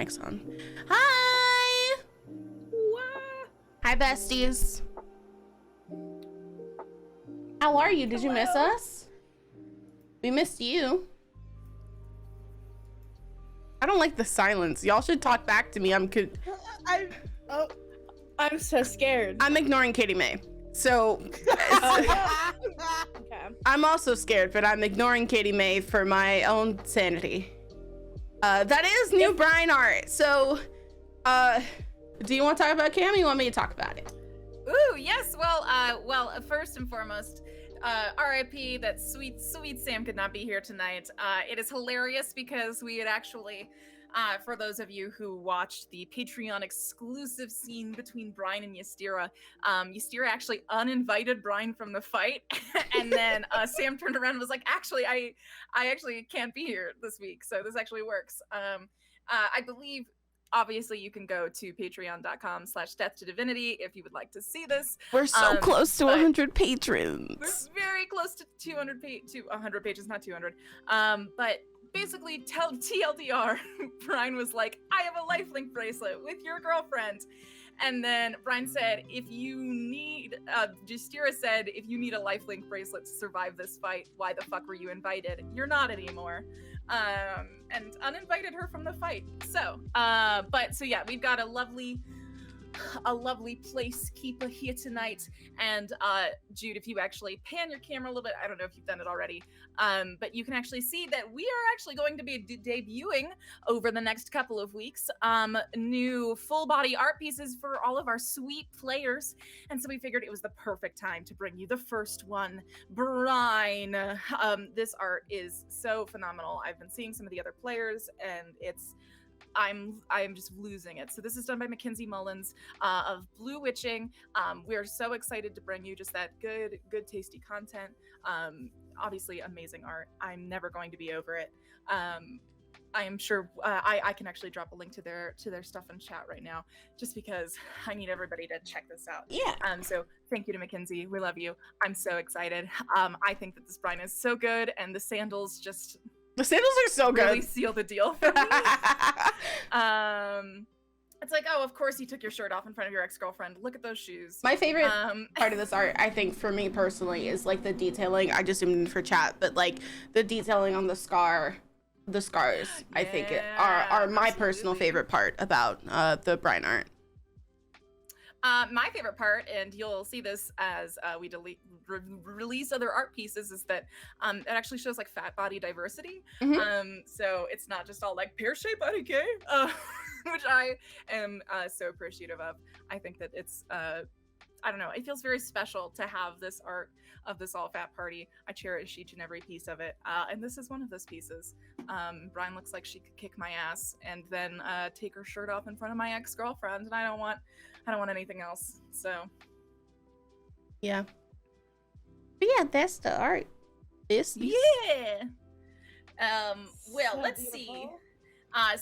Mic's on. Hi! Hi, besties. How are you? Did you miss us? We missed you. I don't like the silence. Y'all should talk back to me. I'm so scared. I'm ignoring Katie May. So Okay. I'm also scared, but I'm ignoring Katie May for my own sanity. That is new Brian art. So, do you want to talk about Cam? Or you want me to talk about it? Ooh, yes. Well, first and foremost, RIP that sweet Sam could not be here tonight. It is hilarious because we had actually, for those of you who watched the Patreon exclusive scene between Brian and Ystira, Ystira actually uninvited Brian from the fight, and then Sam turned around and was like, "Actually, I actually can't be here this week, so this actually works." I believe. Obviously, you can go to patreon.com/Death2Divinity if you would like to see this. We're so close to 100 patrons. We're very close to 100 pages, not 200. But basically, TLDR, Brian was like, I have a lifelink bracelet with your girlfriend. And then Brian said, if you need, Justira said, if you need a lifelink bracelet to survive this fight, why the fuck were you invited? You're not anymore. And uninvited her from the fight. So yeah, we've got a lovely placekeeper here tonight. And Jude, if you actually pan your camera a little bit, I don't know if you've done it already, but you can actually see that we are actually going to be debuting over the next couple of weeks new full body art pieces for all of our sweet players. And so we figured it was the perfect time to bring you the first one, Brian. This art is so phenomenal. I've been seeing some of the other players and I'm just losing it. So this is done by Mackenzie Mullins of Blue Witching. We're so excited to bring you just that good tasty content. Obviously amazing art. I'm never going to be over it. I am sure I can actually drop a link to their stuff in chat right now, just because I need everybody to check this out. Yeah. So thank you to Mackenzie. We love you. I'm so excited. I think that this Brian is so good, and the sandals just. The sandals are so good. Really seal the deal for me. It's like, oh, of course you took your shirt off in front of your ex-girlfriend. Look at those shoes. My favorite part of this art, I think, for me personally, is like the detailing. I just zoomed in for chat, but like the detailing on the scars, yeah, I think are my personal favorite part about the Brian art. My favorite part, and you'll see this as we release other art pieces, is that it actually shows like fat body diversity. Mm-hmm. So it's not just all like pear-shaped body gay, which I am so appreciative of. I think that it's I don't know, it feels very special to have this art of this all fat party. I cherish each and every piece of it, and this is one of those pieces. Brian looks like she could kick my ass and then take her shirt off in front of my ex-girlfriend, and I don't want anything else. So yeah, but yeah, that's the art. Yeah. Well, So let's beautiful. see.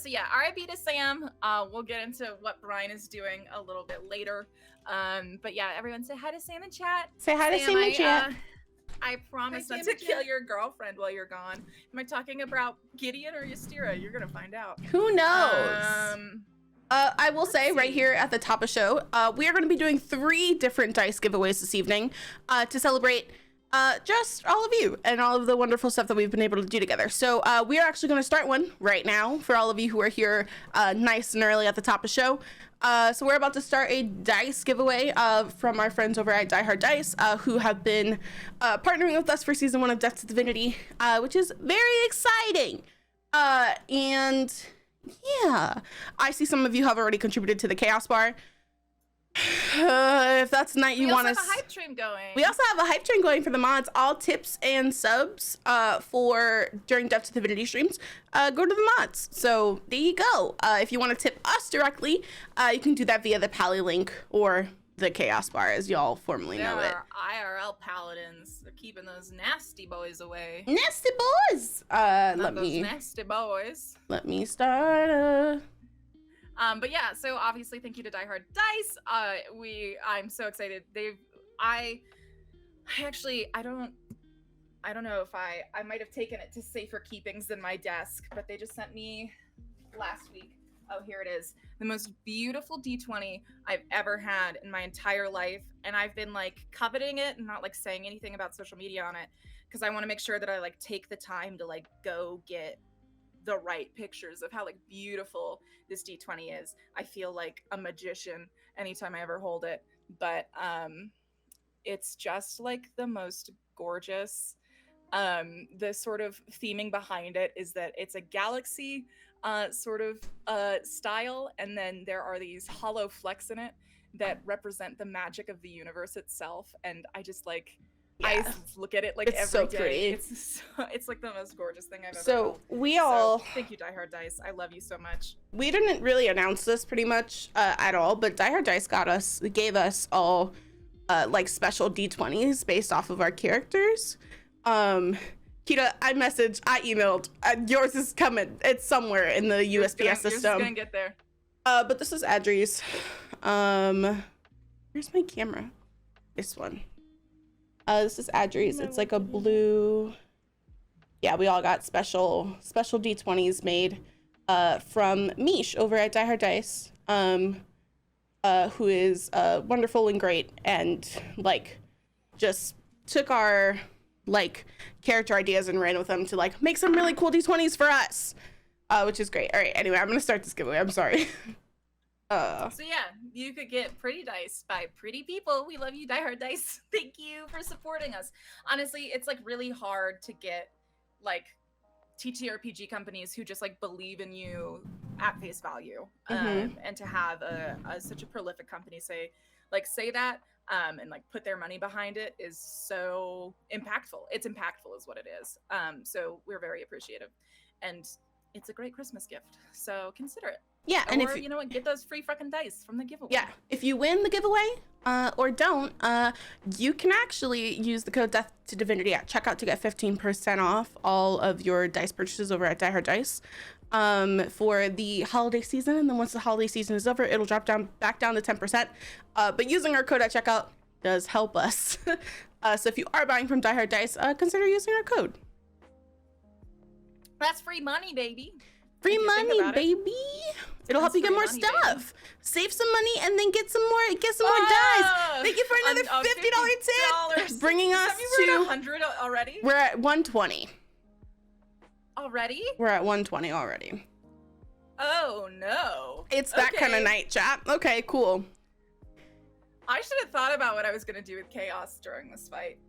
So yeah, RIP to Sam. We'll get into what Brian is doing a little bit later. But yeah, everyone say hi to Sam in chat. Say hi to Sam in chat. I promise Hi, not Sam to in kill chat. your girlfriend while you're gone. Am I talking about Gideon or Ystira? You're gonna find out. Who knows? I will say right here at the top of the show, we are going to be doing 3 different dice giveaways this evening to celebrate just all of you and all of the wonderful stuff that we've been able to do together. So we are actually going to start one right now for all of you who are here nice and early at the top of the show. So we're about to start a dice giveaway from our friends over at Die Hard Dice, who have been partnering with us for season 1 of Death2Divinity, which is very exciting. And yeah, I see some of you have already contributed to the Chaos Bar. If that's the night you want We us. also have a hype train going. We also have a hype train going for the mods. All tips and subs for during Death2Divinity streams go to the mods. So there you go. If you want to tip us directly, you can do that via the Pally link or the Chaos Bar, as y'all formerly know it. IRL paladins. They're keeping those nasty boys away. Nasty boys. Nasty boys. Let me start. But yeah, so obviously thank you to Die Hard Dice. I'm so excited. I don't know if I might have taken it to safer keepings than my desk, but they just sent me last week. Oh, here it is. The most beautiful D20 I've ever had in my entire life. And I've been like coveting it and not like saying anything about social media on it because I want to make sure that I like take the time to like go get the right pictures of how like beautiful this D20 is. I feel like a magician anytime I ever hold it, but it's just like the most gorgeous. The sort of theming behind it is that it's a galaxy sort of style, and then there are these hollow flecks in it that represent the magic of the universe itself, and I just like I look at it like it's every so day. pretty. It's like the most gorgeous thing I've ever So held. Thank you, Die Hard Dice. I love you so much. We didn't really announce this pretty much at all, but Die Hard Dice gave us all like special D20s based off of our characters. Kita, I emailed. Yours is coming. It's somewhere in the USPS system. Yours is gonna get there. But this is Adri's. Where's my camera? This one. This is Adri's. It's like a blue. Yeah, we all got special D20s made from Mish over at Die Hard Dice, who is wonderful and great, and like just took our like character ideas and ran with them to like make some really cool D20s for us, which is great. All right, anyway, I'm gonna start this giveaway. I'm sorry. So yeah, you could get pretty dice by pretty people. We love you, Die Hard Dice. Thank you for supporting us. Honestly, it's like really hard to get like TTRPG companies who just like believe in you at face value, and to have such a prolific company say that and like put their money behind it is so impactful. It's impactful is what it is. So we're very appreciative, and it's a great Christmas gift. So consider it. Yeah, and or, you know what, get those free fucking dice from the giveaway. Yeah, if you win the giveaway or don't, you can actually use the code Death2Divinity at checkout to get 15% off all of your dice purchases over at Die Hard Dice for the holiday season. And then once the holiday season is over, it'll drop back down to 10%. But using our code at checkout does help us. So if you are buying from Die Hard Dice, consider using our code. That's free money, baby. Free money, baby. It'll help you get more stuff. Save some money and then get some more dice. Thank you for another $50 tip. Bringing us to 100 already. We're at 120. Already? We're at 120 already. Oh no. It's that kind of night, chat. Okay, cool. I should have thought about what I was gonna do with chaos during this fight.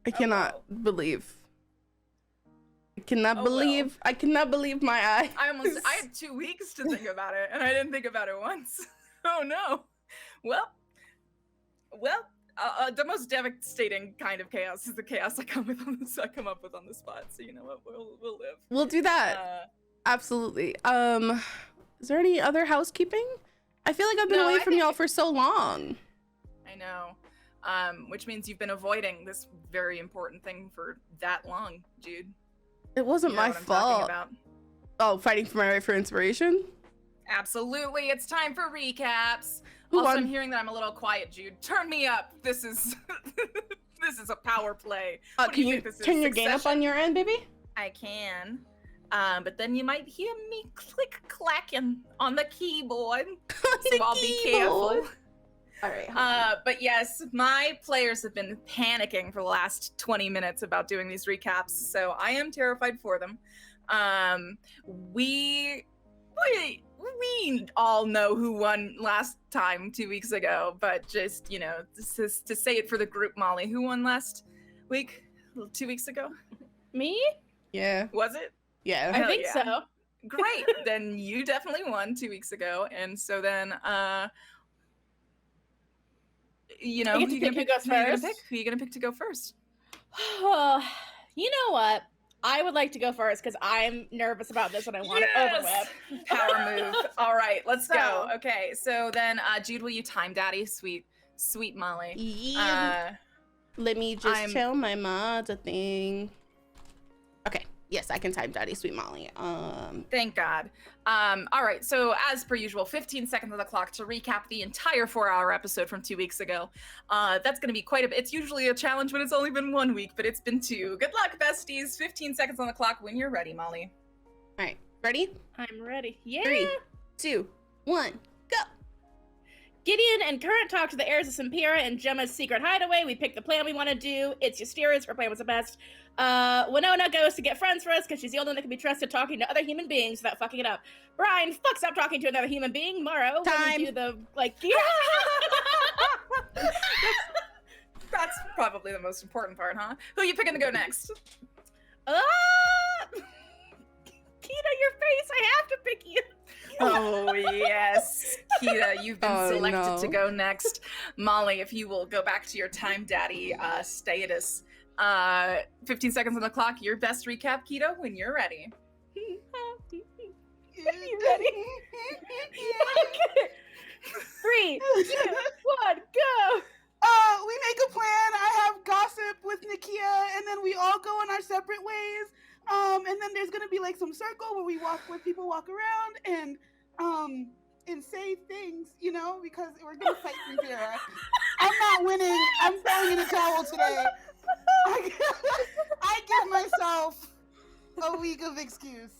I cannot believe. I cannot believe my eyes. I had 2 weeks to think about it, and I didn't think about it once. Oh no. Well, the most devastating kind of chaos is the chaos I come up with on the spot. So you know what, we'll live. We'll do that. Absolutely. Is there any other housekeeping? I feel like I've been away from y'all for so long. I know. Which means you've been avoiding this very important thing for that long, Jude. It wasn't my fault. Oh, fighting for my right for inspiration? Absolutely. It's time for recaps. Also, I'm hearing that I'm a little quiet, Jude. Turn me up. This is this is a power play. Can you turn your gain up on your end, baby? I can. But then you might hear me clacking on the keyboard. So I'll be careful. All right. But yes, my players have been panicking for the last 20 minutes about doing these recaps, so I am terrified for them. We all know who won last time 2 weeks ago, but just, you know, this is to say it for the group, Molly. Who won last week? 2 weeks ago? Me? Yeah. Was it? Yeah. I think so. Great. Then you definitely won 2 weeks ago. And so then you know, I get to pick who goes first. Who are you gonna pick to go first? You know what? I would like to go first because I'm nervous about this and I want it over with. Power move. All right, let's go. So- Okay, so then Jude, will you time daddy? Sweet Molly. Yeah. Let me just tell my mods a thing. Okay. Yes, I can time daddy, sweet Molly. Thank God. All right, so as per usual, 15 seconds on the clock to recap the entire 4-hour episode from 2 weeks ago. That's going to be quite a bit. It's usually a challenge when it's only been 1 week, but it's been 2. Good luck, besties. 15 seconds on the clock when you're ready, Molly. All right. Ready? I'm ready. Yeah. 3, 2, 1, go. Gideon and Current talk to the heirs of Sempira and Gemma's secret hideaway. We pick the plan we want to do. It's Ysteria's. Her plan was the best. Winona goes to get friends for us because she's the only one that can be trusted talking to other human beings without fucking it up. Brian fucks up talking to another human being. Morrow, Time. when we do the, That's probably the most important part, huh? Who are you picking to go next? Kita, your face. I have to pick you. Oh, yes. Kita, you've been selected to no. go next. Molly, if you will go back to your time daddy status. 15 seconds on the clock. Your best recap, Kita, when you're ready. Are you ready? Okay. 3, 2, 1, go. We make a plan. I have gossip with Nakia, and then we all go in our separate ways. And then there's gonna be like some circle where people walk around and say things, you know, because we're gonna fight Sempira. I'm not winning. I'm throwing in a towel today. I give myself a week of excuse,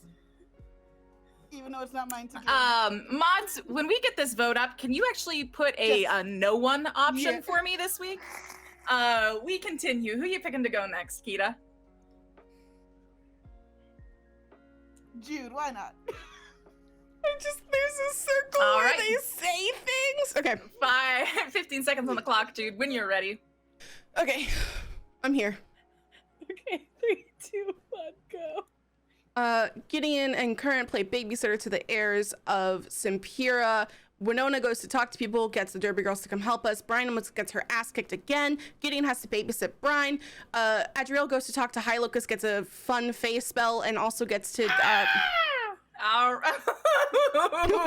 even though it's not mine to give. Mods, when we get this vote up, can you actually put a no one option for me this week? We continue. Who are you picking to go next, Kita? Jude, why not? There's a circle All where right. they say things. Okay. 15 seconds on the clock, Jude, when you're ready. Okay. I'm here. Okay, 3, 2, 1, go. Gideon and Current play babysitter to the heirs of Sempira. Winona goes to talk to people, gets the Derby girls to come help us. Brian almost gets her ass kicked again. Gideon has to babysit Brian. Adriel goes to talk to High Locust, gets a fun face spell, and also gets to... Oh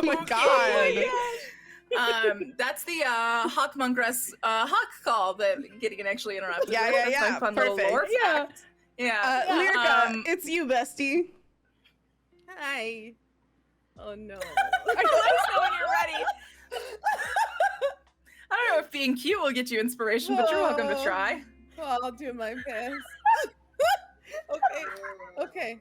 my God. That's the Hawk Mungress Hawk call that Gideon actually interrupted. Yeah, with. yeah, That's yeah. my fun Perfect. little lore Yeah. fact. Yeah. Lyrica, it's you, bestie. Hi. Oh no. Let us know when you're ready. I don't know if being cute will get you inspiration, but you're welcome to try. Oh, I'll do my best. Okay.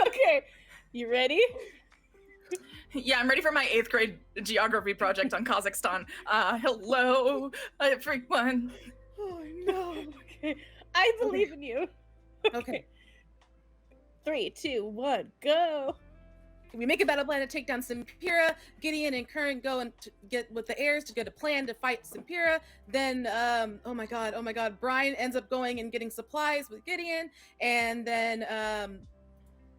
Okay, you ready? Yeah, I'm ready for my 8th grade geography project on Kazakhstan. Hello, everyone. Oh no. Okay, I believe in you. Okay. 3, 2, 1, go. We make a battle plan to take down Sempira. Gideon and Current go and get with the heirs to get a plan to fight Sempira. Then, oh my god, Brian ends up going and getting supplies with Gideon. And then,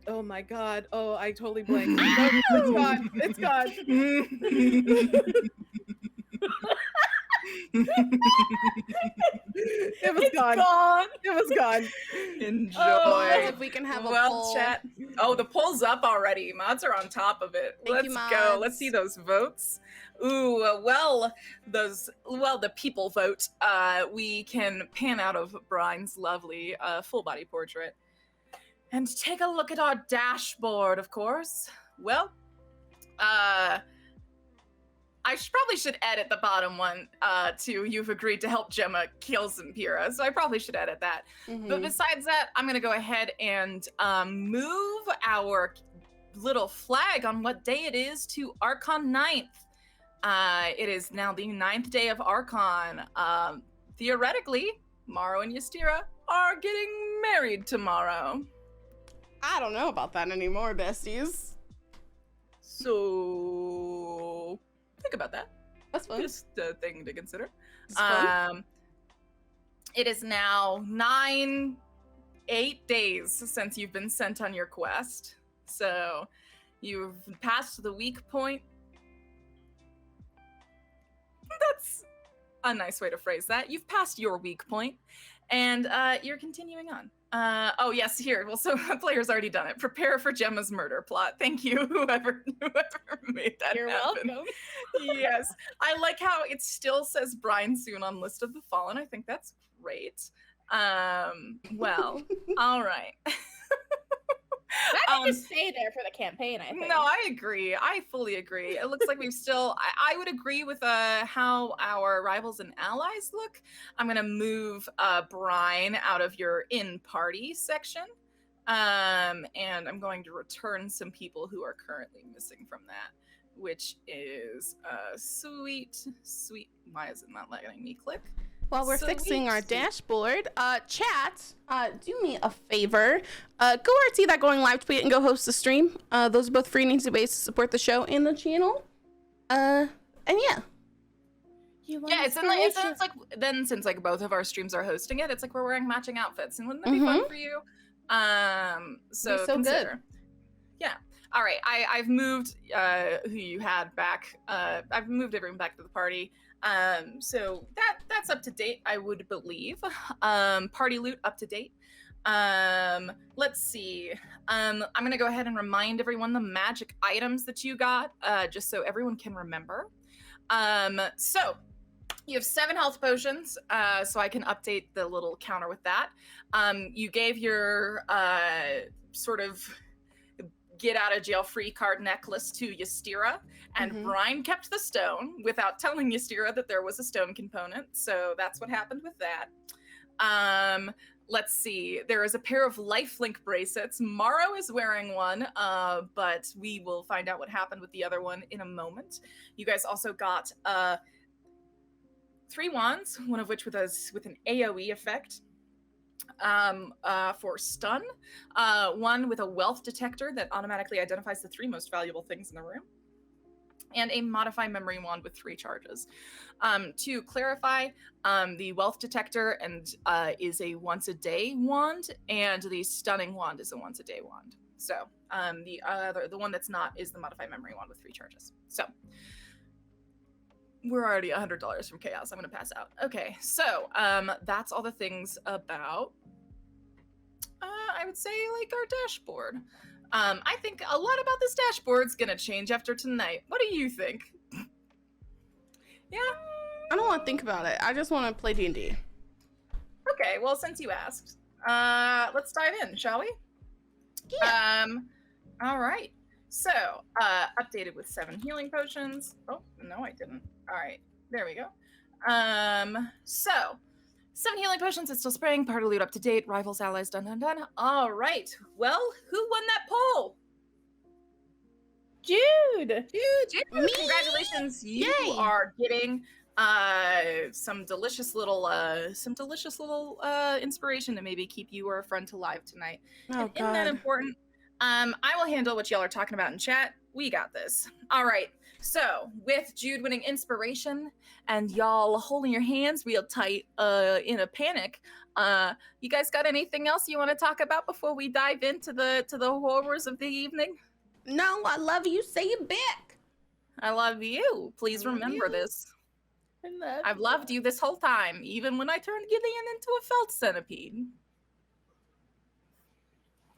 oh my god, oh, I totally blanked. It's gone. It was gone. It was gone. Enjoy. If we can have a well, poll. chat. Oh, the poll's up already. Mods are on top of it. Thank Let's you, go. mods. Let's see those votes. Ooh, the people vote. We can pan out of Brian's lovely full body portrait and take a look at our dashboard, of course. Well, I probably should edit the bottom one to you've agreed to help Gemma kill Sempira, so I probably should edit that. Mhm. But besides that, I'm gonna go ahead and move our little flag on what day it is to Archon 9th. It is now the 9th day of Archon. Theoretically, Morrow and Ystera are getting married tomorrow. I don't know about that anymore, besties. So think about that. That's fun. Just a thing to consider. It's fun. It is now 8 days since you've been sent on your quest. So you've passed the week point That's a nice way to phrase that. You've passed your weak point, and you're continuing on. Oh yes, here. Well, so player's already done it. Prepare for Gemma's murder plot. Thank you, whoever made that You're happen. welcome. Yes, I like how it still says Brian soon on List of the Fallen. I think that's great. Well, all right. That could just stay there for the campaign, I think. No, I agree. I fully agree. It looks like we've still. I would agree with how our rivals and allies look. I'm gonna move Brine out of your in-party section, and I'm going to return some people who are currently missing from that, which is sweet. Why is it not letting me click? While we're Sweet. fixing our dashboard, chat, do me a favor. Go over see that going live tweet and go host the stream. Those are both free and easy ways to support the show and the channel. And yeah. Yeah, it's like then since like both of our streams are hosting it, it's like we're wearing matching outfits, and wouldn't that be fun for you? So consider. Good. Yeah. All right. I've moved who you had back. I've moved everyone back to the party. So that's up to date, I would believe. Party loot up to date. Let's see. I'm gonna go ahead and remind everyone the magic items that you got, just so everyone can remember. So you have 7 health potions, so I can update the little counter with that. You gave your sort of get out of jail free card necklace to Ystira, and Brine kept the stone without telling Ystira that there was a stone component, so that's what happened with that. Let's see, there is a pair of lifelink bracelets. Morrow is wearing one, but we will find out what happened with the other one in a moment. You guys also got 3 wands, one of which with an AoE effect. For stun, one with a wealth detector that automatically identifies the 3 most valuable things in the room, and a modify memory wand with 3 charges. To clarify, the wealth detector is a once a day wand, and the stunning wand is a once a day wand. So the one that's not is the modify memory wand with 3 charges. So we're already $100 from chaos. I'm gonna pass out. Okay, so that's all the things about I would say like our dashboard. I think a lot about this dashboard's gonna change after tonight. What do you think? Yeah, I don't want to think about it. I just want to play D&D. okay, well, since you asked, let's dive in, shall we? Yeah. All right, so updated with 7 healing potions. Oh no, I didn't. All right, there we go. So 7 healing potions, it's still spraying, party loot up to date, rivals, allies, done. All right, well, who won that poll? Jude! Me? Congratulations, you Yay. are getting some delicious little inspiration to maybe keep you or a friend alive tonight. Oh, And isn't that God. important? I will handle what y'all are talking about in chat. We got this. All right. So, with Jude winning inspiration and y'all holding your hands real tight in a panic, you guys got anything else you want to talk about before we dive into the horrors of the evening? No, I love you. Say it back. I love you. Please I love remember you. this. I love I've you. loved you this whole time, even when I turned Gideon into a felt centipede.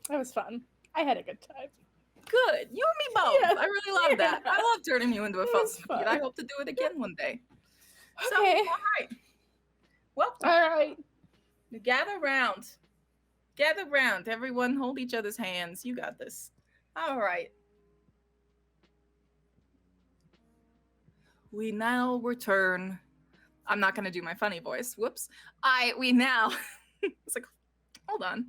That was fun. I had a good time. Good. You and me both. Yeah. I really love that. Yeah. I love turning you into a It felt was centipede. fun. I hope to do it again one day. So, Okay. all right. Well, All right. gather round. Gather round. Everyone hold each other's hands. You got this. All right. We now return. I'm not going to do my funny voice. Whoops. We now. It's like, hold on.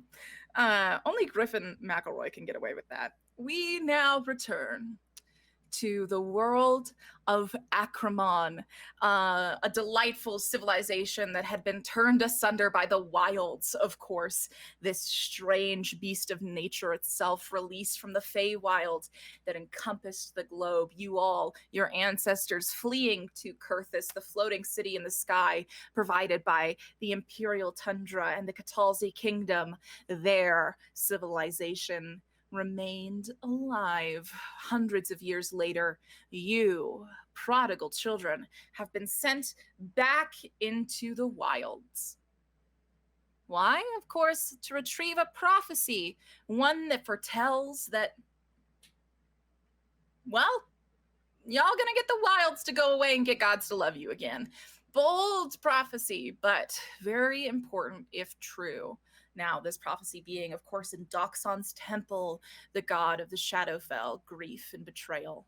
Only Griffin McElroy can get away with that. We now return to the world of Akramon, a delightful civilization that had been turned asunder by the wilds, of course, this strange beast of nature itself, released from the Feywild that encompassed the globe. You all, your ancestors, fleeing to Kurthis, the floating city in the sky, provided by the Imperial Tundra and the Catalzi Kingdom. Their civilization remained alive. Hundreds of years later, you prodigal children have been sent back into the wilds. Why? Of course, to retrieve a prophecy, one that foretells that, well, y'all gonna get the wilds to go away and get gods to love you again. Bold prophecy, but very important if true. Now, this prophecy being, of course, in Doxon's temple, the god of the Shadowfell, grief and betrayal.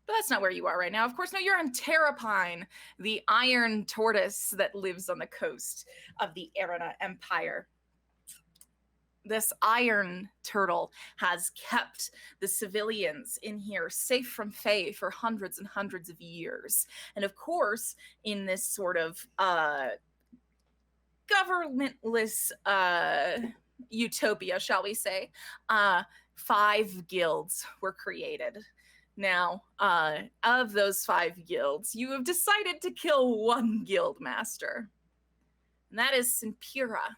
But that's not where you are right now. Of course, no, you're in Terrapine, the iron tortoise that lives on the coast of the Arana Empire. This iron turtle has kept the civilians in here safe from Fae for hundreds and hundreds of years. And of course, in this sort of governmentless utopia, shall we say, 5 guilds were created. Now, of those 5 guilds, you have decided to kill one guild master. And that is Simpira,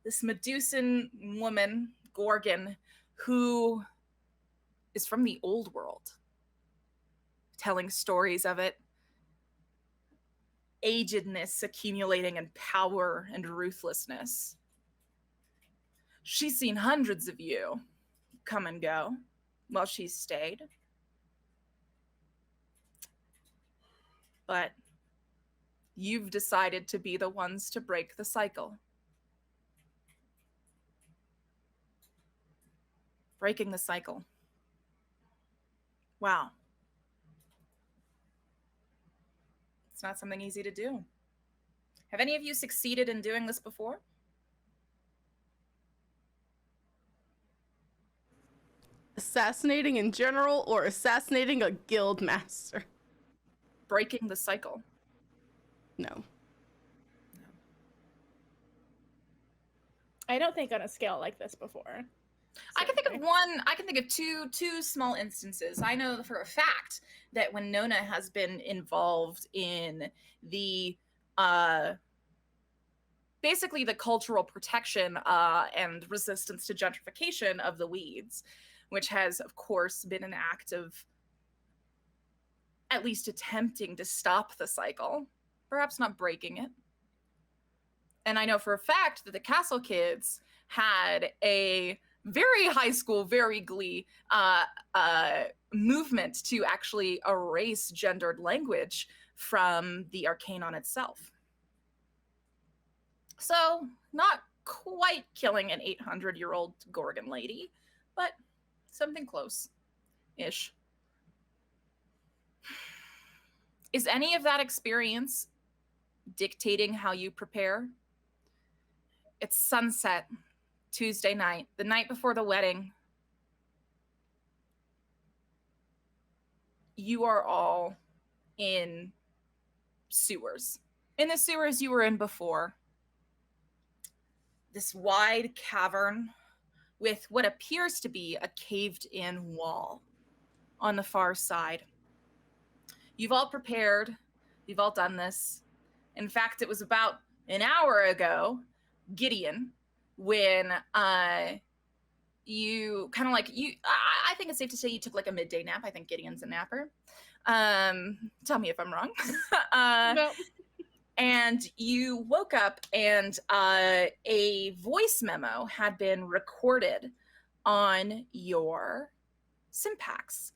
this Medusan woman, Gorgon, who is from the old world, telling stories of it, agedness accumulating in power and ruthlessness. She's seen hundreds of you come and go while she's stayed. But you've decided to be the ones to break the cycle. Breaking the cycle. Wow. It's not something easy to do. Have any of you succeeded in doing this before? Assassinating in general or assassinating a guild master? Breaking the cycle. No. I don't think on a scale like this before. I can think of one. I can think of two small instances. I know for a fact that when Nona has been involved in the basically the cultural protection and resistance to gentrification of the weeds, which has of course been an act of at least attempting to stop the cycle, perhaps not breaking it. And I know for a fact that the Castle Kids had a very high school, very glee movement to actually erase gendered language from the Arcanon itself. So, not quite killing an 800-year-old Gorgon lady, but something close-ish. Is any of that experience dictating how you prepare? It's sunset, Tuesday night, the night before the wedding. You are all in sewers. In the sewers you were in before. This wide cavern with what appears to be a caved-in wall on the far side. You've all prepared. You've all done this. In fact, it was about an hour ago, Gideon, when you kind of I think it's safe to say you took like a midday nap. I think Gideon's a napper. Tell me if I'm wrong. No. And you woke up and a voice memo had been recorded on your Sympax.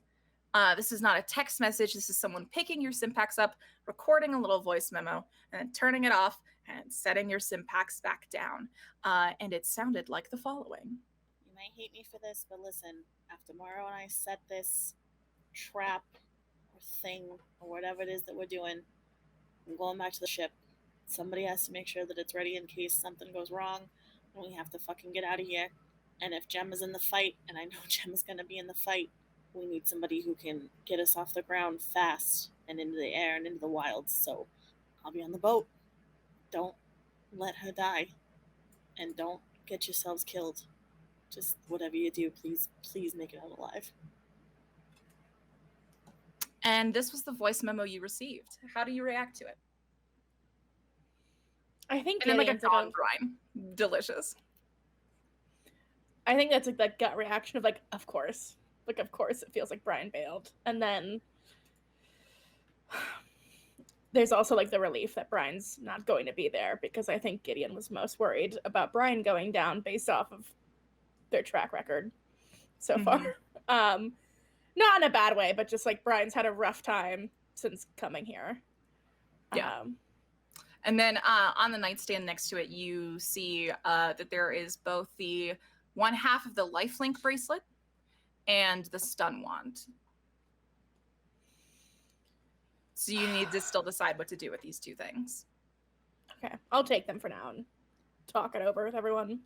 This is not a text message. This is someone picking your Sympax up, recording a little voice memo, and then turning it off and setting your Sympax back down. And it sounded like the following. You might hate me for this, but listen, after tomorrow when I set this trap or thing or whatever it is that we're doing, I'm going back to the ship. Somebody has to make sure that it's ready in case something goes wrong and we have to fucking get out of here. And if Gemma's in the fight, and I know Gemma's gonna be in the fight, we need somebody who can get us off the ground fast and into the air and into the wilds. So I'll be on the boat. Don't let her die. And don't get yourselves killed. Just whatever you do, please make it out alive. And this was the voice memo you received. How do you react to it? I think And then like a Gideon's like dawn brine. Delicious. I think that's like that gut reaction of like, of course. Like, of course it feels like Brian bailed. And then there's also like the relief that Brian's not going to be there, because I think Gideon was most worried about Brian going down based off of their track record so far. Not in a bad way, but just like Brian's had a rough time since coming here. Yeah. And then on the nightstand next to it, you see that there is both the one half of the lifelink bracelet and the stun wand. So you need to still decide what to do with these two things. Okay, I'll take them for now and talk it over with everyone.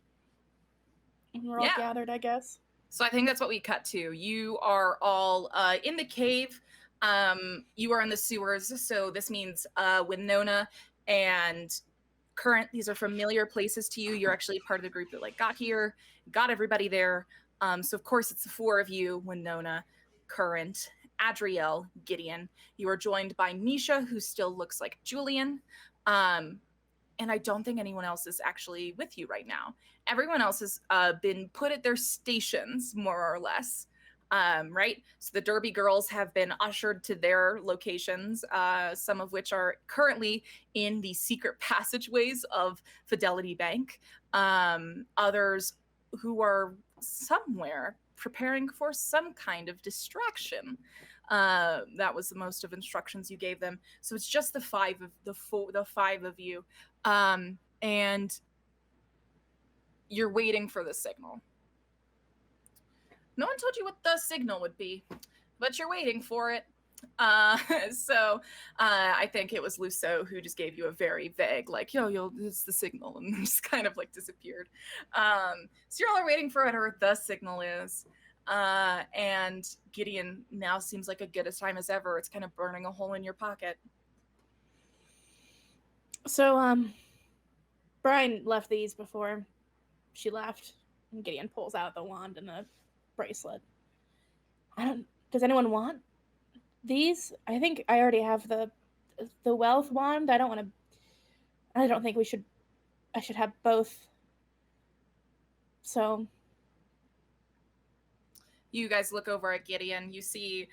We're all gathered, I guess. So I think that's what we cut to. You are all in the cave. You are in the sewers. So this means Winona and Current, these are familiar places to you. You're actually part of the group that like got here, got everybody there. So of course it's the four of you, Winona, Current, Adriel, Gideon. You are joined by Misha, who still looks like Julian. And I don't think anyone else is actually with you right now. Everyone else has been put at their stations, more or less, right? So the Derby girls have been ushered to their locations, some of which are currently in the secret passageways of Fidelity Bank. Others who are somewhere preparing for some kind of distraction. That was the most of instructions you gave them. So it's just the five of you. And you're waiting for the signal. No one told you what the signal would be, but you're waiting for it. So I think it was Lusso who just gave you a very vague, like, it's the signal, and just kind of like disappeared. So you're all waiting for whatever the signal is. And Gideon now seems like a good as time as ever. It's kind of burning a hole in your pocket. So, Brian left these before she left. And Gideon pulls out the wand and the bracelet. Does anyone want these? I think I already have the wealth wand. I don't think I should have both. So you guys look over at Gideon. You see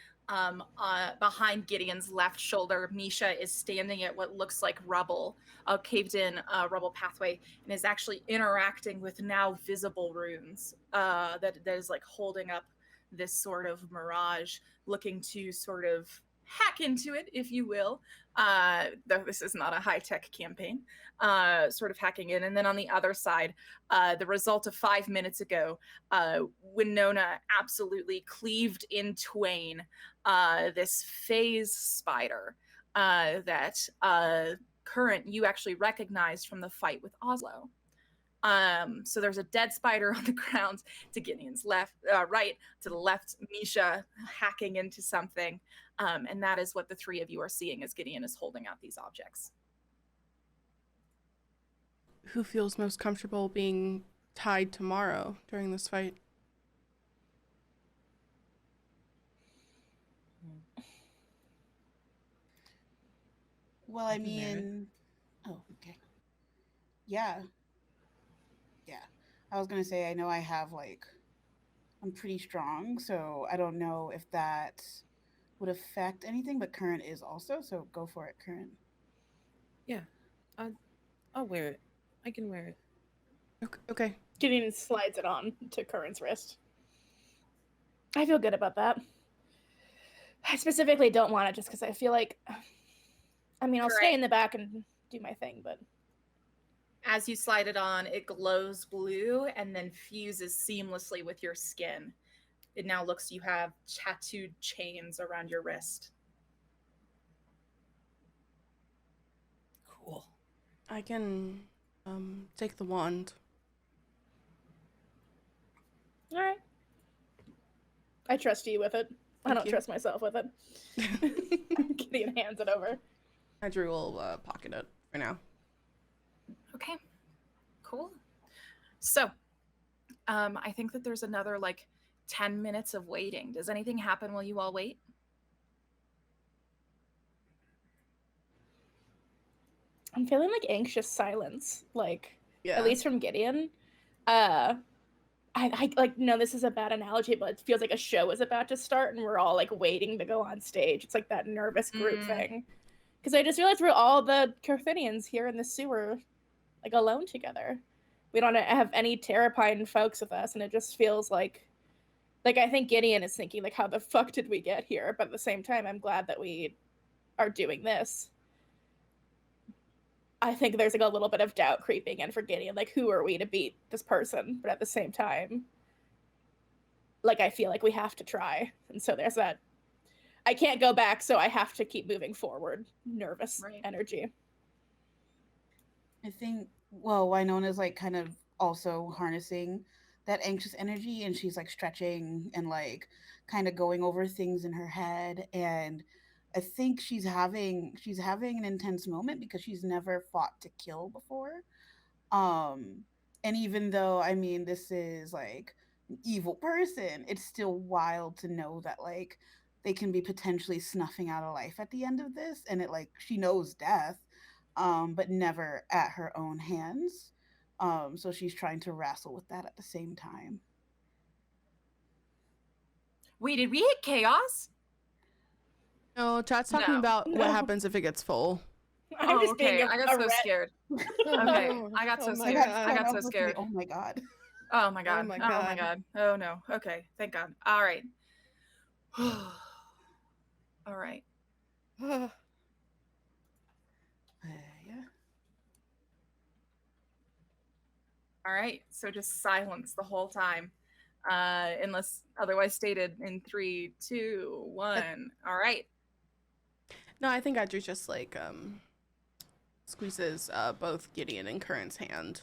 behind Gideon's left shoulder, Misha is standing at what looks like rubble, a caved-in rubble pathway, and is actually interacting with now visible runes that is like holding up this sort of mirage, looking to sort of hack into it, if you will, though this is not a high-tech campaign, sort of hacking in. And then on the other side, the result of 5 minutes ago, Winona absolutely cleaved in twain this phase spider that Current you actually recognized from the fight with Oslo. So there's a dead spider on the ground to Gideon's right, to the left, Misha hacking into something. And that is what the three of you are seeing as Gideon is holding out these objects. Who feels most comfortable being tied tomorrow during this fight? Well, I mean, oh, okay. Yeah. I was gonna say, I know I have I'm pretty strong, so I don't know if that would affect anything, but Current is also, so go for it, Current. Yeah, I'll wear it. I can wear it. Okay. Gideon slides it on to Current's wrist. I feel good about that. I specifically don't want it just because I feel like, I'll stay in the back and do my thing, but... As you slide it on, it glows blue and then fuses seamlessly with your skin. It now looks you have tattooed chains around your wrist. Cool. I can take the wand. All right. I trust you with it. I don't trust myself with it. Gideon hands it over. Andrew will pocket it for now. Okay, cool. So, I think that there's another 10 minutes of waiting. Does anything happen while you all wait? I'm feeling anxious silence, Yeah. At least from Gideon. I no, this is a bad analogy, but it feels like a show is about to start and we're all waiting to go on stage. It's like that nervous group thing. Because I just realized we're all the Carthinians here in the sewer, like, alone together. We don't have any Terrapine folks with us, and it just feels like I think Gideon is thinking, like, how the fuck did we get here? But at the same time, I'm glad that we are doing this. I think there's, like, a little bit of doubt creeping in for Gideon, like, who are we to beat this person? But at the same time, like, I feel like we have to try. And so there's that, I can't go back, so I have to keep moving forward. Nervous energy. I think, well, Winona's like kind of also harnessing that anxious energy, and she's like stretching and like kind of going over things in her head. And I think she's having an intense moment because she's never fought to kill before. And even though, I mean, this is like an evil person, it's still wild to know that like they can be potentially snuffing out a life at the end of this, and it like she knows death, but never at her own hands. So she's trying to wrestle with that at the same time. Wait, did we hit chaos? No, chat's talking about what happens if it gets full. I'm just okay. being I got so scared. Okay, I got so scared. I got so scared. Oh my god. Oh my god. Oh my Oh my god. Oh no. Okay, thank God. All right. All right. Yeah. All right. So just silence the whole time, unless otherwise stated in 3, 2, 1. All right. No, I think Audrey just like squeezes both Gideon and Current's hand,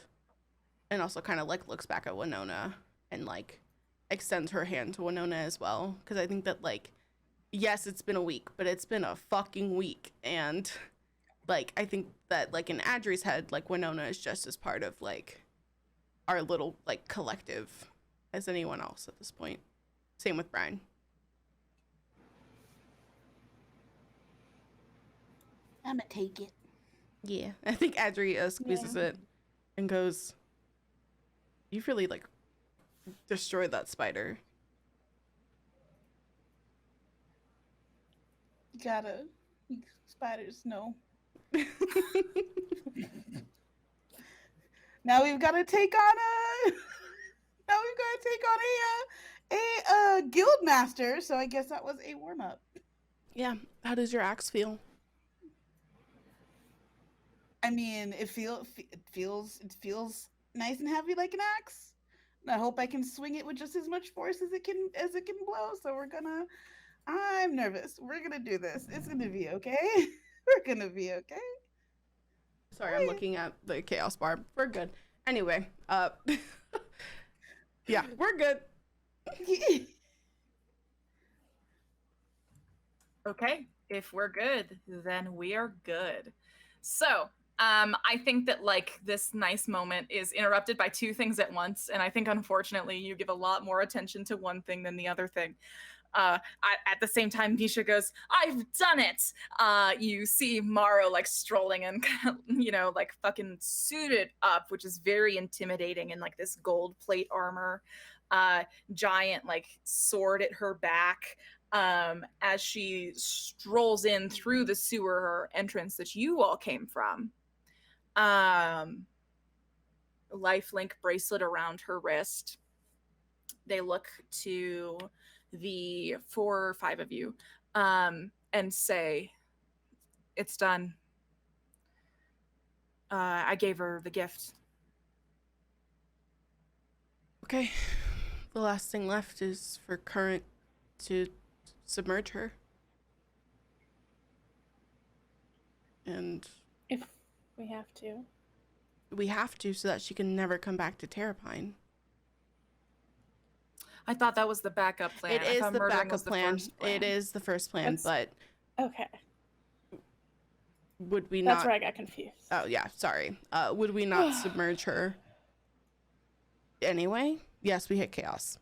and also kind of like looks back at Winona and like extends her hand to Winona as well, because I think that like, yes, it's been a week, but it's been a fucking week, and like I think that like in Audrey's head, like Winona is just as part of like our little like collective as anyone else at this point. Same with Brian. I'm gonna take it. Yeah, I think Adri squeezes it and goes, "You've really like destroyed that spider." You gotta, spiders, no. Now we've got to take on a guild master. So I guess that was a warm up. Yeah, how does your axe feel? I mean, it feels nice and heavy like an axe. And I hope I can swing it with just as much force as it can blow. So I'm nervous. We're gonna do this. It's gonna be okay. We're gonna be okay. Sorry, I'm looking at the chaos bar. We're good. Anyway, yeah, we're good. Okay, if we're good, then we are good. So, I think that like this nice moment is interrupted by two things at once, and I think unfortunately you give a lot more attention to one thing than the other thing. At the same time, Nisha goes, "I've done it!" You see Maro like strolling and, you know, like fucking suited up, which is very intimidating in like this gold plate armor, giant like sword at her back, as she strolls in through the sewer entrance that you all came from. Lifelink bracelet around her wrist. They look to the 4 or 5 of you and say, "It's done. I gave her the gift." Okay, the last thing left is for Current to submerge her. And If we have to. we have to, so that she can never come back to Terrapine. I thought that was the backup plan. It I is thought the murdering backup was the plan. first plan. It is the first plan, That's- but Okay. would we That's not? where I got confused. Oh yeah, sorry. Would we not submerge her anyway? Yes, we hit chaos.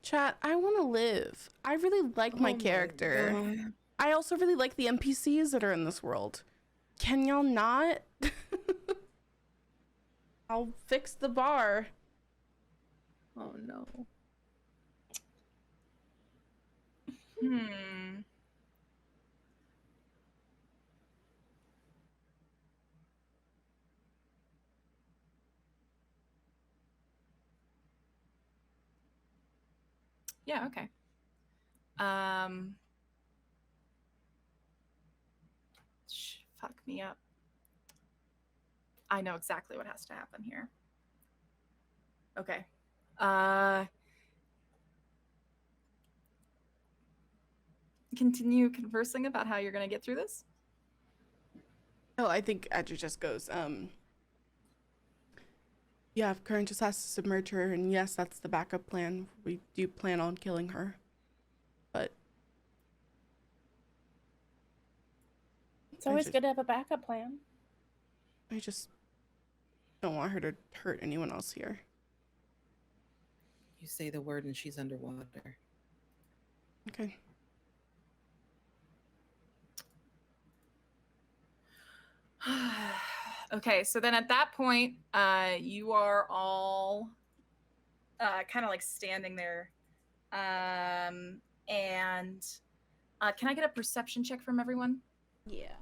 Chat, I want to live. I really like my character. God. I also really like the NPCs that are in this world. Can y'all not? I'll fix the bar. Oh no. Hmm. Yeah, okay. Fuck me up. I know exactly what has to happen here. Okay. Continue conversing about how you're going to get through this. Oh, I think Adra just goes, yeah, if Current just has to submerge her, and yes, that's the backup plan. We do plan on killing her. But It's always just- good to have a backup plan. I just don't want her to hurt anyone else here. You say the word and she's underwater. Okay. Okay, so then at that point, you are all kind of like standing there. And can I get a perception check from everyone? Yeah.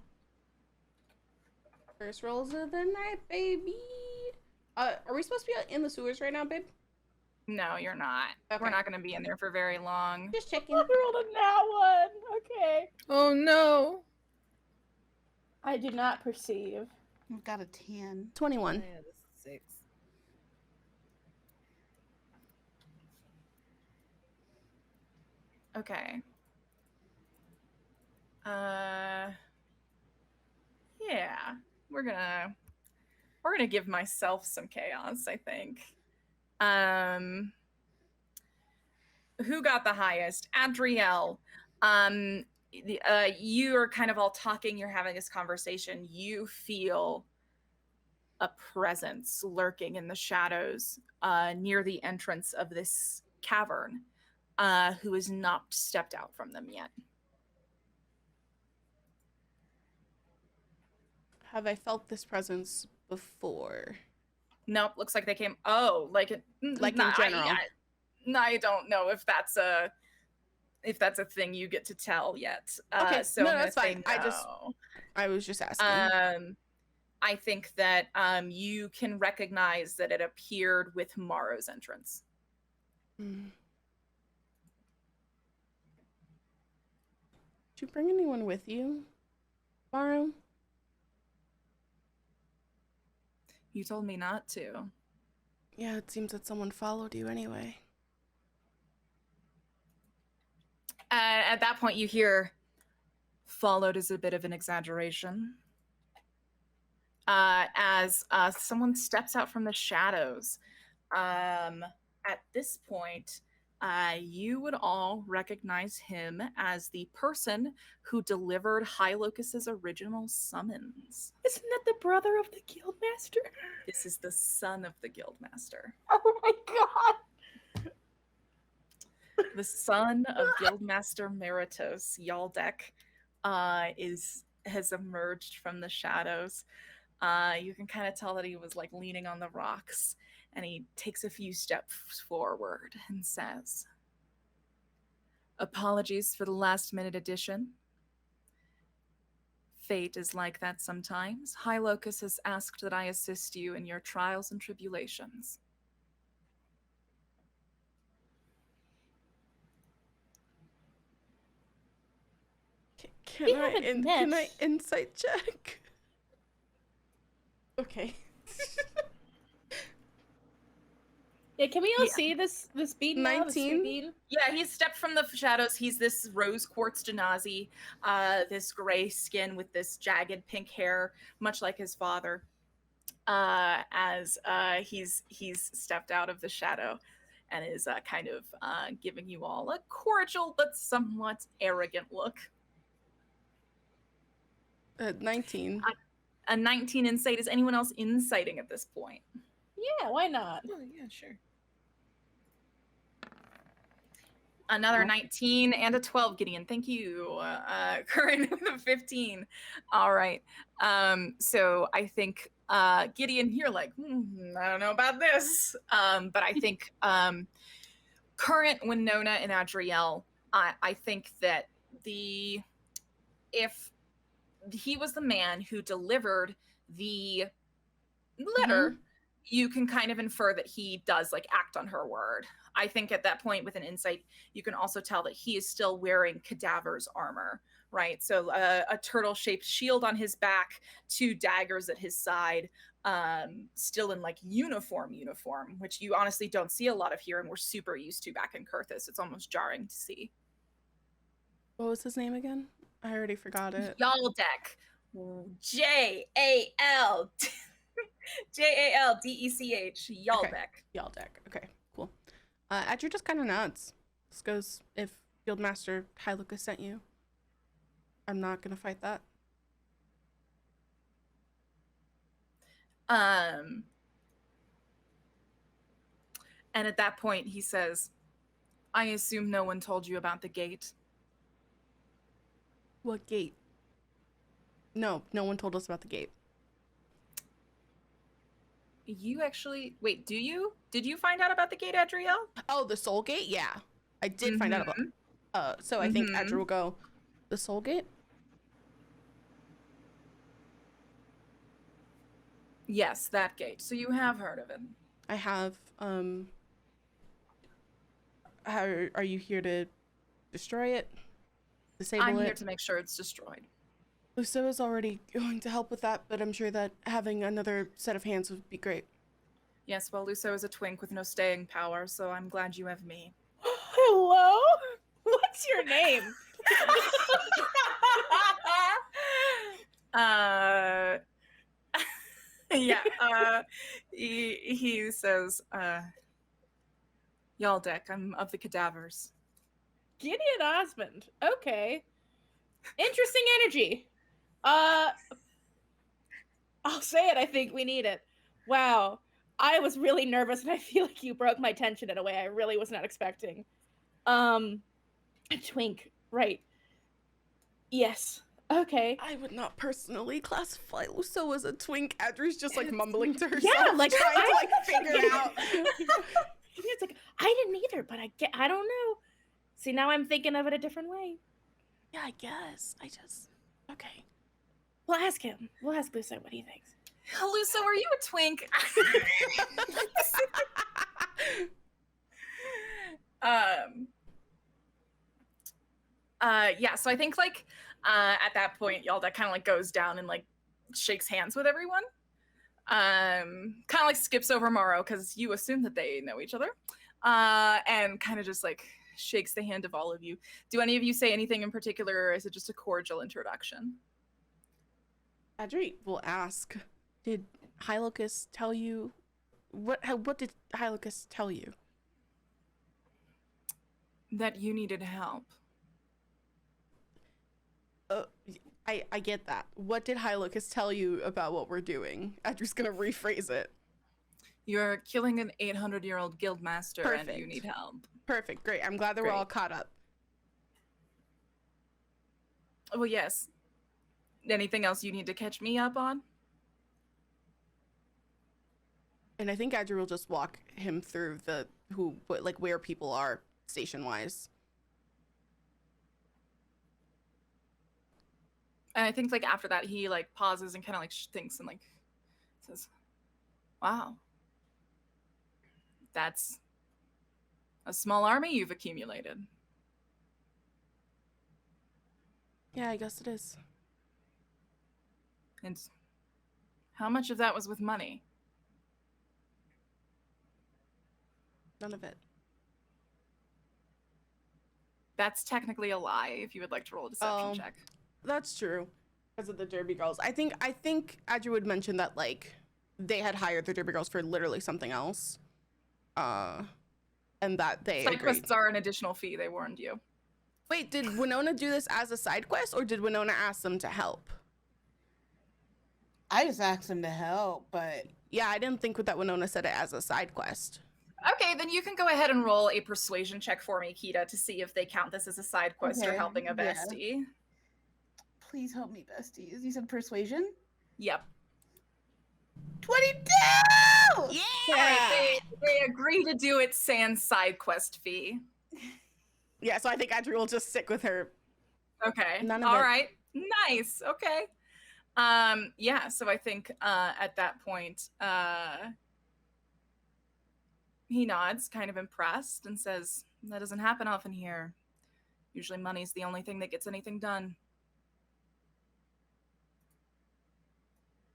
First rolls of the night, baby. Are we supposed to be in the sewers right now, babe? No, you're not. Okay. We're not going to be in there for very long. Just checking. I rolled a nat 1. Okay. Oh no. I do not perceive. I've got a 10. 21. Yeah, this is 6. Okay. Yeah, we're gonna give myself some chaos, I think. Who got the highest? Adrielle. You are kind of all talking, you're having this conversation. You feel a presence lurking in the shadows near the entrance of this cavern, who has not stepped out from them yet. Have I felt this presence before? Nope, looks like they came. Oh, like in general. I don't know if that's a thing you get to tell yet. Okay, so no, I'm that's gonna say fine. no. I was just asking. I think that you can recognize that it appeared with Morrow's entrance. Did you bring anyone with you, Morrow? You told me not to. Yeah, it seems that someone followed you anyway. At that point, you hear, "Followed" is a bit of an exaggeration. As someone steps out from the shadows. At this point, you would all recognize him as the person who delivered High Locus's original summons. Isn't that the brother of the guildmaster? This is the son of the guildmaster. Oh my god. The son of Guildmaster Meritos, Yaldek, has emerged from the shadows. You can kind of tell that he was like leaning on the rocks, and he takes a few steps forward and says, "Apologies for the last minute addition. Fate is like that sometimes. High Locus has asked that I assist you in your trials and tribulations." Can I insight check? Okay. Yeah, can we all Yeah. see this bean now? 19? Bean? Yeah, he's stepped from the shadows. He's this rose quartz Genazi, this gray skin with this jagged pink hair, much like his father. As he's stepped out of the shadow and is kind of giving you all a cordial but somewhat arrogant look. 19. A 19 insight. Is anyone else inciting at this point? Yeah, why not? Oh, yeah, sure. Another 19 and a 12, Gideon. Thank you. Current with a 15. All right. So I think Gideon, you're like, I don't know about this. But I think Current, Winona, and Adrielle, I think that if he was the man who delivered the letter, you can kind of infer that he does like act on her word. I think at that point with an insight, you can also tell that he is still wearing cadaver's armor, right? So a turtle-shaped shield on his back, 2 daggers at his side, still in like uniform, which you honestly don't see a lot of here and we're super used to back in Kurthus. It's almost jarring to see. What was his name again? I already forgot it. Yaldek. Jaldech. Yaldek. Yaldek. Okay, cool. Adri just kind of nods. This goes, if Guildmaster Hylucus sent you, I'm not gonna fight that. And at that point he says, I assume no one told you about the gate. What gate? No one told us about the gate. You actually, wait, did you find out about the gate, Adriel? Oh, the Soul Gate? Yeah. I did find out about so I think Adri will go, the Soul Gate? Yes, that gate. So you have heard of it. I have, are you here to destroy it? Disable I'm it? here to make sure it's destroyed. Lucio is already going to help with that, but I'm sure that having another set of hands would be great. Yes, well, Lucio is a twink with no staying power, so I'm glad you have me. Hello? What's your name? He says, Yaldek, I'm of the cadavers. Gideon Osmond. Okay. Interesting energy. I'll say it, I think we need it. Wow. I was really nervous and I feel like you broke my tension in a way I really was not expecting. A twink, right. Yes. Okay. I would not personally classify Lucio as a twink. Adri's just like mumbling to herself, Yeah, like trying to like figure it out. It's like, I didn't either, but I don't know. See, now I'm thinking of it a different way. Yeah, I guess. Okay. We'll ask him. We'll ask Lucio what he thinks. Lucio, are you a twink? Yeah, so I think like at that point Yalda kind of like goes down and like shakes hands with everyone. Kind of like skips over Morrow because you assume that they know each other. And kind of just like shakes the hand of all of you. Do any of you say anything in particular, or is it just a cordial introduction? Adri will ask, did Hylucus tell you what did Hylucus tell you? That you needed help. I get that. What did Hylucus tell you about what we're doing? Adri's gonna rephrase it. You're killing an 800-year-old guildmaster. Perfect. And you need help. Perfect. Great. I'm glad that we're all caught up. Well, yes. Anything else you need to catch me up on? And I think Adri will just walk him through where people are station-wise. And I think like after that he like pauses and kind of like thinks and like says, "Wow, that's a small army you've accumulated." Yeah, I guess it is. And how much of that was with money? None of it. That's technically a lie if you would like to roll a deception check. That's true. Because of the Derby Girls. I think Adri would mention that like they had hired the Derby Girls for literally something else. And that they Side agreed. quests are an additional fee, they warned you. Wait, did Winona do this as a side quest, or did Winona ask them to help? I just asked him to help, but Yeah, I didn't think that Winona said it as a side quest. Okay, then you can go ahead and roll a persuasion check for me, Kita, to see if they count this as a side quest or Okay, helping a yeah. bestie. please help me, besties. You said persuasion? Yep. 22! Yeah! Alright, they agree to do it sans side quest fee. Yeah, so I think Adri will just stick with her. Okay. None of All it. right. Nice. Okay. Yeah, so I think at that point, he nods, kind of impressed, and says, "That doesn't happen often here. Usually money's the only thing that gets anything done."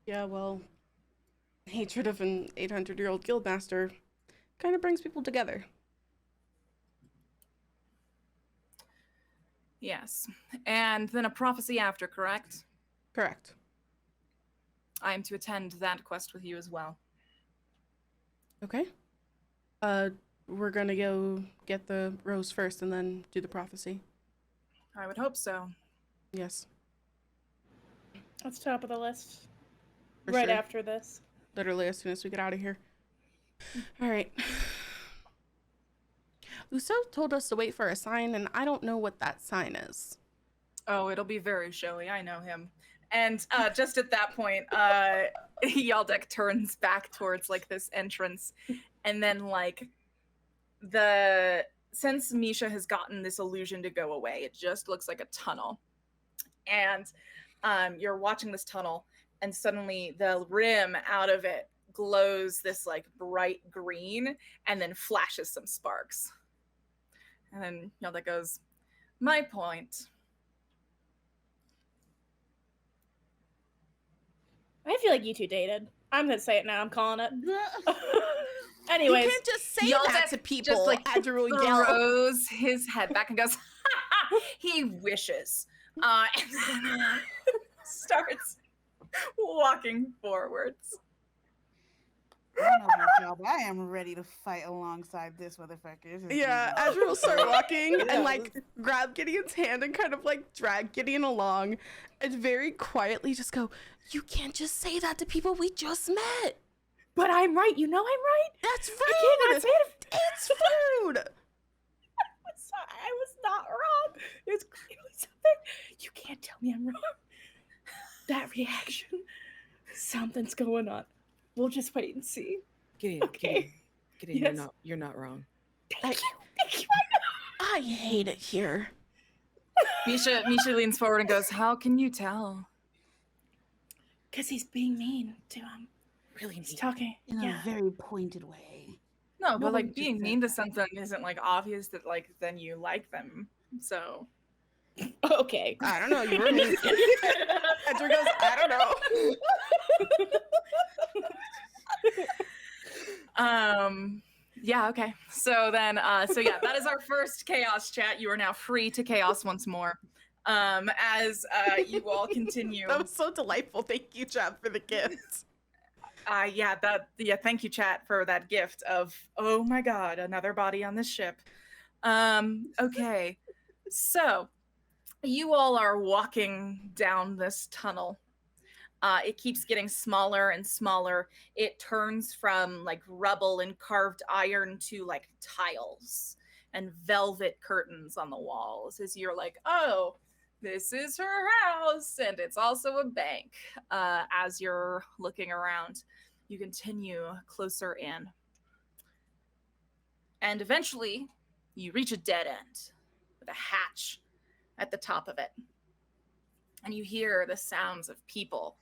Yeah, well, hatred of an 800-year-old guildmaster kind of brings people together. Yes. And then a prophecy after, correct? Correct. I am to attend that quest with you as well. Okay. We're gonna go get the rose first and then do the prophecy. I would hope so. Yes. That's top of the list. For Right sure. after this. Literally as soon as we get out of here. All right. Luso told us to wait for a sign, and I don't know what that sign is. Oh, it'll be very showy. I know him. And just at that point, Yaldek turns back towards like this entrance, and then like since Misha has gotten this illusion to go away, it just looks like a tunnel. And you're watching this tunnel, and suddenly the rim out of it glows this like bright green, and then flashes some sparks. And then Yaldek goes, "My point." I feel like you two dated. I'm gonna say it now. I'm calling it. Anyways, You can't just say Yaldek that to people. just, like, Adri will yell. Throws his head back and goes, he wishes. And then starts walking forwards. I don't know about y'all, but I am ready to fight alongside this motherfucker. This is Yeah, easy. Adri will start walking Yeah, and like grab Gideon's hand and kind of like drag Gideon along and very quietly just go, "You can't just say that to people we just met. but I'm right. You know I'm right. That's You cannot rude. say it. It's rude." I was not wrong. It's clearly something. You can't tell me I'm wrong. That reaction. Something's going on. We'll just wait and see. Gideon, Okay. Gideon, Yes. you're not wrong. Thank you. Thank you. I hate it here. Misha leans forward and goes, "How can you tell?" Because he's being mean to him. Really He's mean. talking. In Yeah. a very pointed way. No, but Nobody like just being said mean to that. something isn't like obvious that like then you like them. So Okay. I don't know. You were mean. Adri goes, "I don't know." Yeah, okay. So then that is our first chaos chat. You are now free to chaos once more. As you all continue. That was so delightful. Thank you, Chad, for the gift. Thank you, chat, for that gift of, oh my god, another body on this ship. Okay. So you all are walking down this tunnel. It keeps getting smaller and smaller. It turns from like rubble and carved iron to like tiles and velvet curtains on the walls as you're like, oh, this is her house. And it's also a bank. As you're looking around, you continue closer in. And eventually, you reach a dead end with a hatch at the top of it. And you hear the sounds of people.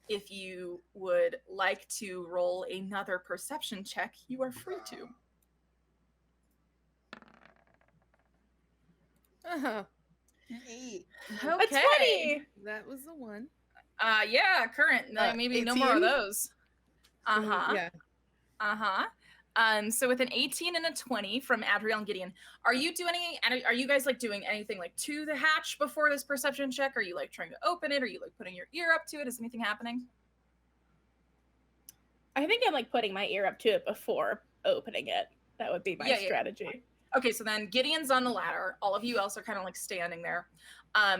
If you would like to roll another perception check, you are free to. Uh-huh. Hey. A Okay. 20. That was the one. Yeah, current. Maybe no more of 18? those. Uh-huh. Yeah. Uh-huh. So with an 18 and a 20 from Adriel and Gideon, are you guys like doing anything like to the hatch before this perception check? Are you like trying to open it? Are you like putting your ear up to it? Is anything happening? I think I'm like putting my ear up to it before opening it. That would be my Yeah. strategy. Okay, so then Gideon's on the ladder. All of you else are kind of like standing there.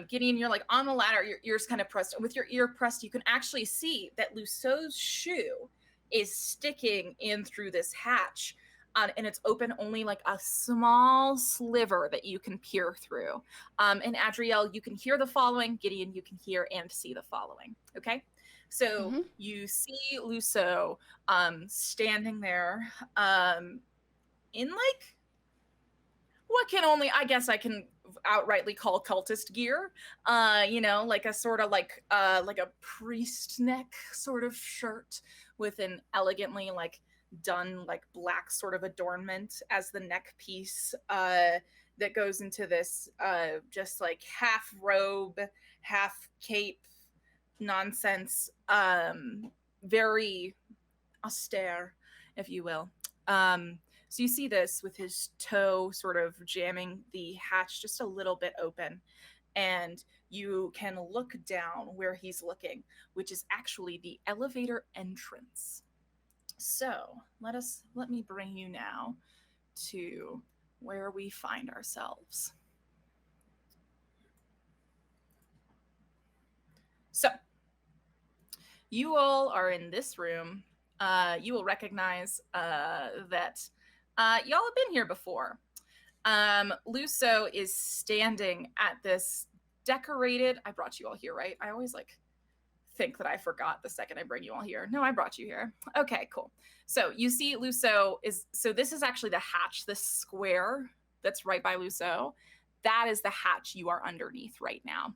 Gideon, you're like on the ladder, your ear's kind of pressed. And with your ear pressed, you can actually see that Luceau's shoe is sticking in through this hatch. And it's open only like a small sliver that you can peer through. And Adriel, you can hear the following. Gideon, you can hear and see the following. Okay? So you see Luceau standing there in like what can only, I guess I can outrightly call cultist gear. You know, like a sort of like a priest neck sort of shirt with an elegantly like done like black sort of adornment as the neck piece that goes into this just like half robe, half cape nonsense, very austere, if you will. So you see this with his toe sort of jamming the hatch just a little bit open, and you can look down where he's looking, which is actually the elevator entrance. So let me bring you now to where we find ourselves. So you all are in this room. You will recognize that y'all have been here before. Luso is standing at this decorated, I brought you all here, right? I always like think that I forgot the second I bring you all here. No, I brought you here. Okay, cool. So you see Luso is, so this is actually the hatch, this square that's right by Luso. That is the hatch you are underneath right now.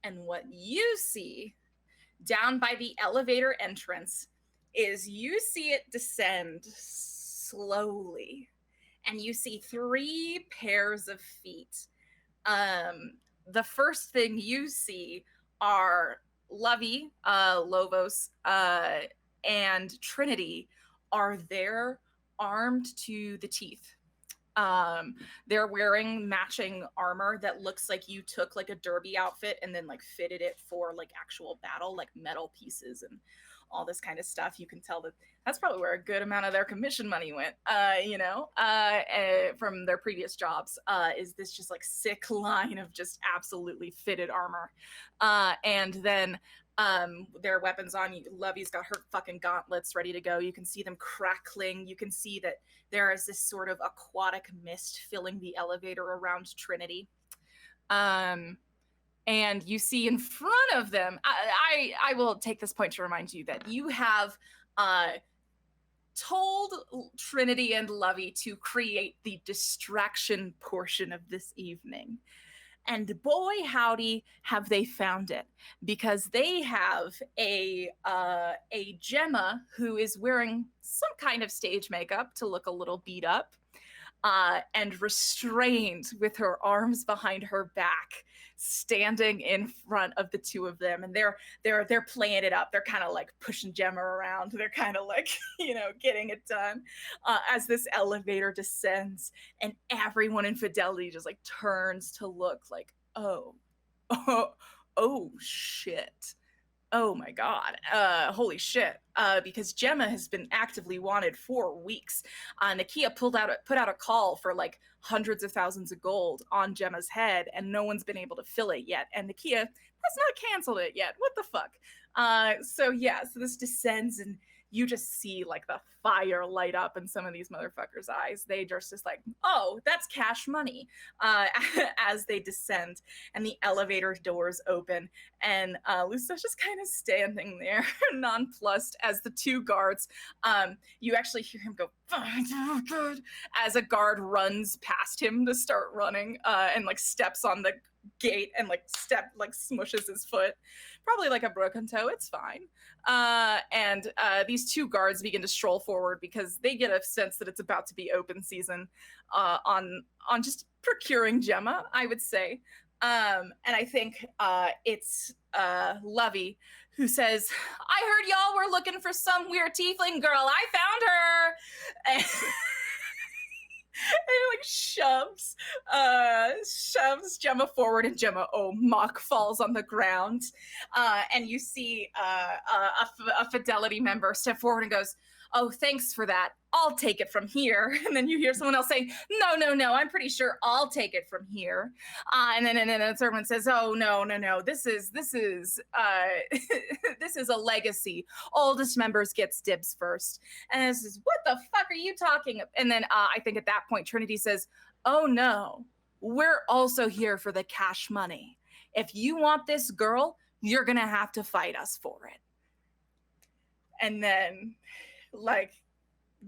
And what you see down by the elevator entrance is you see it descend slowly, and you see 3 pairs of feet. The first thing you see are Lovey, Lovos, and Trinity are there armed to the teeth. They're wearing matching armor that looks like you took like a derby outfit and then like fitted it for like actual battle, like metal pieces and all this kind of stuff. You can tell that that's probably where a good amount of their commission money went, from their previous jobs, is this just like sick line of just absolutely fitted armor. And then their weapons on. Lovey's got her fucking gauntlets ready to go. You can see them crackling. You can see that there is this sort of aquatic mist filling the elevator around Trinity. And you see in front of them, I will take this point to remind you that you have told Trinity and Lovey to create the distraction portion of this evening. And boy, howdy, have they found it, because they have a Gemma who is wearing some kind of stage makeup to look a little beat up, and restrained with her arms behind her back, standing in front of the two of them. And they're playing it up. They're kind of like pushing Gemma around. They're kind of like, getting it done as this elevator descends, and everyone in Fidelity just like turns to look like, oh shit. Oh my God. Holy shit. Because Gemma has been actively wanted for weeks. Nakia put out a call for like hundreds of thousands of gold on Gemma's head, and no one's been able to fill it yet. And Nakia has not canceled it yet. What the fuck? So this descends, and you just see like the fire light up in some of these motherfuckers' eyes. They just like, oh, that's cash money, as they descend, and the elevator doors open, and Lusa's just kind of standing there, nonplussed, as the 2 guards, you actually hear him go, oh, God, as a guard runs past him to start running, and like steps on the gate and like smushes his foot, probably like a broken toe. It's fine. And these 2 guards begin to stroll forward because they get a sense that it's about to be open season on just procuring Gemma, I would say. And I think it's Lovey who says, I heard y'all were looking for some weird tiefling girl. I found her. And like shoves Gemma forward, and Gemma, mock, falls on the ground. And you see a Fidelity member step forward and goes, oh, thanks for that. I'll take it from here. And then you hear someone else saying, no, I'm pretty sure I'll take it from here. And then someone says, oh, no, this is this is a legacy. Oldest members gets dibs first. And this is, what the fuck are you talking about? And then I think at that point, Trinity says, oh no, we're also here for the cash money. If you want this girl, you're gonna have to fight us for it. And then, like,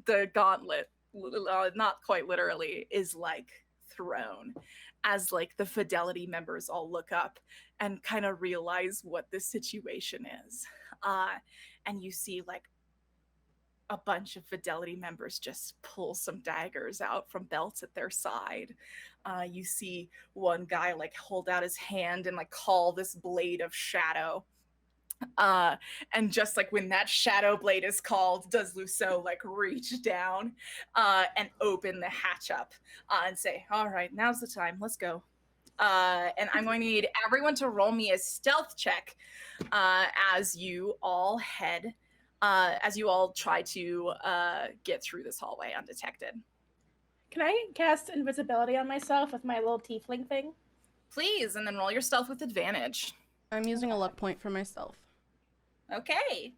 the gauntlet not quite literally, is like thrown as like the Fidelity members all look up and kind of realize what the situation is. And you see like a bunch of Fidelity members just pull some daggers out from belts at their side. You see one guy like hold out his hand and like call this blade of shadow. And just like when that shadow blade is called, does Luceau like reach down and open the hatch up and say, all right, now's the time, let's go. And I'm going to need everyone to roll me a stealth check as you all head, as you all try to get through this hallway undetected. Can I cast invisibility on myself with my little tiefling thing? Please, and then roll your stealth with advantage. I'm using a luck point for myself. Okay.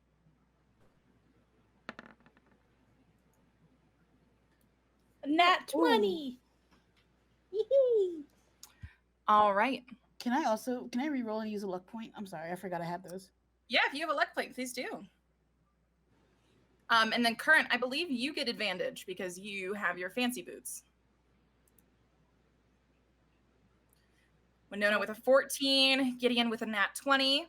Nat 20. Yee-hee. All right. Can I re-roll and use a luck point? I'm sorry, I forgot I had those. Yeah, if you have a luck point, please do. And then Current, I believe you get advantage because you have your fancy boots. Winona with a 14, Gideon with a nat 20.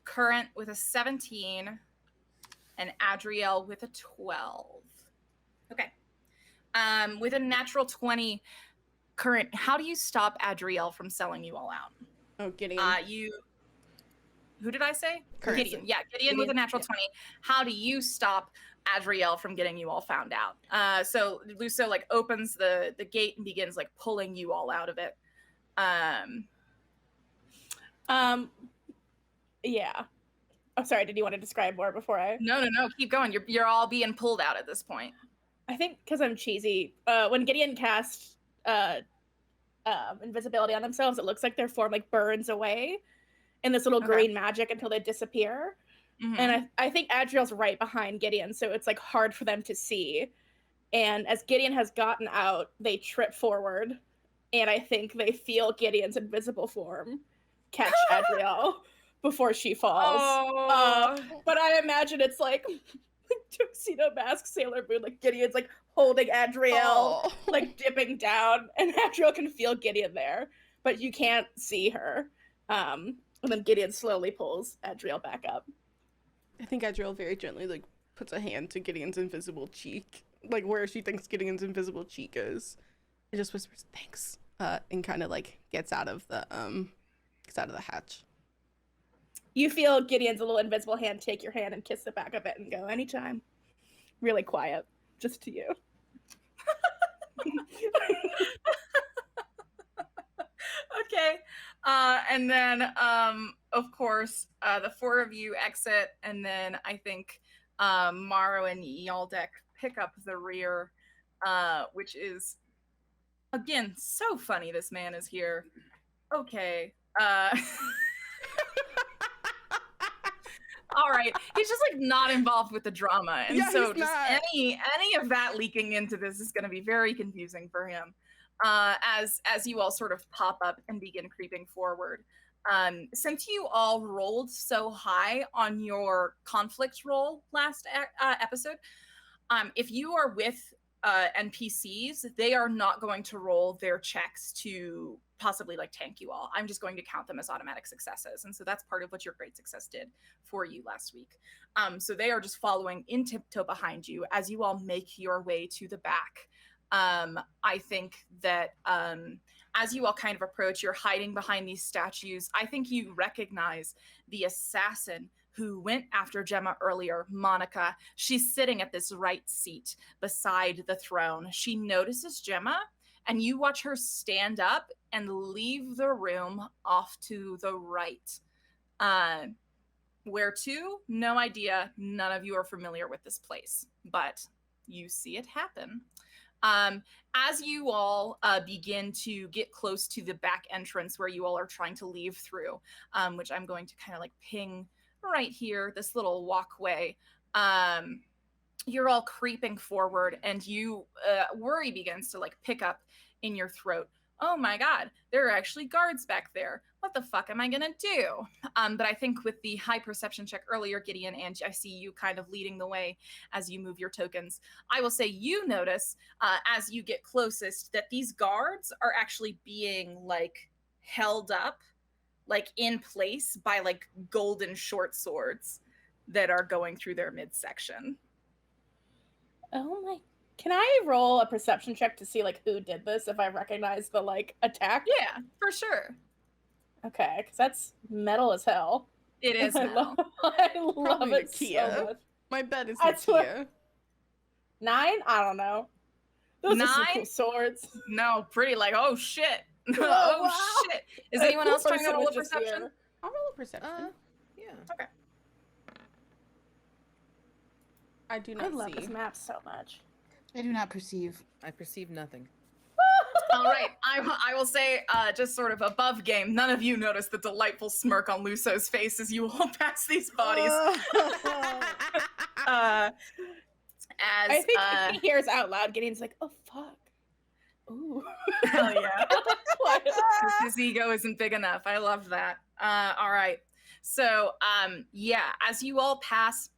Current with a 17, and Adriel with a 12. Okay. With a natural 20, Current, how do you stop Adriel from selling you all out? Oh, Gideon. Who did I say? Current. Gideon. Yeah, Gideon with a natural 20. How do you stop Adriel from getting you all found out? So Luceau like opens the gate and begins like pulling you all out of it. Yeah. I'm sorry, did you want to describe more before I... No, keep going. You're all being pulled out at this point. I think because I'm cheesy, when Gideon casts invisibility on themselves, it looks like their form like burns away in this little green magic until they disappear. Mm-hmm. And I think Adriel's right behind Gideon, so it's like hard for them to see. And as Gideon has gotten out, they trip forward, and I think they feel Gideon's invisible form catch Adriel before she falls. Oh. But I imagine it's like tuxedo mask Sailor Moon, like Gideon's like holding Adriel, like dipping down, and Adriel can feel Gideon there, but you can't see her. And then Gideon slowly pulls Adriel back up. I think Adriel very gently like puts a hand to Gideon's invisible cheek, like where she thinks Gideon's invisible cheek is. It just whispers thanks, and kind of like gets out of the hatch. You feel Gideon's little invisible hand take your hand and kiss the back of it and go, anytime. Really quiet, just to you. Okay. And then, of course, the four of you exit, and then I think Maro and Yaldek pick up the rear, which is, again, so funny this man is here. Okay. All right, he's just like not involved with the drama, and yeah, so just any of that leaking into this is going to be very confusing for him. As you all sort of pop up and begin creeping forward. Since you all rolled so high on your conflict roll last episode, if you are with NPCs, they are not going to roll their checks to possibly like tank you all. I'm just going to count them as automatic successes. And so that's part of what your great success did for you last week. So they are just following in tiptoe behind you as you all make your way to the back. I think that as you all kind of approach, you're hiding behind these statues. I think you recognize the assassin who went after Gemma earlier, Monica. She's sitting at this right seat beside the throne. She notices Gemma, and you watch her stand up and leave the room off to the right. Where to? No idea. None of you are familiar with this place, but you see it happen. As you all begin to get close to the back entrance where you all are trying to leave through, which I'm going to kind of like ping right here, this little walkway, you're all creeping forward, and you worry begins to like pick up in your throat. oh my god, there are actually guards back there. What the fuck am I gonna do? But I think with the high perception check earlier, Gideon, and I see you kind of leading the way as you move your tokens, I will say you notice as you get closest that these guards are actually being like held up, like in place by like golden short swords that are going through their midsection. Oh my. Can I roll a perception check to see like who did this if I recognize the like attack? Yeah, for sure. Okay, because that's metal as hell. It is I metal. I love Probably it Nakia. so much. My bet is That's Nakia. what- 9? I don't know. Those are some 9? cool swords. No, pretty like, oh shit. Oh, Oh wow. shit. Is anyone else trying to roll a Just perception? here. I'll roll a perception. Yeah. I do I not love see. this map so much. I do not perceive. I perceive nothing. All right, I will say, just sort of above game, none of you notice the delightful smirk on Luso's face as you all pass these bodies. As I think he hears out loud, Gideon's like, oh fuck. Ooh. hell yeah. What? His ego isn't big enough. I love that. All right. So, yeah, as you all pass,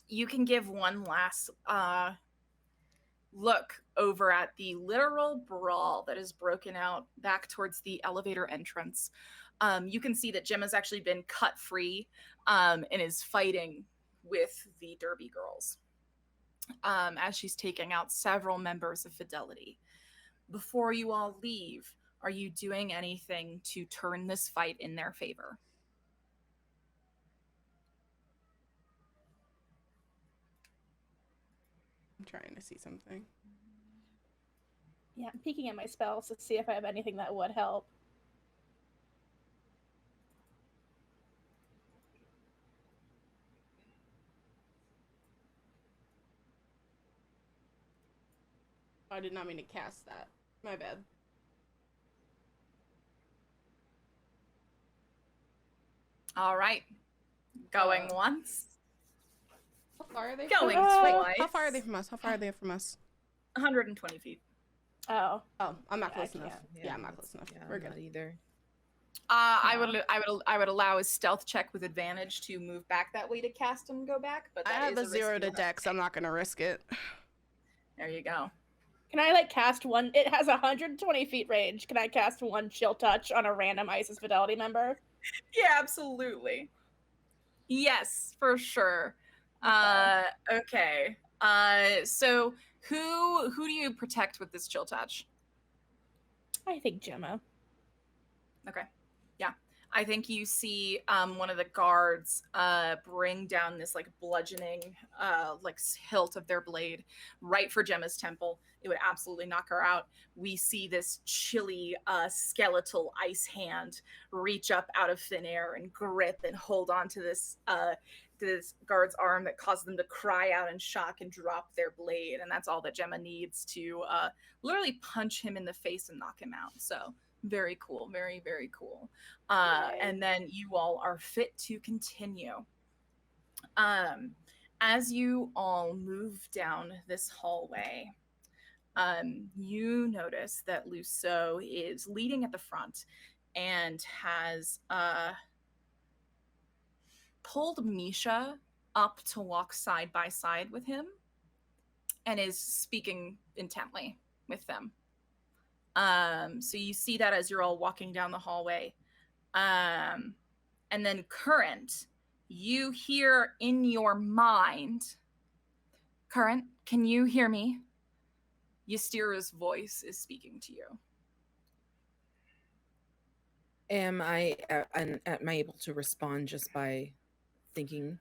you can give one last look over at the literal brawl that is broken out back towards the elevator entrance. You can see that Jim has actually been cut free and is fighting with the Derby girls as she's taking out several members of Fidelity. Before you all leave, are you doing anything to turn this fight in their favor? I'm trying to see something. Yeah, I'm peeking at my spells to see if I have anything that would help. I did not mean to cast that. My bad. All right. Going once. How far are they? Going from us? Wait, twice. how far are they from us? How far are they from us? 120 feet. Oh. Oh, I'm not Yeah, I close enough. can't. Yeah, I'm not close enough. Yeah, We're I'm good. not either. I would allow a stealth check with advantage to move back that way to cast and go back, but I that have a is 0 risk to you'll have dex. take. I'm not gonna risk it. There you go. Can I like cast one? It has 120 feet range. Can I cast one chill touch on a random ISIS Fidelity member? Yeah, absolutely. Yes, for sure. Okay. So who do you protect with this chill touch? I think Gemma. Okay. Yeah. I think you see one of the guards bring down this like bludgeoning like hilt of their blade right for Gemma's temple. It would absolutely knock her out. We see this chilly skeletal ice hand reach up out of thin air and grip and hold on to this guard's arm that causes them to cry out in shock and drop their blade. And that's all that Gemma needs to literally punch him in the face and knock him out. So very cool. Very, very cool. And then you all are fit to continue. As you all move down this hallway, you notice that Luso is leading at the front and has pulled Misha up to walk side by side with him and is speaking intently with them. So you see that as you're all walking down the hallway. And then Current, you hear in your mind, Current, can you hear me? Ystira's voice is speaking to you. Am I able to respond just by thinking?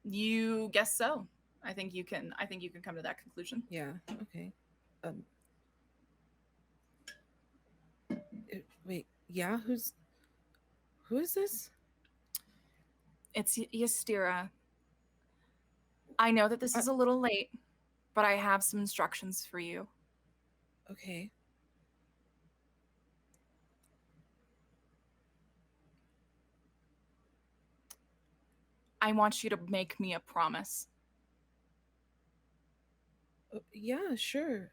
You guess so. I think you can come to that conclusion. Yeah. Okay. Wait. Yeah. Who is this? It's Ystira. I know that this is a little late, but I have some instructions for you. Okay. I want you to make me a promise. Yeah, sure.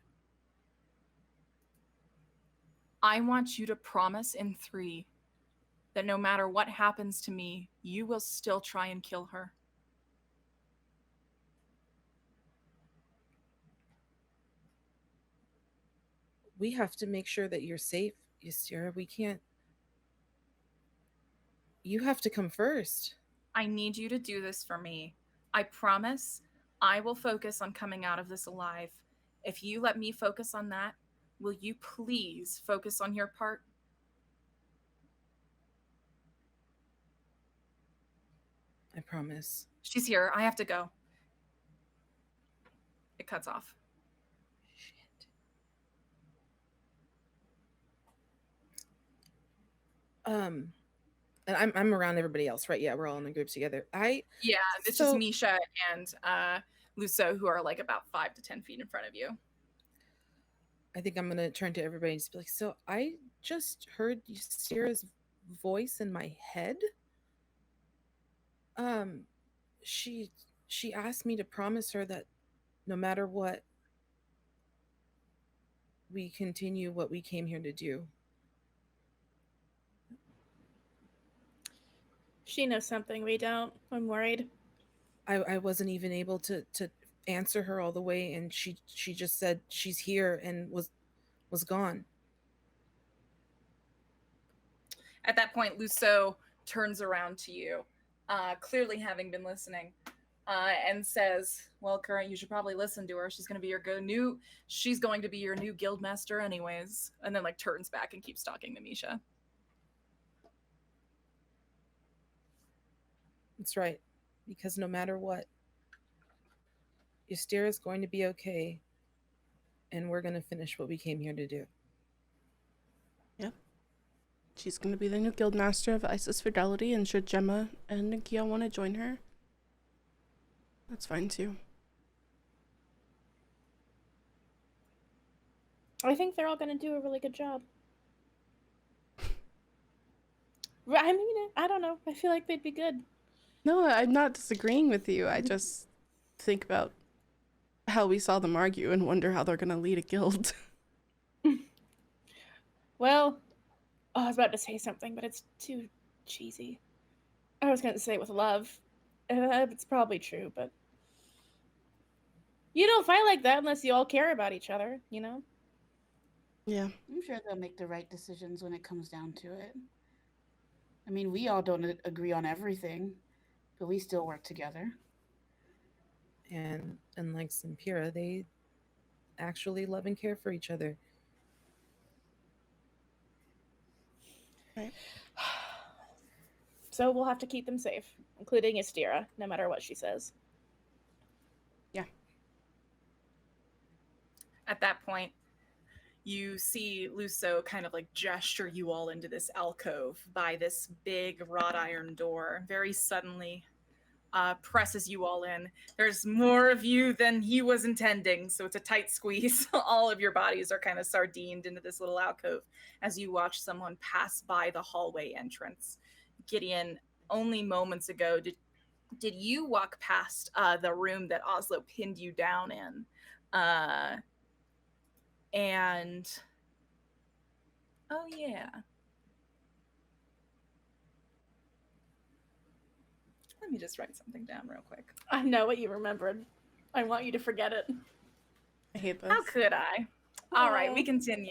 I want you to promise in 3 that no matter what happens to me, you will still try and kill her. We have to make sure that you're safe, Ystira. We can't. You have to come first. I need you to do this for me. I promise I will focus on coming out of this alive. If you let me focus on that, will you please focus on your part? I promise. She's here. I have to go. It cuts off. Shit. And I'm around everybody else, right? Yeah, we're all in the group together. Yeah, it's just Misha and Luso, who are like about 5 to 10 feet in front of you. I think I'm gonna turn to everybody and just be like, so I just heard Ystira's voice in my head. She asked me to promise her that no matter what, we continue what we came here to do. She knows something we don't. I'm worried. I wasn't even able to answer her all the way, and she just said she's here and was gone. At that point, Luso turns around to you, clearly having been listening, and says, "Well, Current, you should probably listen to her. She's going to be your new guild master, anyways." And then like turns back and keeps talking to Misha. That's right, because no matter what, Ystira's going to be okay, and we're going to finish what we came here to do. Yep. She's going to be the new guild master of Isis Fidelity, and should Gemma and Nakia want to join her, that's fine too. I think they're all going to do a really good job. I mean, I don't know. I feel like they'd be good. No, I'm not disagreeing with you. I just think about how we saw them argue and wonder how they're going to lead a guild. Well, I was about to say something, but it's too cheesy. I was going to say it with love. It's probably true, but you don't fight like that unless you all care about each other, you know? Yeah. I'm sure they'll make the right decisions when it comes down to it. I mean, we all don't agree on everything, but we still work together. And unlike Simpira, they actually love and care for each other. Right. So we'll have to keep them safe, including Ystira, no matter what she says. Yeah. At that point, you see Luso kind of like gesture you all into this alcove by this big wrought iron door. Very suddenly presses you all in. There's more of you than he was intending, so it's a tight squeeze. All of your bodies are kind of sardined into this little alcove as you watch someone pass by the hallway entrance. Gideon, only moments ago did you walk past the room that Oslo pinned you down in? And oh yeah. Let me just write something down real quick. I know what you remembered. I want you to forget it. I hate this. How could I? All right, we continue.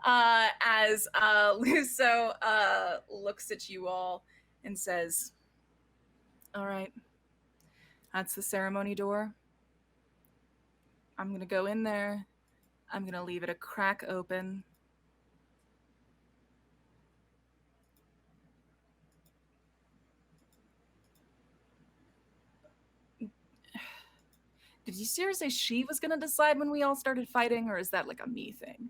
As Luso looks at you all and says, "All right, that's the ceremony door. I'm going to go in there. I'm going to leave it a crack open. Did you seriously say she was going to decide when we all started fighting, or is that like a me thing?"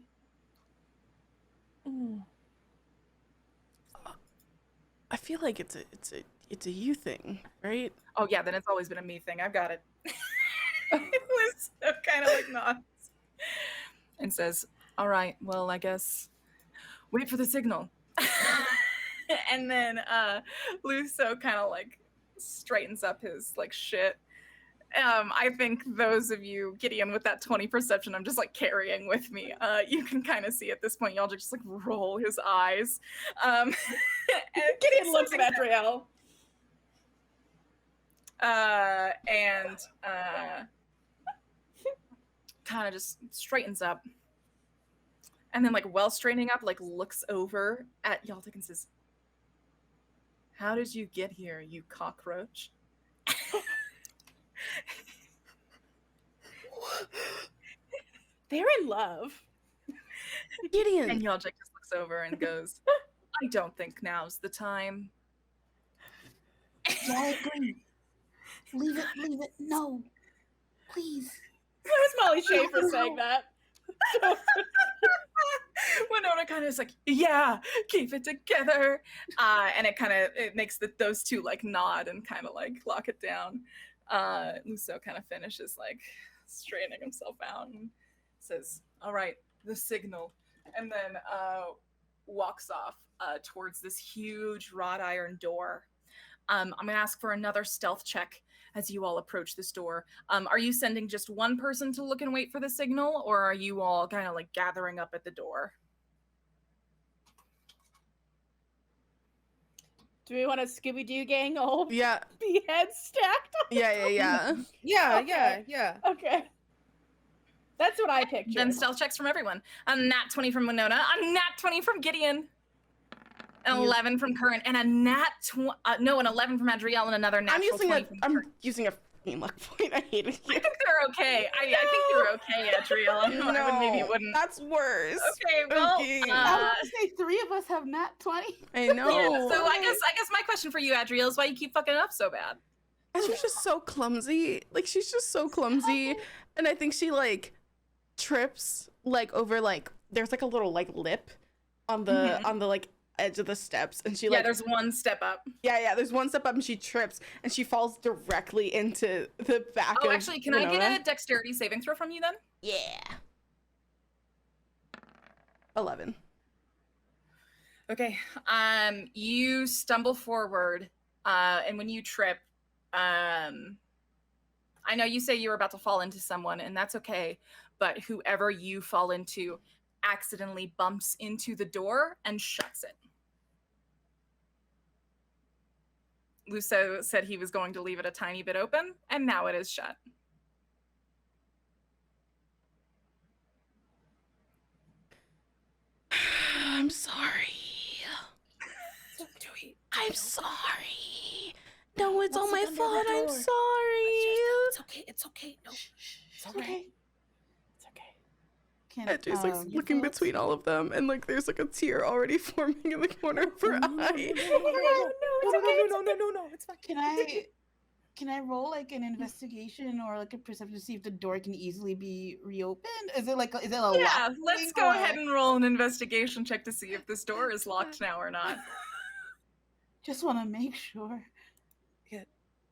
I feel like it's a you thing, right? Oh yeah, then it's always been a me thing. I've got it. Luso kind of like nods and says, "All right, well, I guess wait for the signal." And then Luso kind of like straightens up his like shit I think those of you, Gideon, with that 20 perception, I'm just like carrying with me. You can kind of see at this point, y'all just like roll his eyes. And Gideon looks at Adriel. and kind of just straightens up. And then, like, while straightening up, like, looks over at Yaltic and says, "How did you get here, you cockroach?" They're in love. Gideon. And Yaltic just looks over and goes, "I don't think now's the time." Yeah, I agree. Leave it. No. Please. Where's Molly Schaefer saying that? Winona kind of is like, "Yeah, keep it together," and it makes those two like nod and kind of like lock it down. Luso kind of finishes like straightening himself out and says, "All right, the signal," and then walks off towards this huge wrought iron door. I'm gonna ask for another stealth check as you all approach this door. Are you sending just one person to look and wait for the signal, or are you all kind of like gathering up at the door? Do we want a Scooby-Doo gang all Yeah. be heads stacked? Yeah. Yeah. Okay. That's what I pictured. Then stealth checks from everyone. A nat 20 from Winona, a nat 20 from Gideon, an 11 from Current, and an 11 from Adriel, and another natural 20 from I'm Current. using a fucking luck point. I hate it I here. think they're okay. I think you're okay, Adriel. I would maybe wouldn't. That's worse. Okay, well, Okay. I was gonna say 3 of us have nat 20. I know. yeah, so I guess my question for you, Adriel, is why you keep fucking up so bad. And she's just so clumsy. Like, she's just so clumsy. And I think she, like, trips, like, over, like, there's, like, a little, like, lip on the, like, edge of the steps. And she, like... Yeah, there's one step up. Yeah, there's one step up and she trips. And she falls directly into the back of Oh, actually, can I Winona. get a dexterity saving throw from you then? Yeah. 11. Okay. You stumble forward, and when you trip, I know you say you were about to fall into someone, and that's okay, but whoever you fall into accidentally bumps into the door and shuts it. Luso said he was going to leave it a tiny bit open, and now it is shut. I'm sorry. I'm sorry. No, it's all my fault. I'm sorry. It's okay. No, It's okay. It's okay. Can, Andrew's like your looking thoughts? between all of them, and like there's like a tear already forming in the corner of her eye. No, it's fine. Can I roll like an investigation or like a perception to see if the door can easily be reopened? Is it a Yeah, lock let's thing, go or- ahead and roll an investigation check to see if this door is locked now or not. Just want to make sure. Yeah.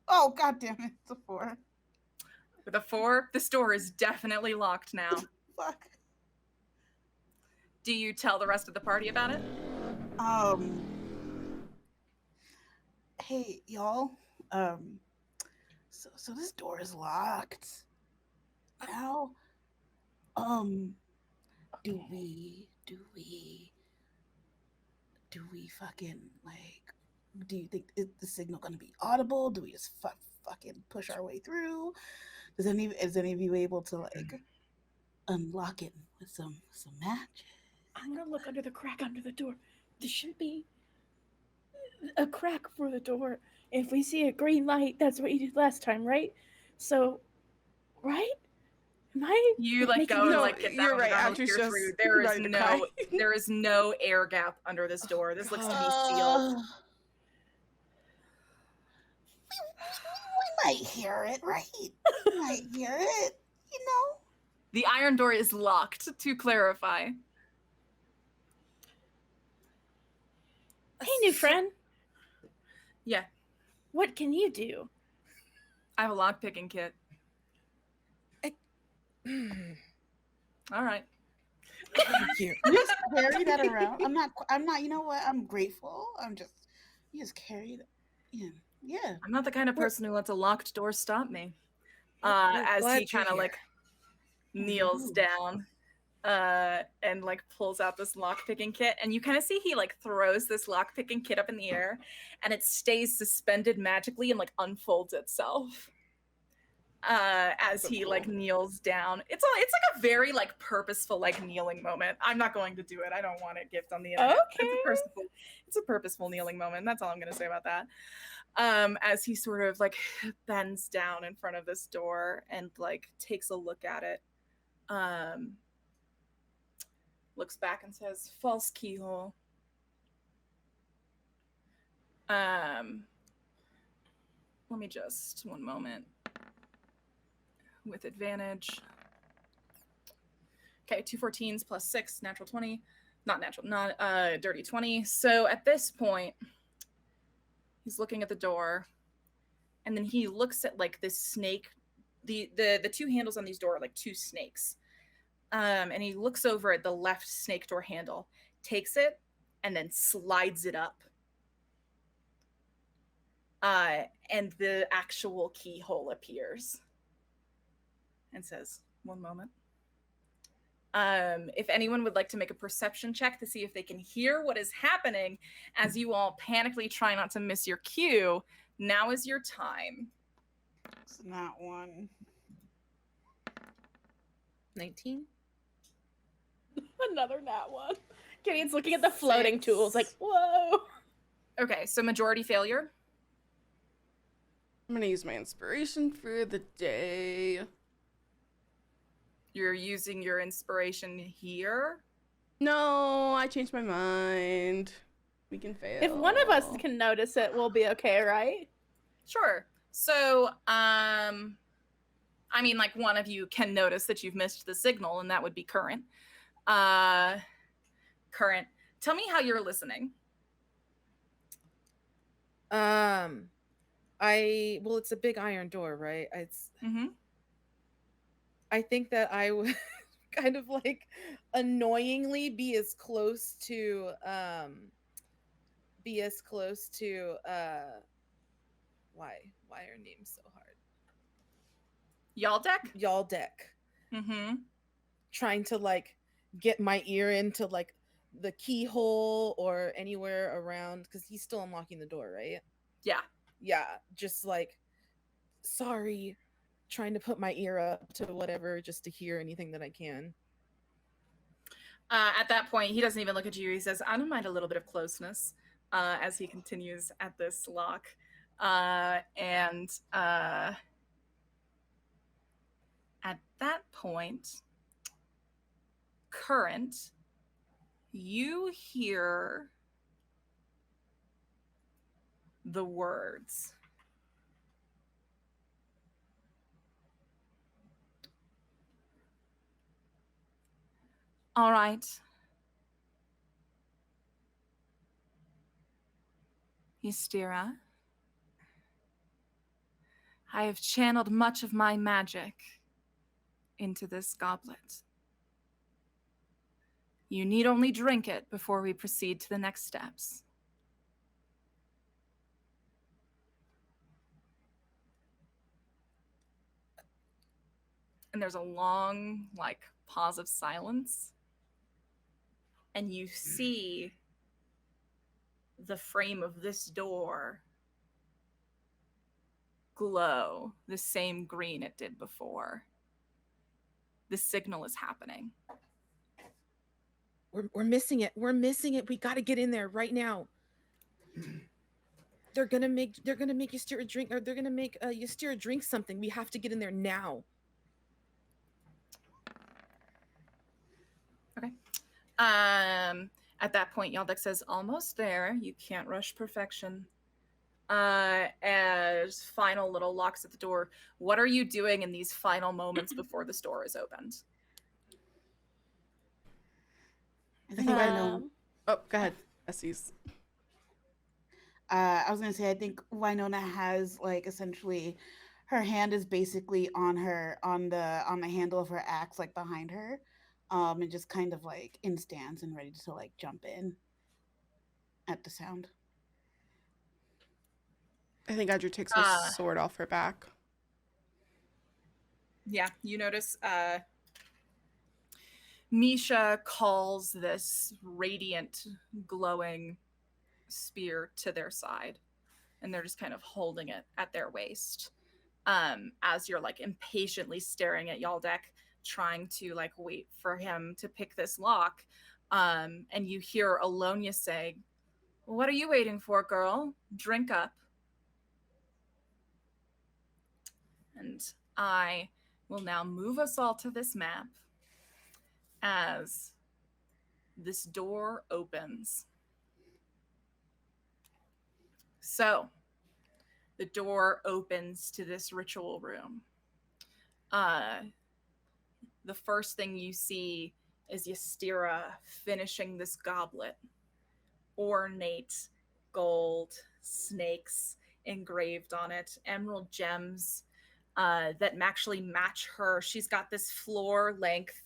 Oh, god damn it! It's a 4. With a 4, this door is definitely locked now. Fuck. Do you tell the rest of the party about it? Hey, y'all. So this door is locked. Now, do we fucking like? Do you think is the signal gonna be audible? Do we just fucking push our way through? Is any of you able to like unlock it with some magic? I'm gonna look under the crack under the door. There should be a crack for the door. If we see a green light, that's what you did last time, right? So, right? Am I? You like making go and No, like get down you're on the right, ground, Andrew's peer just through. There is ready to no cry. there is no air gap under this door. This looks to be sealed. We might hear it, right? We might hear it, you know. The iron door is locked, to clarify. Hey, new friend. Yeah, What can you do? I have a lock picking kit. All right. Thank you. You just carry that around. I'm not. You know what? I'm grateful. You just carry it. Yeah. I'm not the kind of person who lets a locked door stop me. as glad he you're kind of here. like kneels down and like pulls out this lock-picking kit, and you kind of see he like throws this lock-picking kit up in the air, and it stays suspended magically and like unfolds itself as So he cool. like kneels down. It's like a very like purposeful like kneeling moment. I'm not going to do it. I don't want it gift on the internet. Okay. It's a purposeful kneeling moment. That's all I'm going to say about that. As he sort of like bends down in front of this door and like takes a look at it, looks back and says, "False keyhole." Let me just one moment with advantage. Okay, 2 14s plus 6, natural 20. Not dirty 20. So at this point, he's looking at the door, and then he looks at like this snake. The two handles on these door are like two snakes. And he looks over at the left snake door handle, takes it, and then slides it up. And the actual keyhole appears and says, "One moment." If anyone would like to make a perception check to see if they can hear what is happening as you all panically try not to miss your cue, now is your time. It's not one. 19. Another nat one. Gideon's looking at the floating tools, like, whoa. Okay, so majority failure. I'm gonna use my inspiration for the day. You're using your inspiration here. No, I changed my mind. We can fail. If one of us can notice it, we'll be okay, right? Sure. So, I mean, like one of you can notice that you've missed the signal, and that would be Current. Current, tell me how you're listening. Well, it's a big iron door, right? Mm-hmm. I think that I would kind of like annoyingly be as close to why are names so hard? Y'all deck. Mm-hmm. Trying to like get my ear into like the keyhole or anywhere around, because he's still unlocking the door, right? Yeah, just like, sorry, trying to put my ear up to whatever just to hear anything that I can. At that point, he doesn't even look at you. He says, "I don't mind a little bit of closeness," as he continues at this lock. And at that point, Current, you hear the words, "All right. Ystira, I have channeled much of my magic into this goblet. You need only drink it before we proceed to the next steps." And there's a long, like, pause of silence. And you see the frame of this door glow the same green it did before. The signal is happening. We're missing it. We got to get in there right now. They're gonna make Ystira drink, or they're gonna make Ystira drink something. We have to get in there now. Okay. At that point, Yaldek says, "Almost there. You can't rush perfection." As final little locks at the door. What are you doing in these final moments before this door is opened? I think I know. Oh, go ahead. Essie's. I was gonna say, I think Winona has like essentially her hand is basically on the handle of her axe, like behind her, and just kind of like in stance and ready to like jump in at the sound. I think Audrey takes her sword off her back. Yeah, you notice Misha calls this radiant, glowing spear to their side, and they're just kind of holding it at their waist. As you're like impatiently staring at Yaldek, trying to like wait for him to pick this lock. And you hear Alonia say, "What are you waiting for, girl? Drink up." And I will now move us all to this map as this door opens. So the door opens to this ritual room. The first thing you see is Ystira finishing this goblet. Ornate gold snakes engraved on it, emerald gems that actually match her. She's got this floor length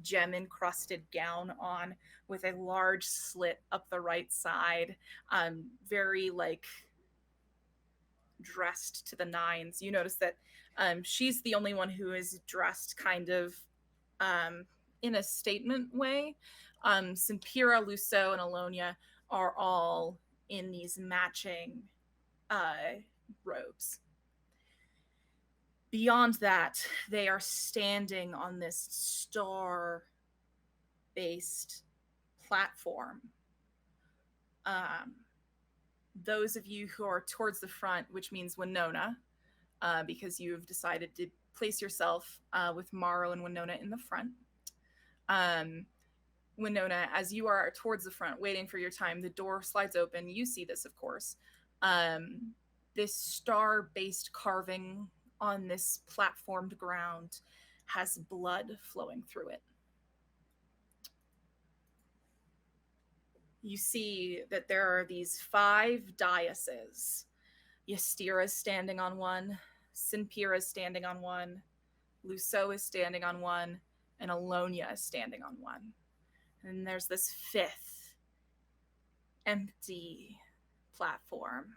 gem encrusted gown on with a large slit up the right side. Very like dressed to the nines. You notice that she's the only one who is dressed kind of in a statement way. Simpira, Luso, and Alonia are all in these matching robes. Beyond that, they are standing on this star-based platform. Those of you who are towards the front, which means Winona, because you've decided to place yourself with Morrow and Winona in the front. Winona, as you are towards the front, waiting for your time, the door slides open. You see this, of course. This star-based carving on this platformed ground has blood flowing through it. You see that there are these 5 daises. Ystira is standing on one, Sinpira is standing on one, Luso is standing on one, and Alonia is standing on one. And there's this 5th empty platform.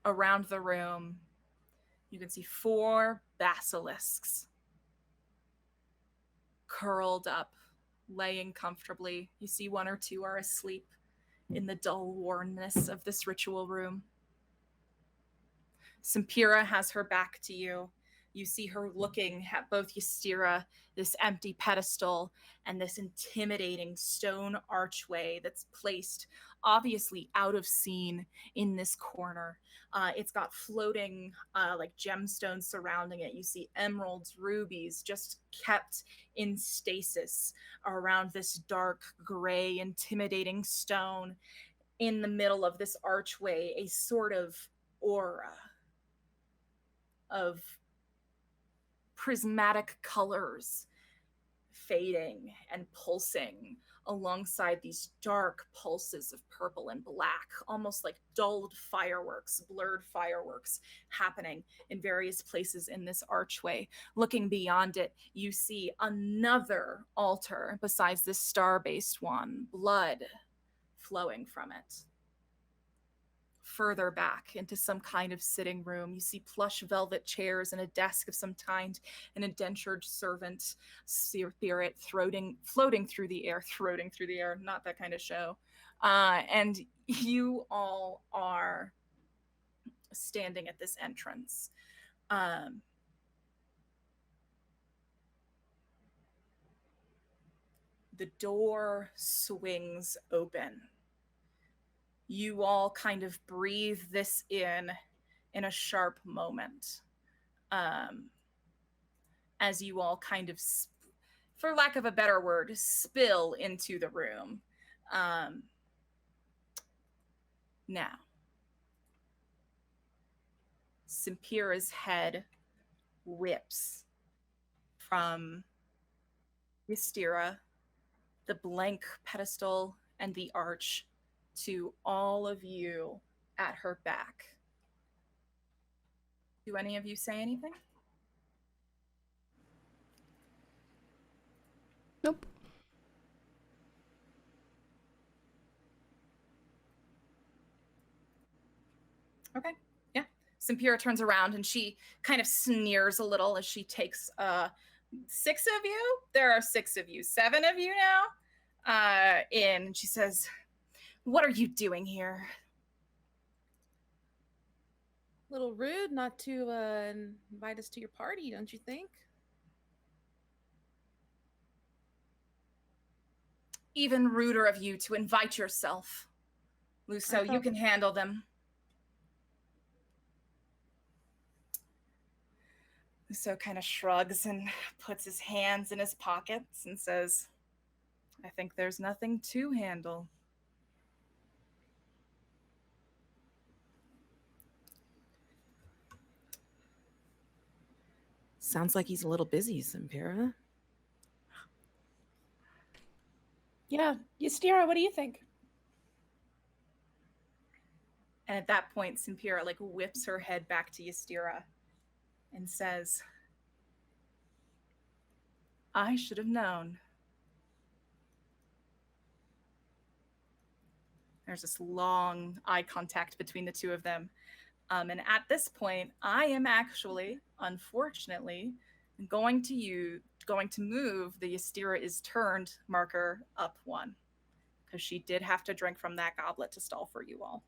Around the room, you can see 4 basilisks curled up, laying comfortably. You see 1 or 2 are asleep in the dull warmness of this ritual room. Simpira has her back to you. You see her looking at both Ystira, this empty pedestal, and this intimidating stone archway that's placed obviously out of scene in this corner. It's got floating like gemstones surrounding it. You see emeralds, rubies, just kept in stasis around this dark gray, intimidating stone. In the middle of this archway, a sort of aura of prismatic colors fading and pulsing alongside these dark pulses of purple and black, almost like dulled fireworks, blurred fireworks happening in various places in this archway. Looking beyond it, you see another altar besides this star-based one, blood flowing from it. Further back into some kind of sitting room, you see plush velvet chairs and a desk of some kind, and a dentured servant spirit floating through the air, not that kind of show. And you all are standing at this entrance. The door swings open. You all kind of breathe this in a sharp moment. As you all kind of, for lack of a better word, spill into the room. Now, Simpira's head rips from Ystira, the blank pedestal, and the arch, to all of you at her back. Do any of you say anything? Nope. Okay, yeah. Simpira turns around and she kind of sneers a little as she takes 6 of you. There are 6 of you, 7 of you now. In, and she says, "What are you doing here?" Little rude not to invite us to your party, don't you think? Even ruder of you to invite yourself. Luso, you can handle them. Luso kind of shrugs and puts his hands in his pockets and says, "I think there's nothing to handle." Sounds like he's a little busy, Simpira. Yeah, Ystira, what do you think? And at that point, Simpira like whips her head back to Ystira and says, "I should have known." There's this long eye contact between the two of them. And at this point, I am actually, unfortunately, going to move the Ystira is turned marker up 1. Because she did have to drink from that goblet to stall for you all.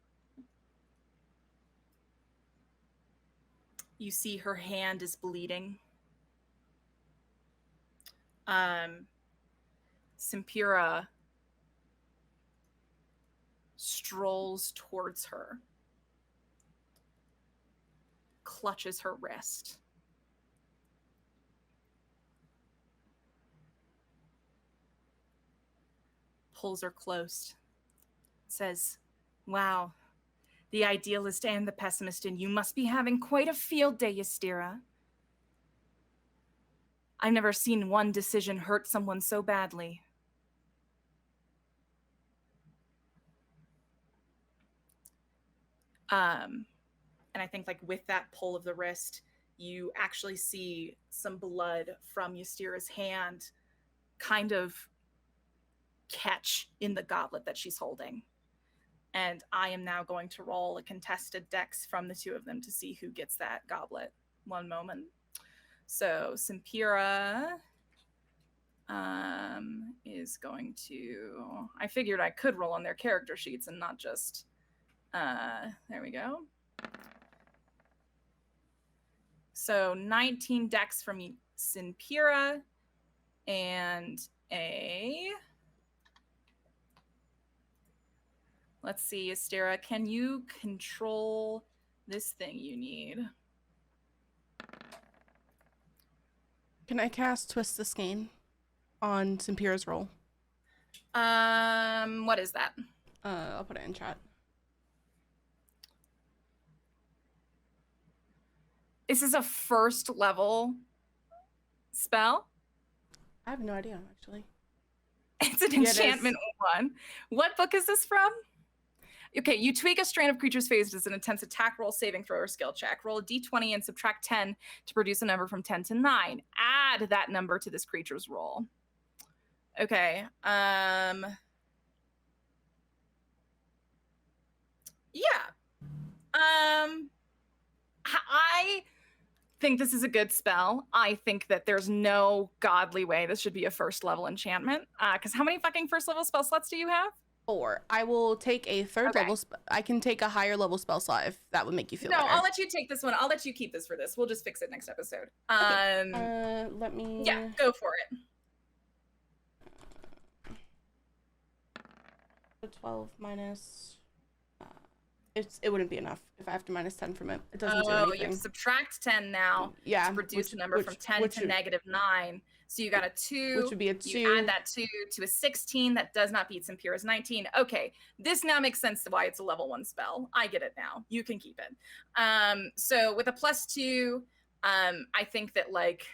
You see her hand is bleeding. Simpira strolls towards her, clutches her wrist. Pulls her close. Says, "Wow, the idealist and the pessimist in you must be having quite a field day, Ystira. I've never seen one decision hurt someone so badly." And I think like with that pull of the wrist, you actually see some blood from Ystira's hand kind of catch in the goblet that she's holding. And I am now going to roll a contested dex from the two of them to see who gets that goblet. One moment. So Simpira is going to... I figured I could roll on their character sheets and not just... there we go. So 19 dex from Simpira and a... Let's see, Ystira, can you control this thing you need? Can I cast Twist the Skein on Simpira's roll? What is that? I'll put it in chat. This is a 1st level spell. I have no idea, actually. It's an enchantment 1. What book is this from? Okay, you tweak a strain of creature's phased as an intense attack roll, saving throw, or skill check. Roll a d20 and subtract 10 to produce a number from 10 to 9. Add that number to this creature's roll. Okay. Yeah. I think this is a good spell. I think that there's no godly way this should be a 1st level enchantment. Because how many fucking 1st level spell slots do you have? 4. I will take a 3rd level. I can take a higher level spell slot if that would make you feel better. No, I'll let you take this one. I'll let you keep this for this. We'll just fix it next episode. Okay. Let me... Yeah, go for it. The 12 minus... it wouldn't be enough if I have to minus 10 from it. It doesn't do anything. You subtract 10 now to produce a number from 10 to -9. So you got a 2. Which would be a 2. You add that 2 to a 16. That does not beat Simpira's 19. Okay, this now makes sense to why it's a level 1 spell. I get it now. You can keep it. So with a +2, I think that, like...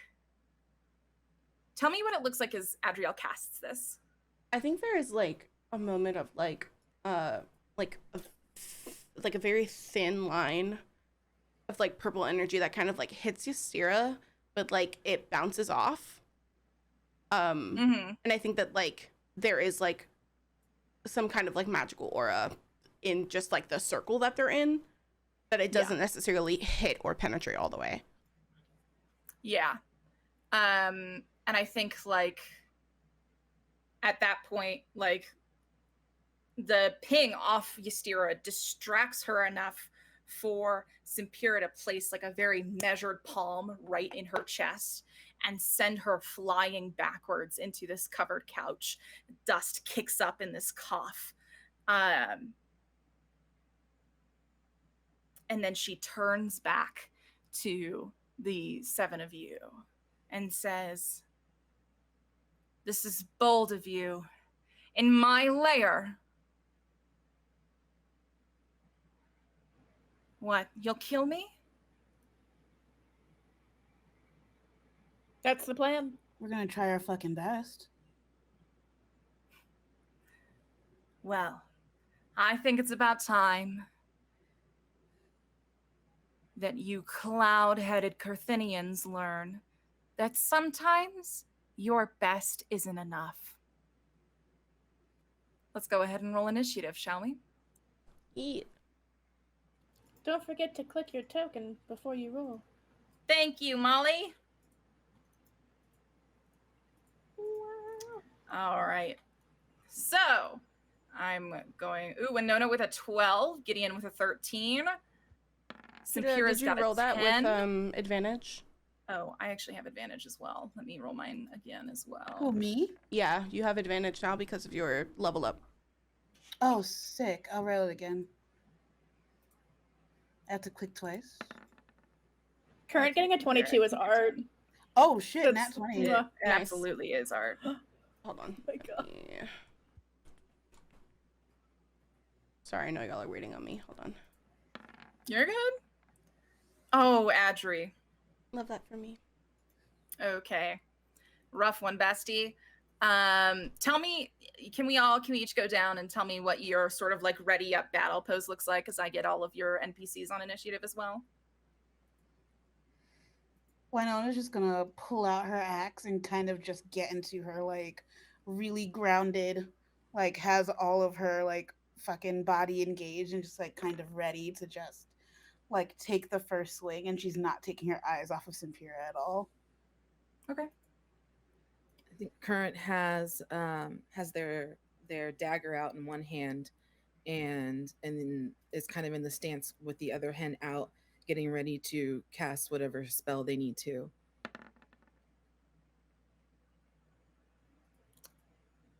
Tell me what it looks like as Adriel casts this. I think there is, like, a moment of, like a very thin line of, like, purple energy that kind of, like, hits Ystira, but, like, it bounces off. And I think that, like, there is, like, some kind of, like, magical aura in just, like, the circle that they're in. that it doesn't necessarily hit or penetrate all the way. Yeah. And I think like at that point, like the ping off Ystira distracts her enough for Simpira to place like a very measured palm right in her chest and send her flying backwards into this covered couch. Dust kicks up in this cough. And then she turns back to the 7 of you and says, "This is bold of you. In my lair. What, you'll kill me?" That's the plan. We're gonna try our fucking best. Well, I think it's about time that you cloud-headed Carthinians learn that sometimes your best isn't enough. Let's go ahead and roll initiative, shall we? Eat. Don't forget to click your token before you roll. Thank you, Molly. All right. So, I'm going... Ooh, Winona with a 12. Gideon with a 13. Simpira's Did you got roll a that 10. with advantage? Oh, I actually have advantage as well. Let me roll mine again as well. Oh, me? Yeah, you have advantage now because of your level up. Oh, sick. I'll roll it again. I have to click twice. Current getting a 22 is art. Oh, shit. That's- Nat 20. yeah. It absolutely is art. Hold on. Oh my god. Yeah. Sorry, I know y'all are waiting on me. Hold on. You're good? Oh, Adri. Love that for me. Okay. Rough one, bestie. Tell me, can we each go down and tell me what your sort of like ready up battle pose looks like, as I get all of your NPCs on initiative as well? Winona's just gonna pull out her axe and kind of just get into her, like, really grounded, like, has all of her, like, fucking body engaged and just, like, kind of ready to just, like, take the first swing, and she's not taking her eyes off of Simpira at all. Okay. I think Current has their dagger out in one hand, and then is kind of in the stance with the other hand out, getting ready to cast whatever spell they need to.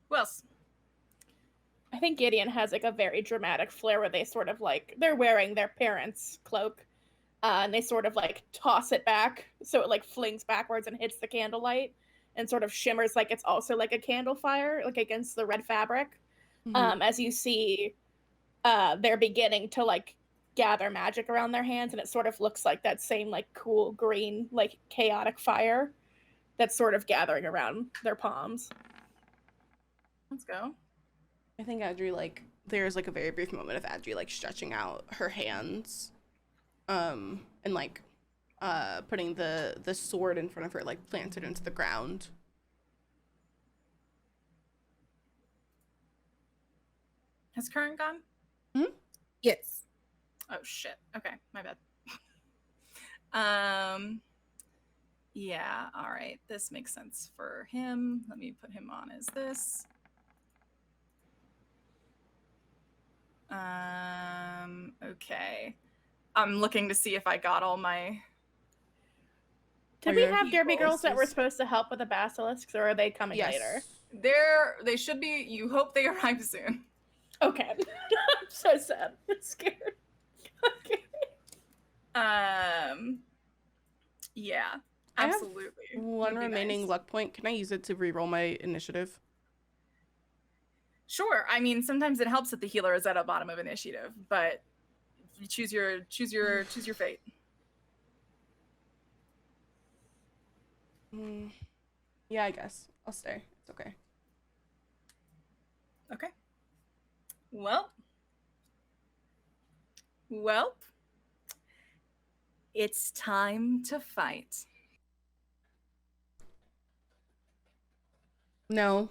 Who else? I think Gideon has like a very dramatic flair where they sort of like, they're wearing their parents' cloak, and they sort of like toss it back so it like flings backwards and hits the candlelight and sort of shimmers like it's also like a candle fire, like against the red fabric. As you see, they're beginning to like gather magic around their hands, and it sort of looks like that same like cool green like chaotic fire that's sort of gathering around their palms. Let's go. I think Adri, like, there's like a very brief moment of Adri like stretching out her hands, and like putting the sword in front of her, like planted into the ground. Has Current gone? Yes. Oh shit. Okay, my bad. Yeah, all right. This makes sense for him. Let me put him on as this. Okay. I'm looking to see if I got all my... Did Are we your have derby girls that were bosses- supposed to help with the basilisks, or are they coming Yes. later? They should be... You hope they arrive soon. Okay. I'm so sad. I'm scared. Okay. Yeah, I have absolutely. One Would be remaining nice. luck point. Can I use it to reroll my initiative? Sure. I mean, sometimes it helps that the healer is at the bottom of initiative, but you choose your fate. Yeah, I guess I'll stay. It's okay. Okay. Well, it's time to fight. No,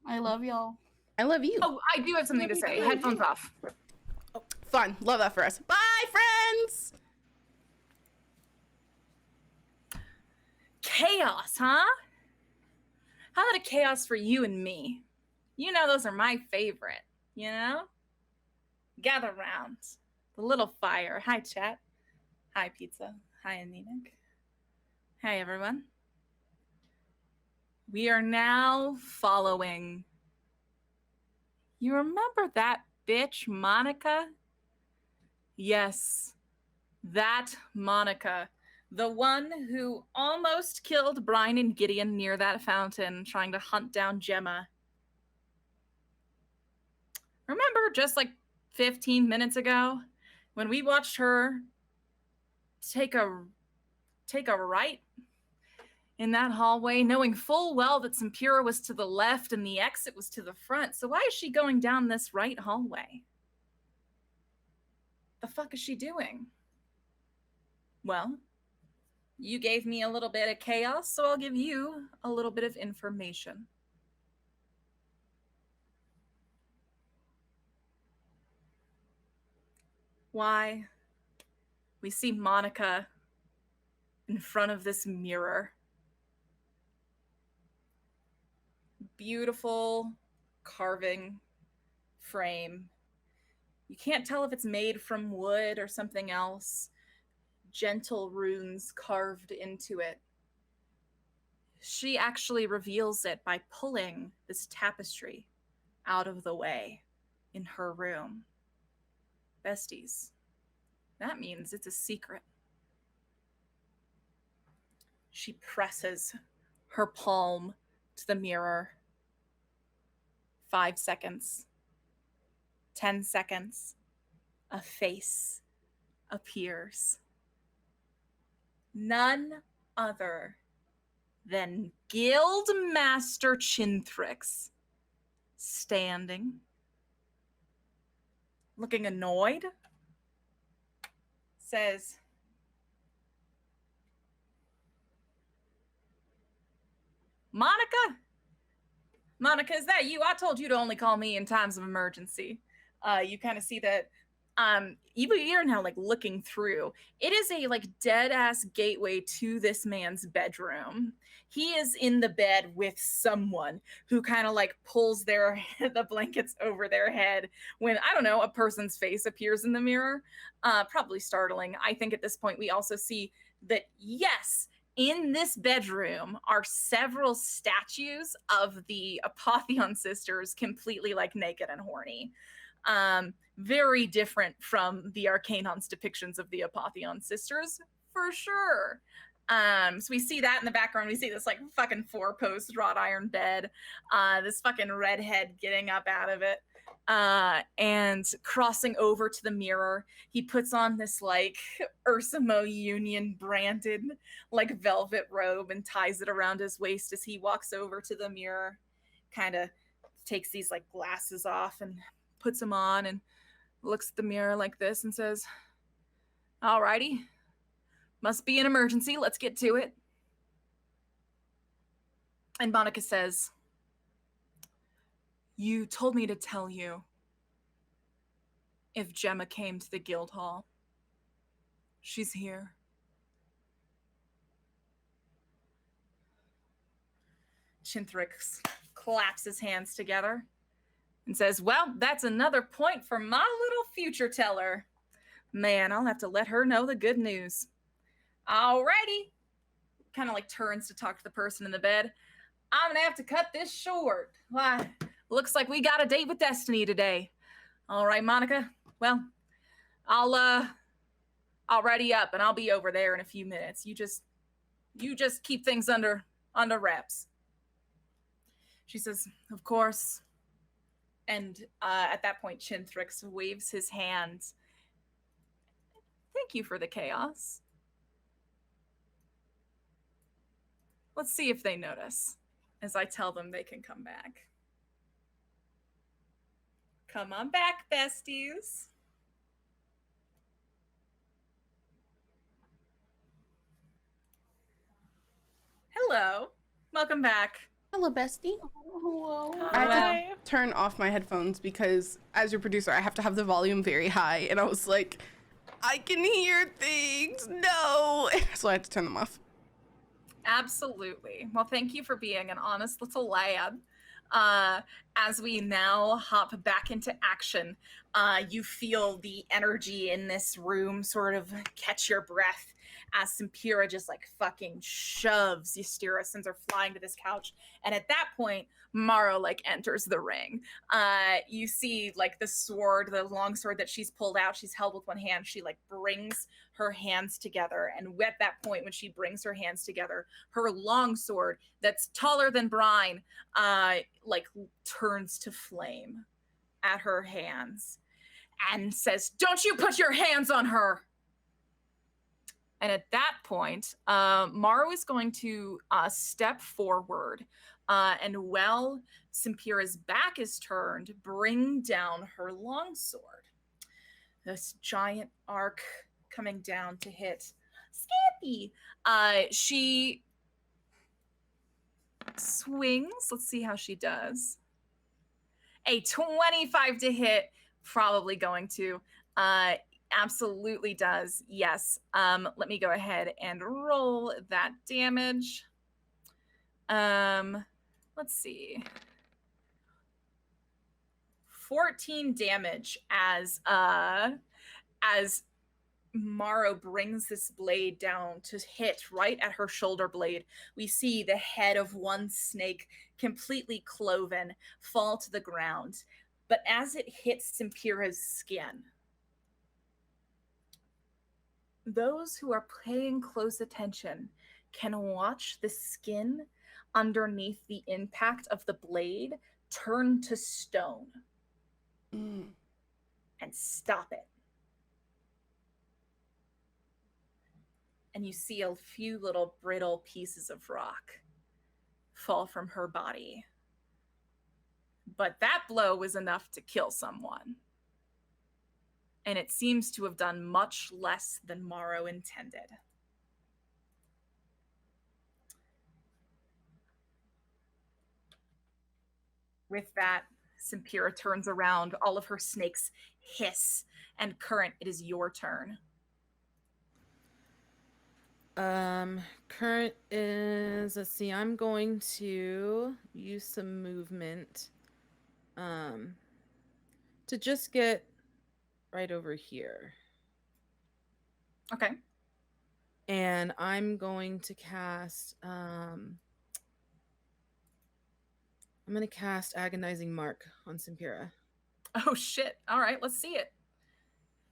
I love y'all. I love you. Oh, I do have something to say. Headphones off. Fun. Love that for us. Bye, friends! Chaos, huh? How about a chaos for you and me? You know those are my favorite, you know? Gather round. The little fire. Hi, chat. Hi, pizza. Hi, anemic. Hi, everyone. We are now following... You remember that bitch, Monica? Yes, that Monica. The one who almost killed Brian and Gideon near that fountain, trying to hunt down Gemma. Remember just like 15 minutes ago when we watched her take a right in that hallway, knowing full well that Sempura was to the left and the exit was to the front. So why is she going down this right hallway? The fuck is she doing? Well, you gave me a little bit of chaos, so I'll give you a little bit of information. Why? We see Monica in front of this mirror. Beautiful carving frame. You can't tell if it's made from wood or something else. Gentle runes carved into it. She actually reveals it by pulling this tapestry out of the way in her room. Besties, that means it's a secret. She presses her palm to the mirror. 5 seconds. 10 seconds. A face appears. None other than Guildmaster Chintrix, standing, looking annoyed, says, Monica? Monica, is that you? I told you to only call me in times of emergency. You kind of see that you're now like looking through. It is a like dead ass gateway to this man's bedroom. He is in the bed with someone who kind of like pulls the blankets over their head when, I don't know, a person's face appears in the mirror. Probably startling. I think at this point we also see that, yes, in this bedroom are several statues of the Apotheon sisters, completely like naked and horny. Very different from the Arcanon's depictions of the Apotheon sisters, for sure. So we see that in the background. We see this like fucking 4-post wrought iron bed, this fucking redhead getting up out of it, and crossing over to the mirror. He puts on this like Ursimo Union branded like velvet robe and ties it around his waist as he walks over to the mirror, kind of takes these like glasses off and puts them on and looks at the mirror like this and says, alrighty, must be an emergency, let's get to it. And Monica says, you told me to tell you if Gemma came to the guild hall. She's here. Chintrix claps his hands together and says, well, that's another point for my little future teller. Man, I'll have to let her know the good news. Alrighty. Kind of like turns to talk to the person in the bed. I'm gonna have to cut this short. Why, looks like we got a date with Destiny today. All right, Monica. Well, I'll ready up and I'll be over there in a few minutes. You just keep things under wraps. She says, of course. And at that point, Chintrix waves his hand. Thank you for the chaos. Let's see if they notice as I tell them they can come back. Come on back, besties. Hello. Welcome back. Hello, bestie. Hello. I had Hi. to turn off my headphones because, as your producer, I have to have the volume very high, and I was like, I can hear things. No, so I had to turn them off. Absolutely. Well, thank you for being an honest little lad. As we now hop back into action, you feel the energy in this room sort of catch your breath as Simpira just like fucking shoves Ystera, sends her flying to this couch. And at that point, Maro like enters the ring. You see like the sword, the long sword that she's pulled out, she's held with one hand. She like brings her hands together. And at that point, when she brings her hands together, her long sword that's taller than Brine, like turns to flame at her hands and says, "Don't you put your hands on her!" And at that point, Maro is going to step forward and while Simpira's back is turned, bring down her longsword. This giant arc coming down to hit Scampy. She swings. Let's see how she does. A 25 to hit, probably going to. Absolutely does. Yes. Let me go ahead and roll that damage. Let's see. 14 damage as Maro brings this blade down to hit right at her shoulder blade. We see the head of one snake completely cloven fall to the ground. But as it hits Simpira's skin, those who are paying close attention can watch the skin underneath the impact of the blade turn to stone and stop it. And you see a few little brittle pieces of rock fall from her body. But that blow was enough to kill someone. And it seems to have done much less than Maro intended. With that, Simpira turns around. All of her snakes hiss. And Current, it is your turn. Current is, let's see, I'm going to use some movement to just get right over here. Okay. And I'm going to cast I'm going to cast Agonizing Mark on Simpira. Oh shit. All right, let's see it.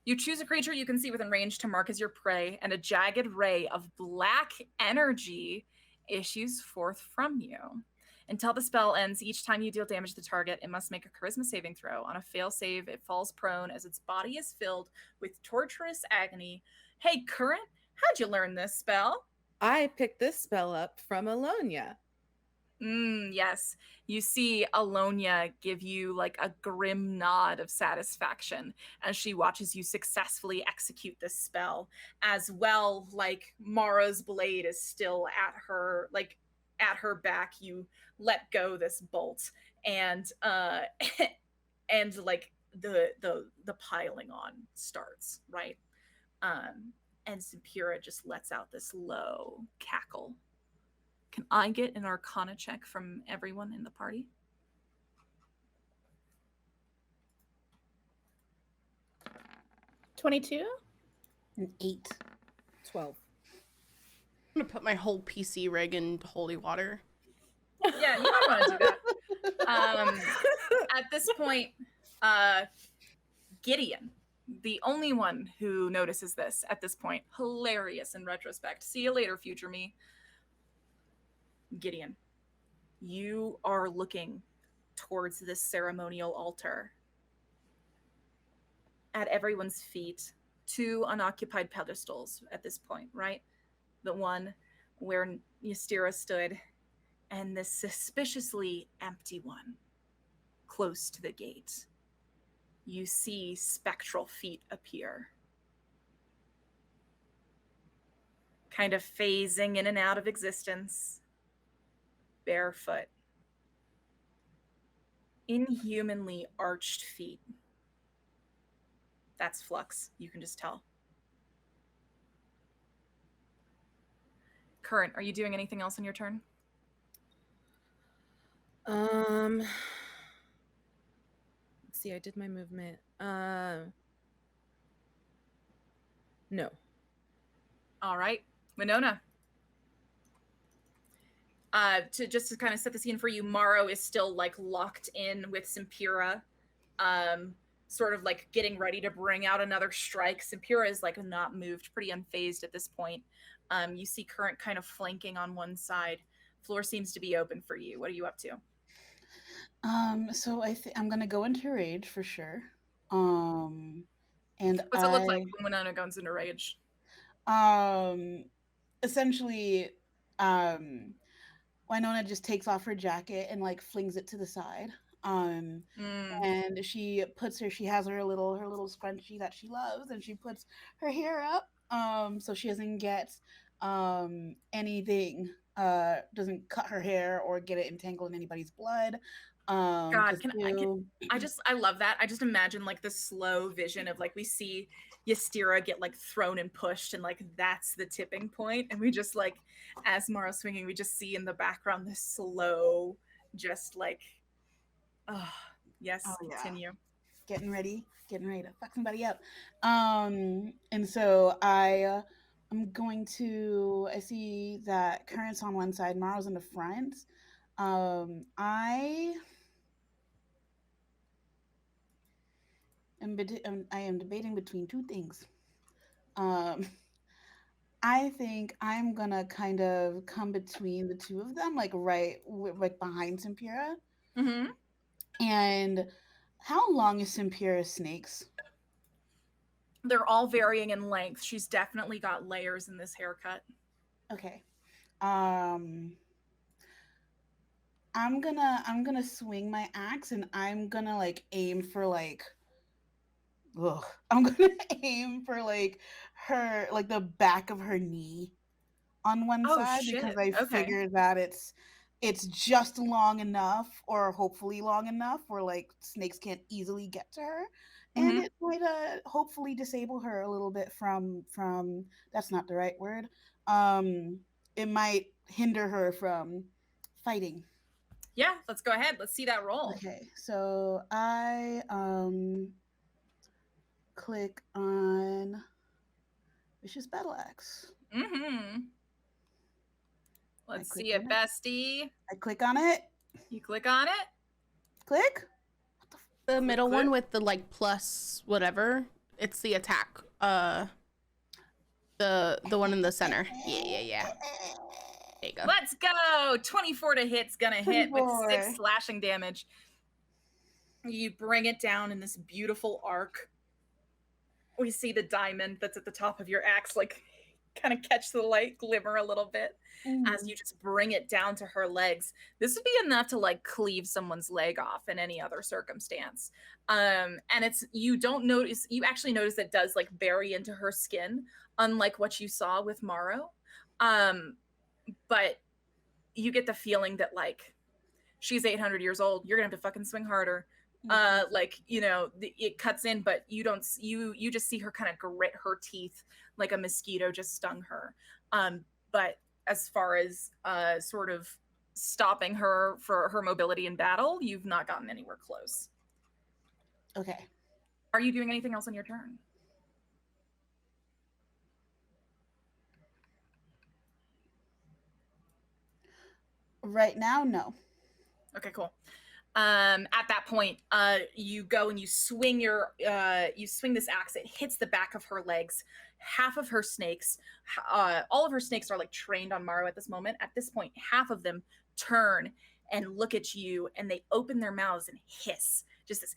You choose a creature you can see within range to mark as your prey, and a jagged ray of black energy issues forth from you. Until the spell ends, each time you deal damage to the target, it must make a charisma saving throw. On a fail save, it falls prone as its body is filled with torturous agony. Hey, Current, how'd you learn this spell? I picked this spell up from Alonia. Yes. You see Alonia give you like a grim nod of satisfaction as she watches you successfully execute this spell. As well, like Mara's blade is still at her back. You let go this bolt and and like the piling on starts, right? And Simpira just lets out this low cackle. Can I get an Arcana check from everyone in the party? 22? An 8. 12. I'm gonna put my whole PC rig in holy water. Yeah, you might want to do that. At this point, Gideon, the only one who notices this at this point, hilarious in retrospect. See you later, future me. Gideon, you are looking towards this ceremonial altar. At everyone's feet, 2 unoccupied pedestals at this point, right? The one where Ystera stood, and this suspiciously empty one close to the gate. You see spectral feet appear, kind of phasing in and out of existence, barefoot, inhumanly arched feet. That's Flux. You can just tell. Current, are you doing anything else on your turn? Let's see, I did my movement. No. All right, Winona. To kind of set the scene for you, Morrow is still like locked in with Simpira, sort of like getting ready to bring out another strike. Simpira is like not moved, pretty unfazed at this point. You see Current kind of flanking on one side. Floor seems to be open for you. What are you up to? So I'm gonna go into rage for sure. And What's it look like when Winona goes into rage? Essentially, Winona just takes off her jacket and like flings it to the side. And she has her little scrunchie that she loves, and she puts her hair up so she doesn't get anything, doesn't cut her hair or get it entangled in anybody's blood. God, I love that. I just imagine like the slow vision of like we see Ystira get like thrown and pushed, and like that's the tipping point, and we just like as Morrow's swinging, we just see in the background this slow, just like, oh yes, continue. Getting ready to fuck somebody up. And so I see that Current's on one side, Morrow's in the front. I am debating between two things. I think I'm gonna kind of come between the two of them, like right behind Simpira. Mm-hmm. And how long is Simpira's snakes? They're all varying in length. She's definitely got layers in this haircut. Okay. I'm gonna swing my axe, and I'm gonna like aim for like I'm gonna aim for like her, like the back of her knee on one side, because I figured that it's just long enough, or hopefully long enough, where like snakes can't easily get to her, and it might hopefully disable her a little bit from that's not the right word. It might hinder her from fighting. Yeah, let's go ahead. Let's see that roll. Okay, so I click on Vicious Battle Axe. Mm-hmm. Let's see it, bestie. I click on it. You click on it. Click. The middle one with the like plus whatever. It's the attack. The one in the center. Yeah. There you go. Let's go. 24 to hit's gonna hit with 6 slashing damage. You bring it down in this beautiful arc. We see the diamond that's at the top of your axe like kind of catch the light glimmer a little bit as you just bring it down to her legs. This would be enough to like cleave someone's leg off in any other circumstance. And you actually notice it does like bury into her skin, unlike what you saw with Morrow. But you get the feeling that like she's 800 years old. You're gonna have to fucking swing harder. Like, you know, it cuts in, but you just see her kind of grit her teeth like a mosquito just stung her. But as far as sort of stopping her for her mobility in battle, you've not gotten anywhere close. Okay. Are you doing anything else on your turn? Right now, no. Okay, cool. At that point, you go and you swing this axe. It hits the back of her legs. Half of her snakes, all of her snakes are like trained on Morrow at this moment. At this point, half of them turn and look at you, and they open their mouths and hiss. Just this.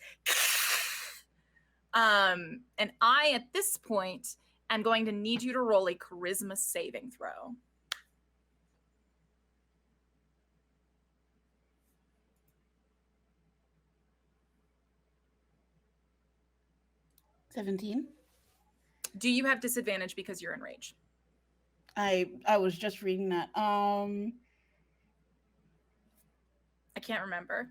And I, at this point, am going to need you to roll a charisma saving throw. $17. Do you have disadvantage because you're in rage? I was just reading that. I can't remember.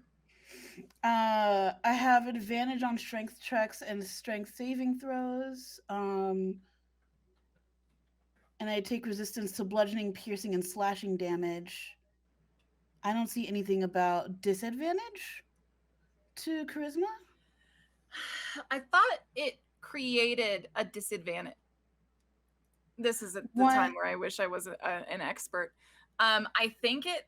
I have advantage on strength checks and strength saving throws. And I take resistance to bludgeoning, piercing, and slashing damage. I don't see anything about disadvantage to charisma. I thought it created a disadvantage. This is the What? time where I wish I was an expert. I think it.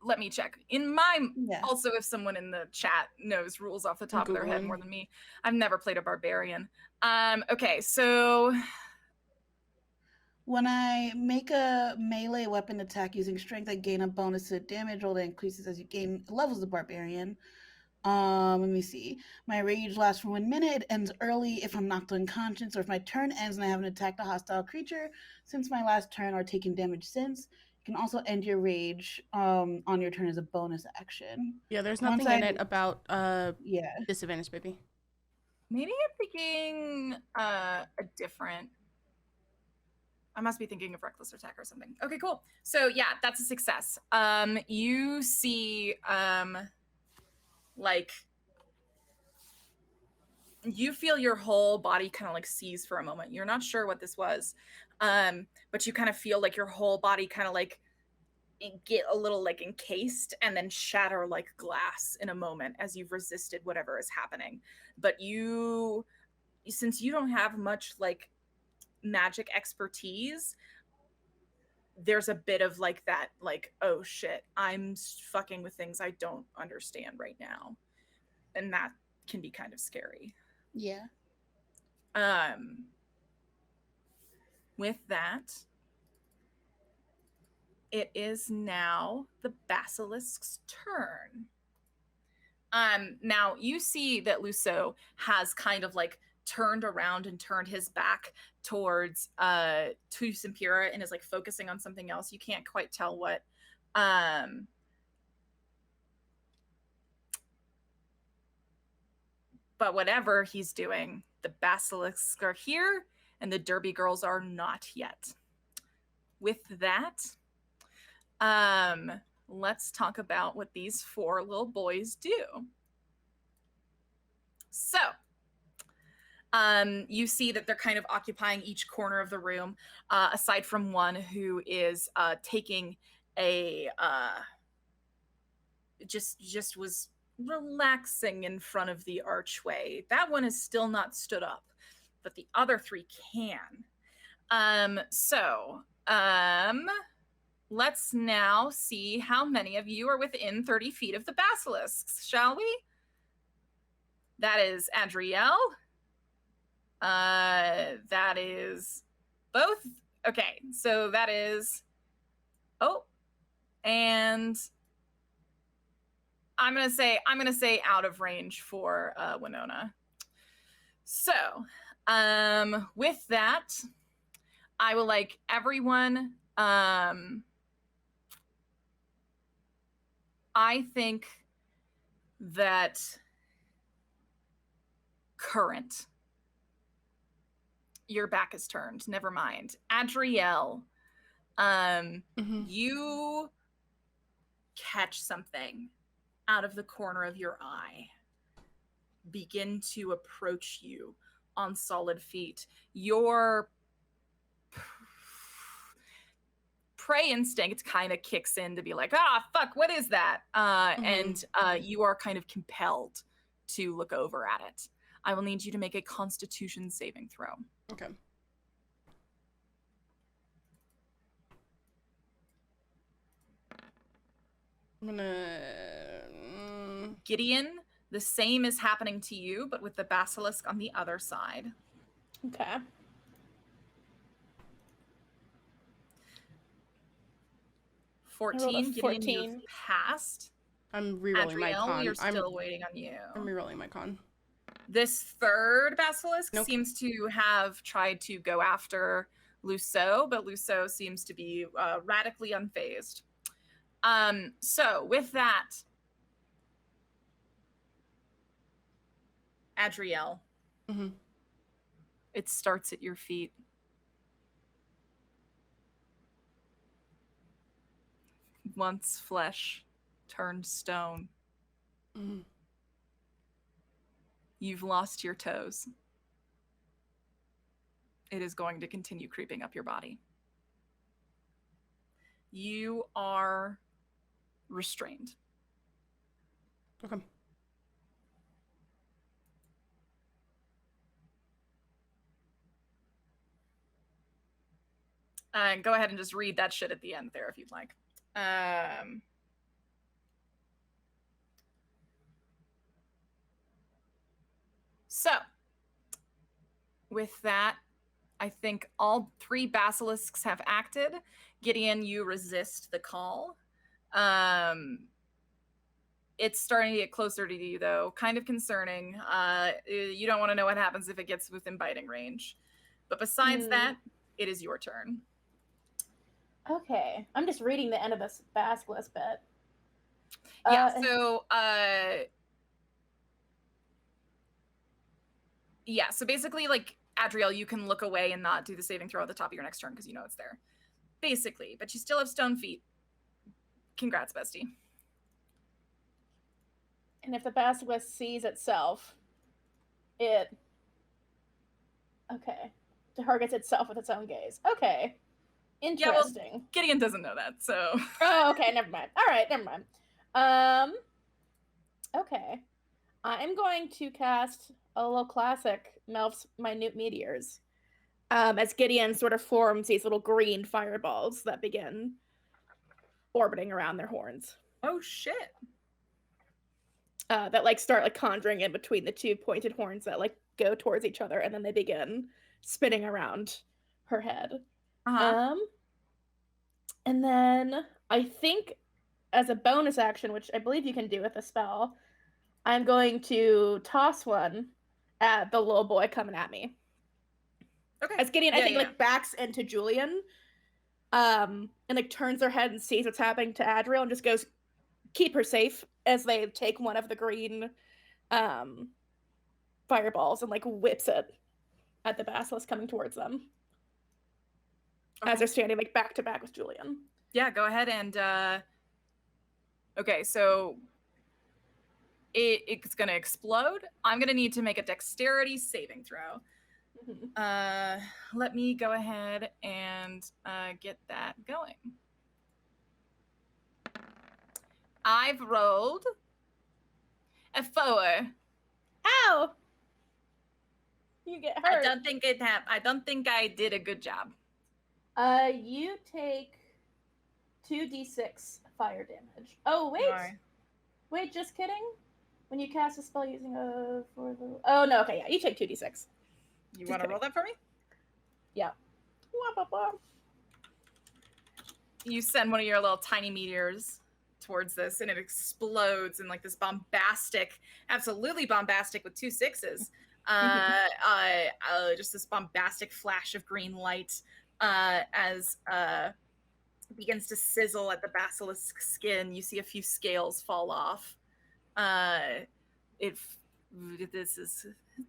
Let me check. In my also, if someone in the chat knows rules off the top of their head more than me, I've never played a barbarian. Okay, so when I make a melee weapon attack using strength, I gain a bonus to damage roll that increases as you gain levels of barbarian. Let me see. My rage lasts for 1 minute. It ends early if I'm knocked unconscious, or if my turn ends and I haven't attacked a hostile creature since my last turn or taken damage since. You can also end your rage on your turn as a bonus action. Yeah, there's nothing in it about disadvantage, baby. Maybe I'm thinking a different. I must be thinking of reckless attack or something. Okay, cool. So yeah, that's a success. You see, like, you feel your whole body kind of like seize for a moment. You're not sure what this was, but you kind of feel like your whole body kind of like get a little like encased and then shatter like glass in a moment as you've resisted whatever is happening. But you, since you don't have much like magic expertise, there's a bit of like that, like, oh shit, I'm fucking with things I don't understand right now, and that can be kind of scary. Yeah. With that, it is now the basilisk's turn. Now you see that Lusso has kind of like turned around and turned his back towards to Simpira and is like focusing on something else. You can't quite tell what. But whatever he's doing, the basilisks are here and the derby girls are not yet. With that, let's talk about what these 4 little boys do. So, you see that they're kind of occupying each corner of the room, aside from one who is taking a just was relaxing in front of the archway. That one is still not stood up, but the other 3 can. Let's now see how many of you are within 30 feet of the basilisks, shall we? That is Adrielle. That is both. Okay, so that is. Oh, and I'm gonna say out of range for Winona. So, with that, I will like everyone. I think that Current, your back is turned. Never mind. Adrielle, you catch something out of the corner of your eye begin to approach you on solid feet. Your prey instinct kind of kicks in to be like, fuck, what is that? And you are kind of compelled to look over at it. I will need you to make a Constitution saving throw. Okay. I'm gonna... Gideon, the same is happening to you, but with the basilisk on the other side. Okay. 14. Gideon, 14. you've passed. I'm rerolling my con. We're still waiting on you. I'm rerolling my con. This third basilisk seems to have tried to go after Lusso, but Lusso seems to be radically unfazed. So with that, Adrielle, it starts at your feet. Once flesh turned stone. Mm. You've lost your toes. It is going to continue creeping up your body. You are restrained. Okay. And go ahead and just read that shit at the end there if you'd like. So, with that, I think all 3 basilisks have acted. Gideon, you resist the call. It's starting to get closer to you, though. Kind of concerning. You don't want to know what happens if it gets within biting range. But besides that, it is your turn. Okay. I'm just reading the end of this basilisk bit. Yeah, so basically, like, Adriel, you can look away and not do the saving throw at the top of your next turn because you know it's there. Basically, but you still have stone feet. Congrats, bestie. And if the basilisk sees itself, it targets itself with its own gaze. Okay. Interesting. Yeah, well, Gideon doesn't know that, so. Oh, okay, never mind. All right, never mind. Okay. I'm going to cast a little classic Melf's Minute Meteors. As Gideon sort of forms these little green fireballs that begin orbiting around their horns. Oh, shit. That, like, start, like, conjuring in between the 2 pointed horns that, like, go towards each other, and then they begin spinning around her head. Uh-huh. And then I think as a bonus action, which I believe you can do with a spell, I'm going to toss one at the little boy coming at me. Okay. As Gideon, I think, like, backs into Julian, and, like, turns their head and sees what's happening to Adriel and just goes, keep her safe, as they take one of the green fireballs and, like, whips it at the basilisk coming towards them. Okay. As they're standing, like, back to back with Julian. Yeah, go ahead and okay, so it's gonna explode. I'm gonna need to make a dexterity saving throw. Let me go ahead and get that going. I've rolled a 4. Ow! You get hurt. I don't think I did a good job. You take 2d6 fire damage. Oh, wait. Why? Wait, just kidding? When you cast a spell using a... Oh, no, okay, yeah, you take 2d6. You want to roll that for me? Yeah. You send one of your little tiny meteors towards this, and it explodes in, like, this bombastic, absolutely bombastic with 2 6s. Just this bombastic flash of green light as it begins to sizzle at the basilisk skin. You see a few scales fall off.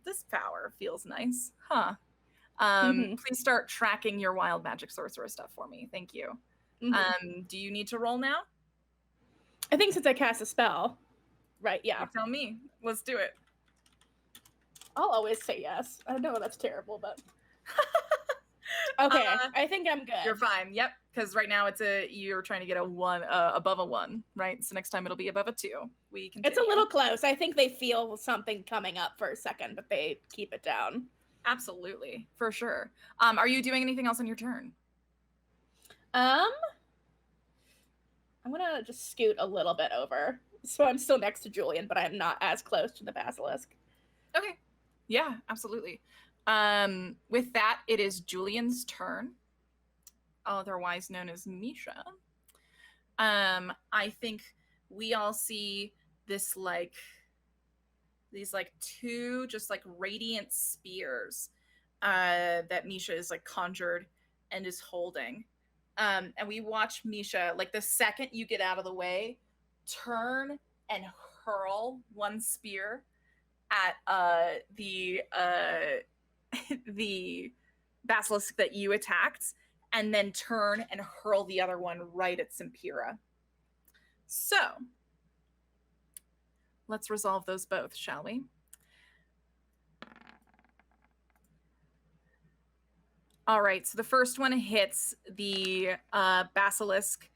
This power feels nice, huh? Please start tracking your wild magic sorcerer stuff for me. Thank you. Do you need to roll now? I think since I cast a spell, right? Yeah. You tell me. Let's do it. I'll always say yes. I know that's terrible, but okay. I think I'm good. You're fine. Yep. Because right now you're trying to get a 1 above a 1, right? So next time it'll be above a 2. We can. It's a little close. I think they feel something coming up for a second, but they keep it down. Absolutely, for sure. Are you doing anything else on your turn? I'm gonna just scoot a little bit over, so I'm still next to Julian, but I'm not as close to the basilisk. Okay. Yeah, absolutely. With that, it is Julian's turn, otherwise known as Misha. I think we all see this, like, these, like, 2 just, like, radiant spears that Misha is, like, conjured and is holding. And we watch Misha, like, the second you get out of the way, turn and hurl one spear at the basilisk that you attacked, and then turn and hurl the other one right at Simpira. So, let's resolve those both, shall we? All right, so the first one hits the basilisk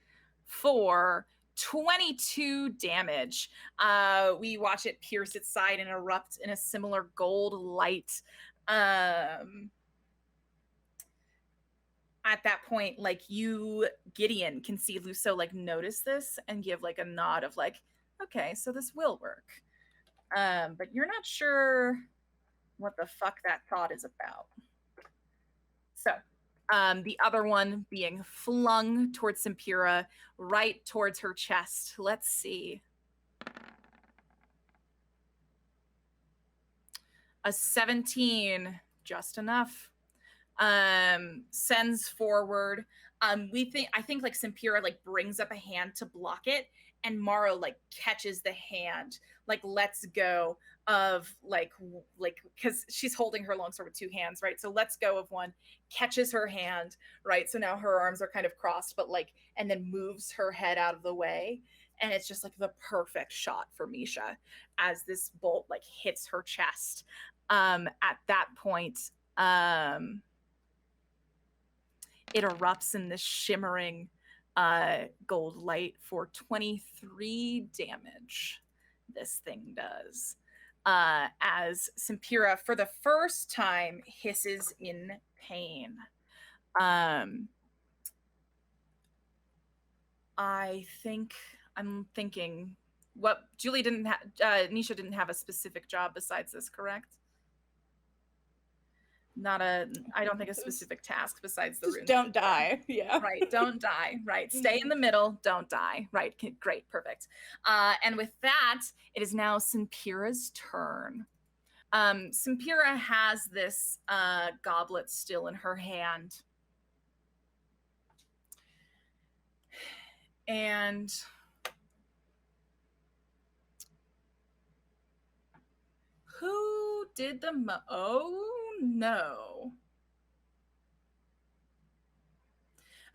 for 22 damage. We watch it pierce its side and erupt in a similar gold light. At that point, like, you, Gideon, can see Luso like notice this and give like a nod of like, okay, so this will work. But you're not sure what the fuck that thought is about. So the other one being flung towards Simpura, right towards her chest. Let's see. A 17, just enough. Sends forward. I think like Simpura like brings up a hand to block it, and Morrow like catches the hand, like lets go of like because she's holding her longsword with two hands, right? So lets go of one, catches her hand, right? So now her arms are kind of crossed, but like, and then moves her head out of the way. And it's just like the perfect shot for Misha as this bolt like hits her chest. At that point, it erupts in this shimmering gold light for 23 damage. This thing does. As Simpura, for the first time, hisses in pain. I'm thinking, what Julie didn't have, Nisha didn't have a specific job besides this, correct? I don't think a specific task besides the rune. Don't die. Yeah. Right, don't die. Right, stay in the middle, don't die. Right, great, perfect. And with that, it is now Simpura's turn. Simpura has this goblet still in her hand. And who did the oh no.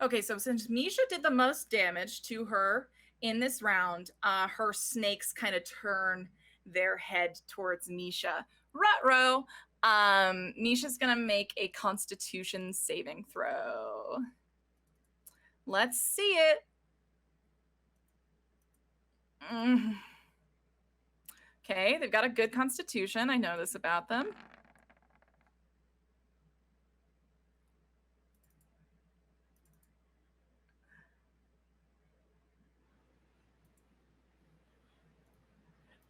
Okay, so since Misha did the most damage to her in this round, her snakes kind of turn their head towards Misha. Ruh-roh. Misha's gonna make a Constitution saving throw. Let's see it. Okay, they've got a good Constitution. I know this about them.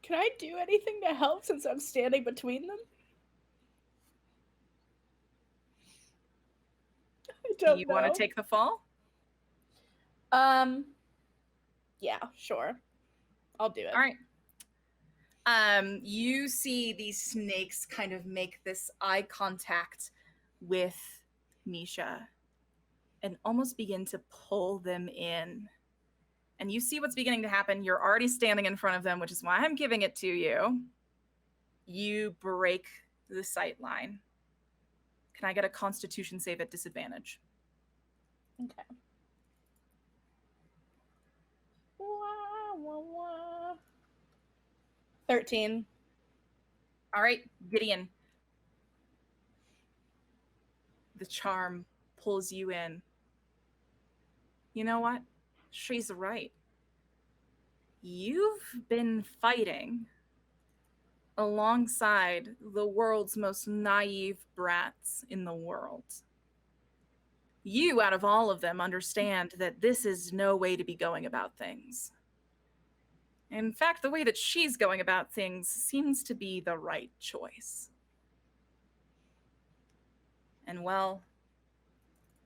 Can I do anything to help since I'm standing between them? I don't know. You want to take the fall? Yeah, sure. I'll do it. All right. You see these snakes kind of make this eye contact with Misha and almost begin to pull them in. And you see what's beginning to happen. You're already standing in front of them, which is why I'm giving it to you. You break the sight line. Can I get a Constitution save at disadvantage? Okay. Wah, wah, wah. 13. All right, Gideon. The charm pulls you in. You know what? She's right. You've been fighting alongside the world's most naive brats in the world. You, out of all of them, understand that this is no way to be going about things. In fact, the way that she's going about things seems to be the right choice. And well,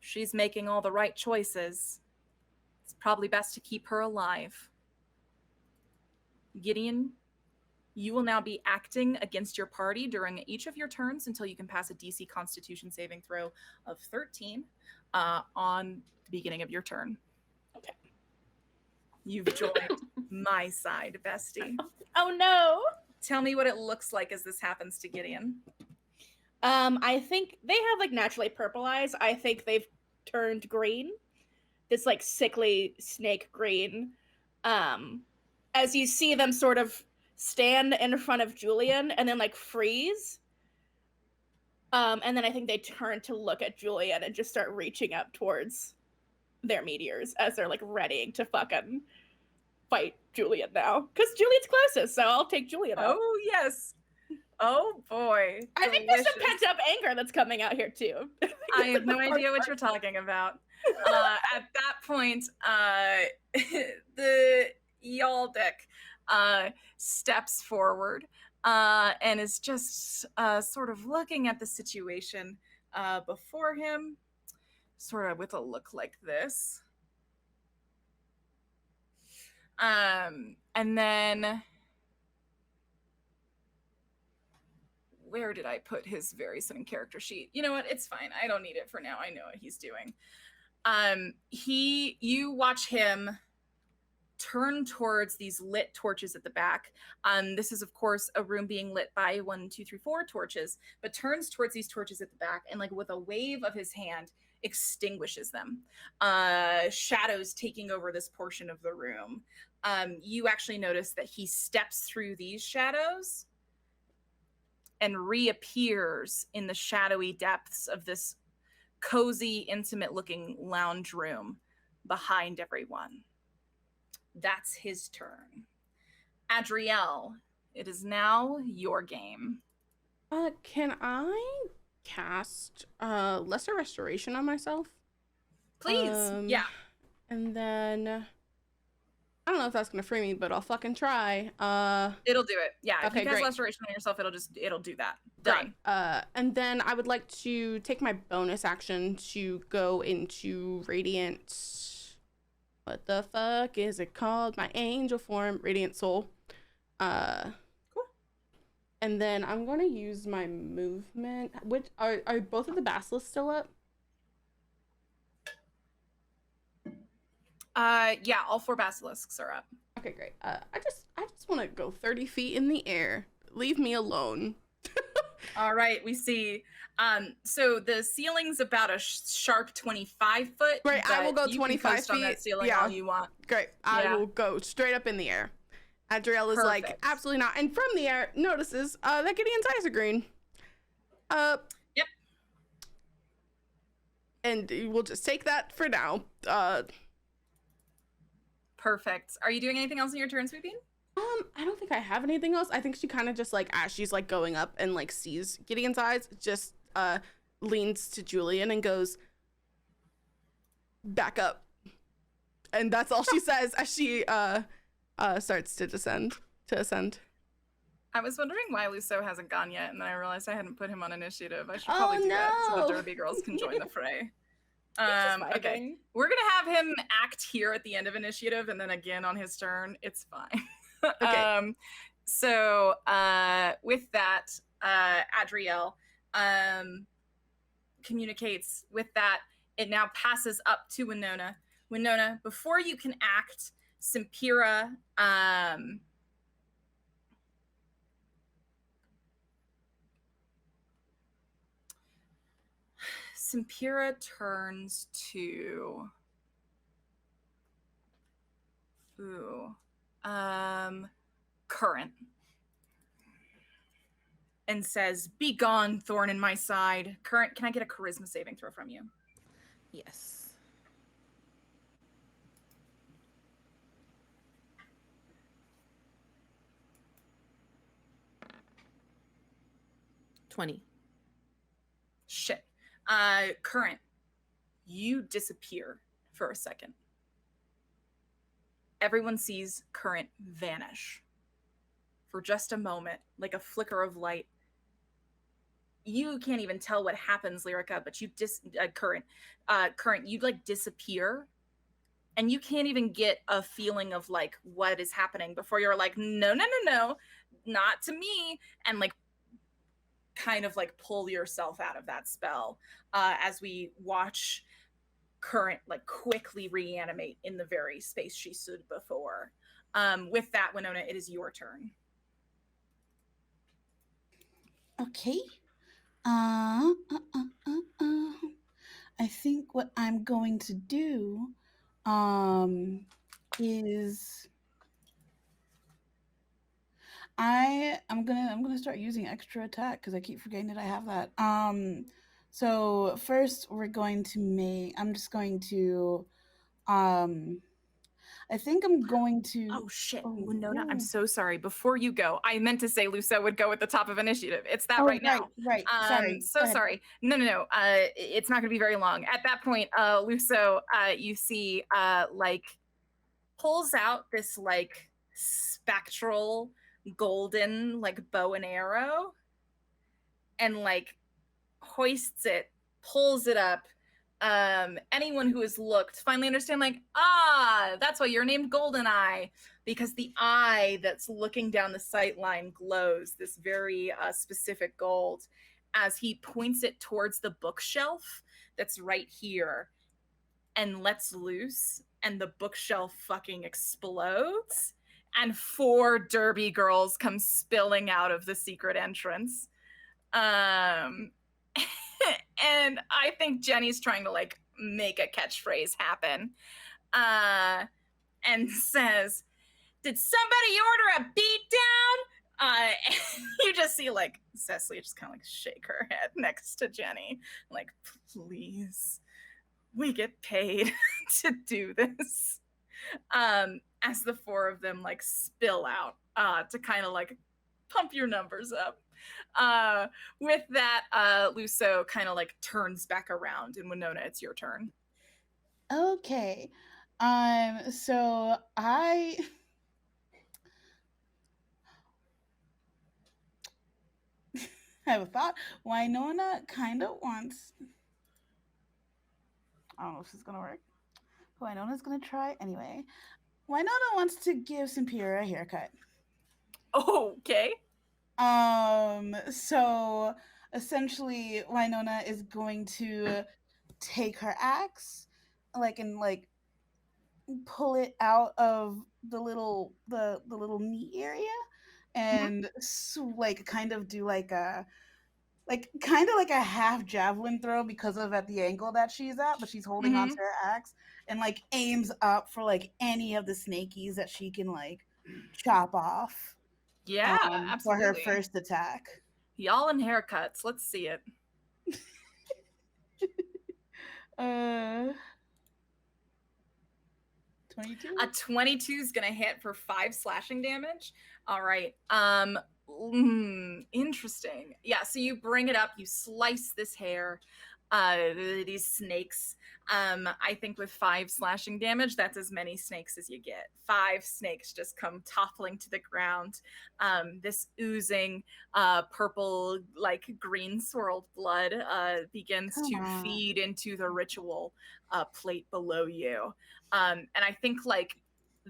she's making all the right choices. It's probably best to keep her alive. Gideon, you will now be acting against your party during each of your turns until you can pass a DC Constitution saving throw of 13 on the beginning of your turn. Okay. You've joined my side, bestie. Oh no! Tell me what it looks like as this happens to Gideon. I think they have like naturally purple eyes. I think they've turned green. This like sickly snake green. As you see them sort of stand in front of Julian and then like freeze. And then I think they turn to look at Julian and just start reaching up towards their meteors as they're like readying to fucking fight Julian now. Because Julian's closest, so I'll take Julian out. Oh yes. Oh boy. I think there's some Delicious. pent up anger that's coming out here too. I have no idea what you're talking about. At that point, the Yaldic steps forward and is just sort of looking at the situation before him, sort of with a look like this. And then where did I put his very sudden character sheet? You know what? It's fine. I don't need it for now. I know what he's doing. You watch him turn towards these lit torches at the back. This is, of course, a room being lit by 1, 2, 3, 4 torches, but turns towards these torches at the back and, like, with a wave of his hand, extinguishes them. Shadows taking over this portion of the room. You actually notice that he steps through these shadows and reappears in the shadowy depths of this cozy, intimate-looking lounge room behind everyone. That's his turn. Adrielle, it is now your game. Can I cast Lesser Restoration on myself? Please. Yeah. And then I don't know if that's gonna free me, but I'll fucking try. It'll do it. Yeah. If Okay, you cast great. Restoration on yourself, it'll do that. Great. Done. And then I would like to take my bonus action to go into Radiant. What the fuck is it called? My angel form, Radiant Soul. Cool. And then I'm gonna use my movement. Which are both of the basilisks still up? Yeah, all 4 basilisks are up. Okay, great. I just want to go 30 feet in the air. Leave me alone. All right, we see. So the ceiling's about a sharp 25 foot. Right, I will go you can 25 coast on that feet. ceiling Yeah. all you want. Great. I Yeah. will go straight up in the air. Adrielle is like, Perfect. absolutely not. And from the air, notices that Gideon's eyes are green. Yep. And we'll just take that for now. Perfect. Are you doing anything else in your turn, Sweeping? I don't think I have anything else. I think she kind of just like, as she's like going up and like sees Gideon's eyes, just leans to Julian and goes, back up. And that's all she says as she starts to ascend. I was wondering why Luso hasn't gone yet, and then I realized I hadn't put him on initiative. I should probably do that so no. the Derby girls can join the fray. just Okay. vibing. We're gonna have him act here at the end of initiative and then again on his turn. It's fine. Okay. So with that, Adrielle communicates with that. It now passes up to Winona. Winona, before you can act, Simpira Simpira turns to Current and says, "Be gone, thorn in my side." Current, can I get a charisma saving throw from you? Yes. $20. Shit. Current, you disappear for a second. Everyone sees Current vanish for just a moment, like a flicker of light. You can't even tell what happens, Lyrica, but you Current, you like disappear, and you can't even get a feeling of like what is happening before you're like, no, not to me, and like kind of like pull yourself out of that spell as we watch Current like quickly reanimate in the very space she stood before. With that, Winona, it is your turn. Okay. I think what I'm going to do is I'm gonna start using extra attack because I keep forgetting that I have that. So first we're going to make. I'm just going to. I think I'm going to. Oh shit, Oh, Winona, I'm ooh. so sorry. Before you go, I meant to say Luso would go at the top of initiative. It's that Oh, right now. right. Sorry. So Go ahead. sorry. No. It's not gonna be very long. At that point, Luso, you see, like, pulls out this like spectral golden like bow and arrow, and like hoists it, pulls it up. Anyone who has looked finally understand, like, that's why you're named Goldeneye, because the eye that's looking down the sight line glows this very specific gold as he points it towards the bookshelf that's right here and lets loose, and the bookshelf fucking explodes, and 4 derby girls come spilling out of the secret entrance. And I think Jenny's trying to like make a catchphrase happen, and says, "Did somebody order a beatdown?" And you just see like Cecily just kind of like shake her head next to Jenny, like, "Please, we get paid to do this." As the 4 of them like spill out to kind of like pump your numbers up. With that, Luso kind of like turns back around, and Winona, it's your turn. Okay. So I have a thought. Winona kind of wants. I don't know if this is gonna work. Winona's gonna try anyway. Winona wants to give Simpira a haircut. Okay. So essentially Winona is going to take her axe, and pull it out of the little knee area, and like kind of do like a half javelin throw because of at the angle that she's at, but she's holding onto her axe, and like aims up for like any of the snakies that she can like chop off. Yeah, For her absolutely. first attack. Y'all in haircuts. Let's see it. 22. A 22 is gonna hit for 5 slashing damage. All right. Interesting. Yeah. So you bring it up. You slice this hair. These snakes. I think with 5 slashing damage, that's as many snakes as you get. 5 snakes just come toppling to the ground. This oozing purple, like green swirled blood begins to feed into the ritual plate below you. And I think like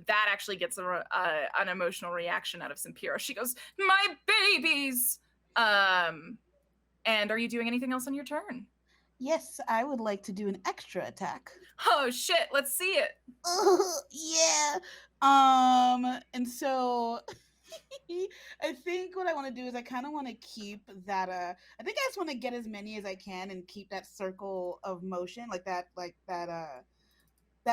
that actually gets an emotional reaction out of Simpira. She goes, "My babies!" And are you doing anything else on your turn? Yes, I would like to do an extra attack. Oh shit, let's see it. Yeah. And so I think what I want to do is I kind of want to keep that I think I just want to get as many as I can and keep that circle of motion, that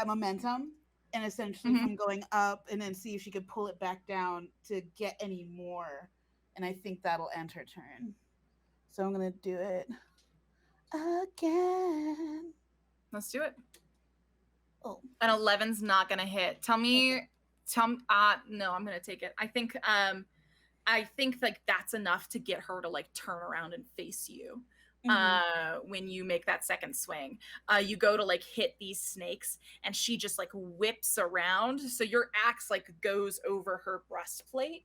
momentum, and essentially from going up, and then see if she could pull it back down to get any more, and I think that'll end her turn. So I'm gonna do it again. Let's do it. Oh, an 11's not gonna hit. Tell me. No, I'm gonna take it. I think like that's enough to get her to like turn around and face you. When you make that second swing, you go to like hit these snakes, and she just like whips around, so your axe like goes over her breastplate,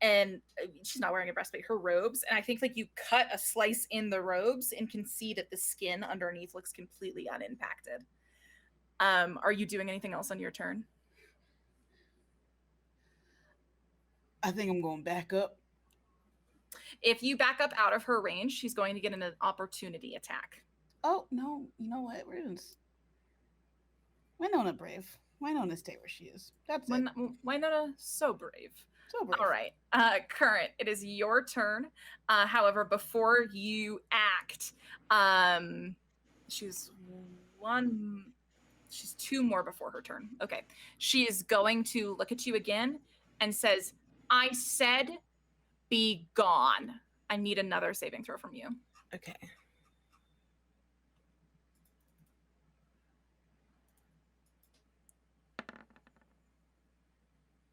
and she's not wearing a breastplate, her robes, and I think like you cut a slice in the robes and can see that the skin underneath looks completely unimpacted. Are you doing anything else on your turn? I think I'm going back up. If you back up out of her range, she's going to get an opportunity attack. Oh, no. You know what? Winona brave. Winona stay where she is. That's it. Winona so brave. So brave. All right. Current, it is your turn. However, before you act, she's 2 more before her turn. Okay. She is going to look at you again and says, "I said be gone. I need another saving throw from you. Okay.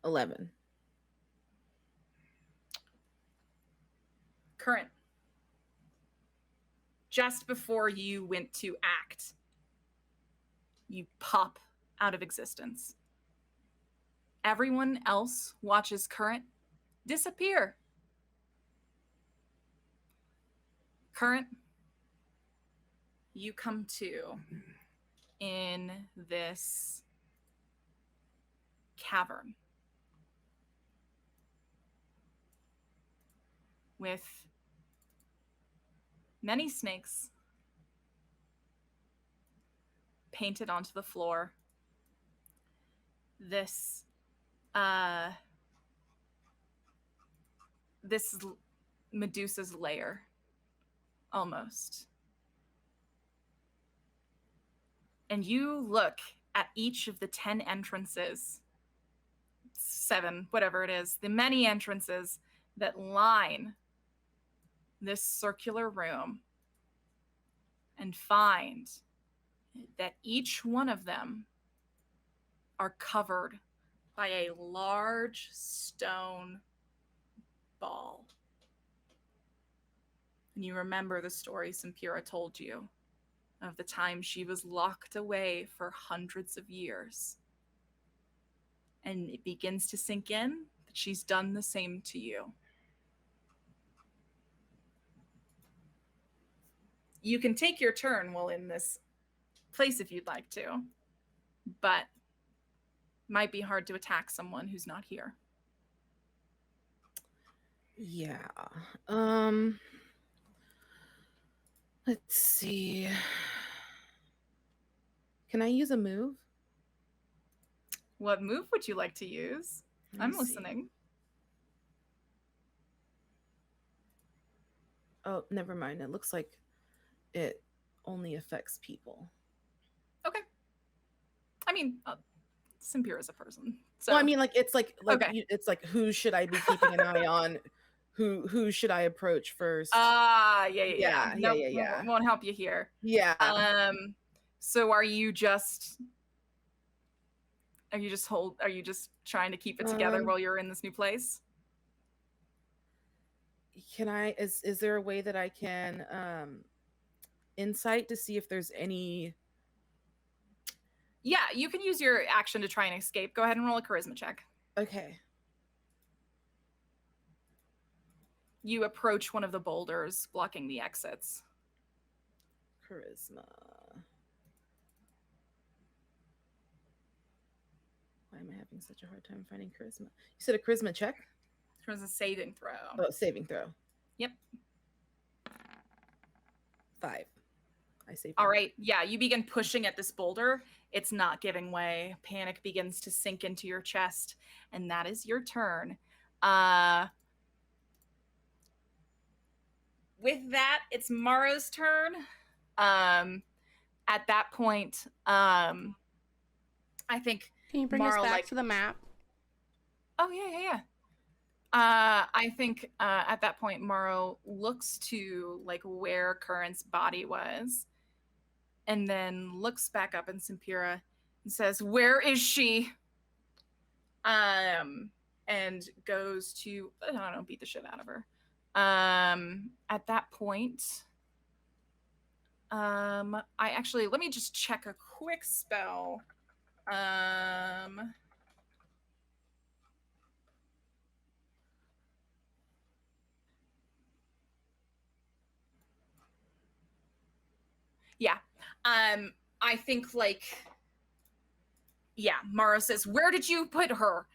$11. Current. Just before you went to act, you pop out of existence. Everyone else watches Current disappear. Current, you come to in this cavern with many snakes painted onto the floor. This Medusa's lair, almost. And you look at each of the 10 entrances, 7, whatever it is, the many entrances that line this circular room, and find that each one of them are covered by a large stone ball. And you remember the story Simpira told you of the time she was locked away for hundreds of years. And it begins to sink in that she's done the same to you. You can take your turn while in this place if you'd like to, but might be hard to attack someone who's not here. Yeah. Let's see. Can I use a move? What move would you like to use? Let I'm me see. listening. Oh, never mind. It looks like it only affects people. Okay. I mean, Simpira is a person. So Well, I mean, like it's like Okay. it's like who should I be keeping an eye on? Who should I approach first? yeah. Yeah. Won't help you here. Yeah. So are you just trying to keep it together while you're in this new place? Can I is there a way that I can insight to see if there's any? Yeah, you can use your action to try and escape. Go ahead and roll a charisma check. Okay. You approach one of the boulders blocking the exits. Charisma. Why am I having such a hard time finding charisma? You said a charisma check? Charisma saving throw. Oh, saving throw. Yep. 5. I saved. All right. Yeah, you begin pushing at this boulder. It's not giving way. Panic begins to sink into your chest, and that is your turn. With that, it's Mara's turn. At that point, I think Can you bring Mara, us back to the map? Oh, yeah. I think at that point, Morrow looks to like where Current's body was, and then looks back up in Simpira and says, "Where is she?" And goes to, I don't know, beat the shit out of her. At that point, I actually, let me just check a quick spell. Yeah. I think like, yeah, Mara says, "Where did you put her?"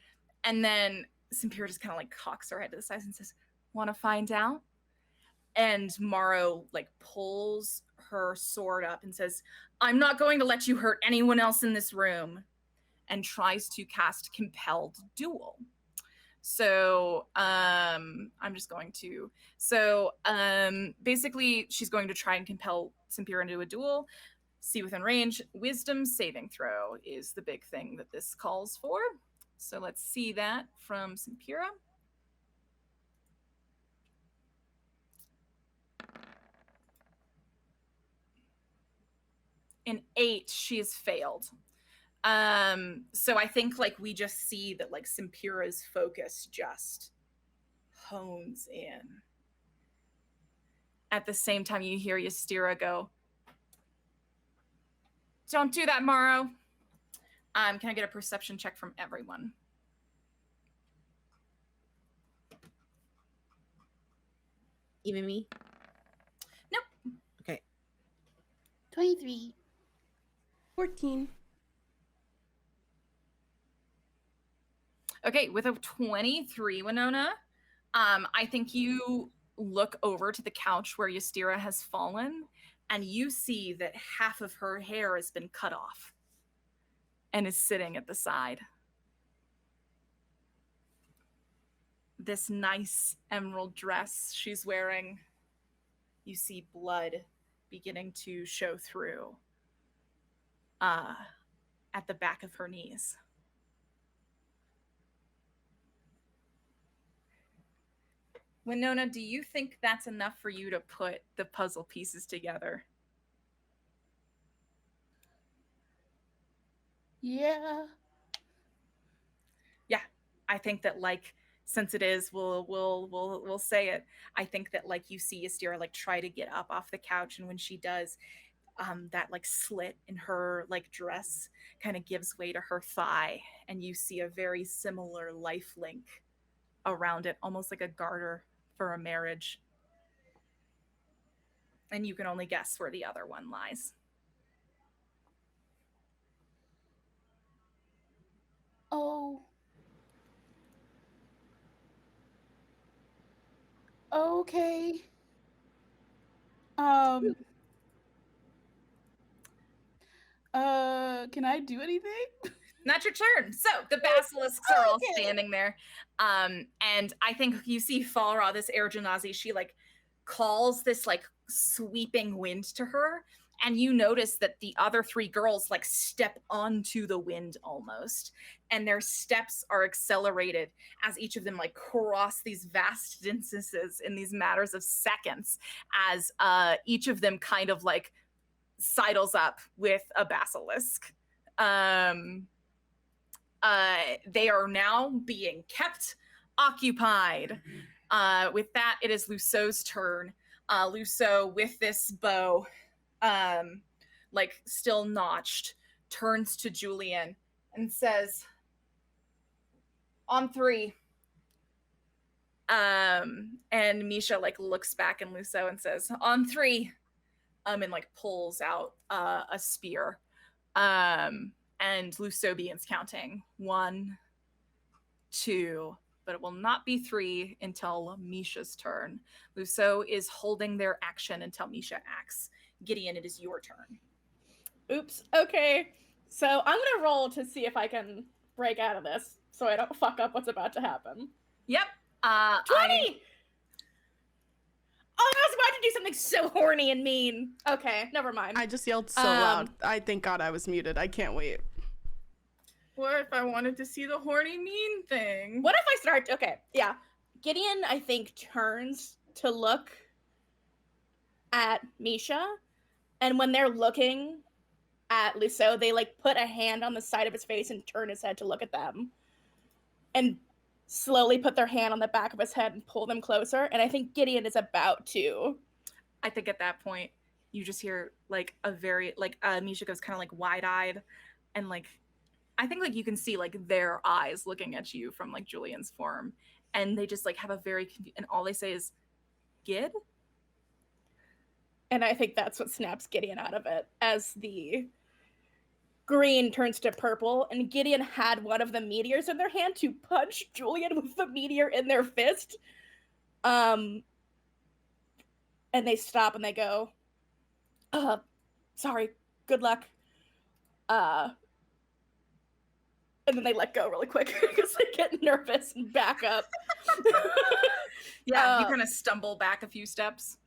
And then Simpira just kind of like cocks her head to the side and says, "Want to find out?" And Morrow like pulls her sword up and says, "I'm not going to let you hurt anyone else in this room," and tries to cast Compelled Duel. So I'm just going to, basically she's going to try and compel Simpira into a duel. See within range. Wisdom saving throw is the big thing that this calls for. So let's see that from Simpira. an 8, she's failed. So I think like we just see that like Simpira's focus just hones in. At the same time, you hear Ystira go, "Don't do that, Morrow." Can I get a perception check from everyone? Even me? Nope. Okay. 23. 14. Okay, with a 23, Winona, I think you look over to the couch where Ystira has fallen, and you see that half of her hair has been cut off and is sitting at the side. This nice emerald dress she's wearing, you see blood beginning to show through at the back of her knees. Winona, do you think that's enough for you to put the puzzle pieces together? Yeah. Yeah, I think that like since it is, we'll say it. I think that like you see Ystira like try to get up off the couch, and when she does, that like slit in her like dress kind of gives way to her thigh, and you see a very similar life link around it, almost like a garter for a marriage. And you can only guess where the other one lies. Oh. Okay. Can I do anything? Not your turn. So the basilisks are all standing there. And I think you see Falra, this Air Genasi, she like calls this like sweeping wind to her. And you notice that the other 3 girls like step onto the wind almost. And their steps are accelerated as each of them like cross these vast distances in these matters of seconds, as each of them kind of like sidles up with a basilisk. They are now being kept occupied. With that, it is Luceau's turn. Luceu, with this bow, like still notched, turns to Julian and says, "On 3." And Misha like looks back at Luceu and says, "On 3." And like pulls out a spear. And Luceu begins counting 1, 2, but it will not be 3 until Misha's turn. Luceu is holding their action until Misha acts. Gideon, it is your turn. Oops. Okay. So I'm gonna roll to see if I can break out of this, so I don't fuck up what's about to happen. Yep. 20! Oh, I was about to do something so horny and mean. Okay, never mind. I just yelled so loud. I thank God I was muted. I can't wait. What if I wanted to see the horny mean thing? What if I start? Okay, yeah. Gideon, I think, turns to look at Misha, and when they're looking at Luceu, they like put a hand on the side of his face and turn his head to look at them, and slowly put their hand on the back of his head and pull them closer. And I think Gideon is about to. I think at that point, you just hear like a very like Misha goes kind of like wide-eyed, and like I think like you can see like their eyes looking at you from like Julian's form, and they just like have a very and all they say is, "Gid?" And I think that's what snaps Gideon out of it, as the green turns to purple, and Gideon had one of the meteors in their hand to punch Julian with the meteor in their fist. And they stop and they go, sorry, good luck. And then they let go really quick because they get nervous and back up. Yeah, you kind of stumble back a few steps.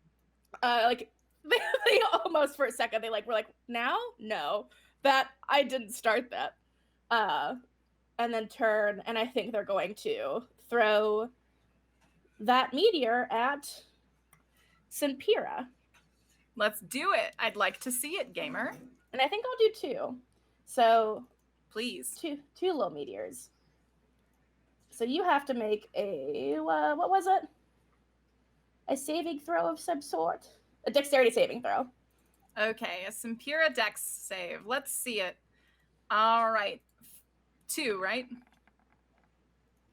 Like they almost for a second they like were like, now? No. That I didn't start that. And then turn, and I think they're going to throw that meteor at Simpira. Let's do it. I'd like to see it, gamer. And I think I'll do 2. So Please. two low meteors. So you have to make a what was it? A saving throw of some sort. A dexterity saving throw. Okay, a Simpira Dex save. Let's see it. All right. 2, right?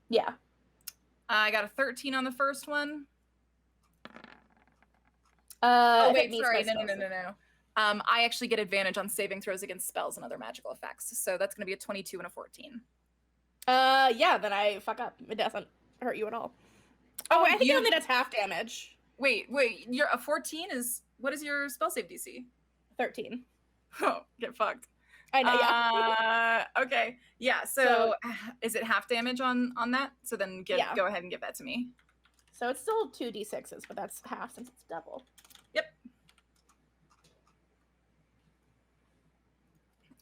Yeah. I got a 13 on the first one. Oh wait, sorry. No. I actually get advantage on saving throws against spells and other magical effects. So that's going to be a 22 and a 14. Yeah, then I fuck up. It doesn't hurt you at all. Oh, wait, I think it only does half damage. Wait, you're a 14 is, what is your spell save DC? 13. Oh, get fucked. I know, yeah. Okay. Yeah, so is it half damage on that? So then go ahead and give that to me. So it's still 2d6s, but that's half since it's double. Yep.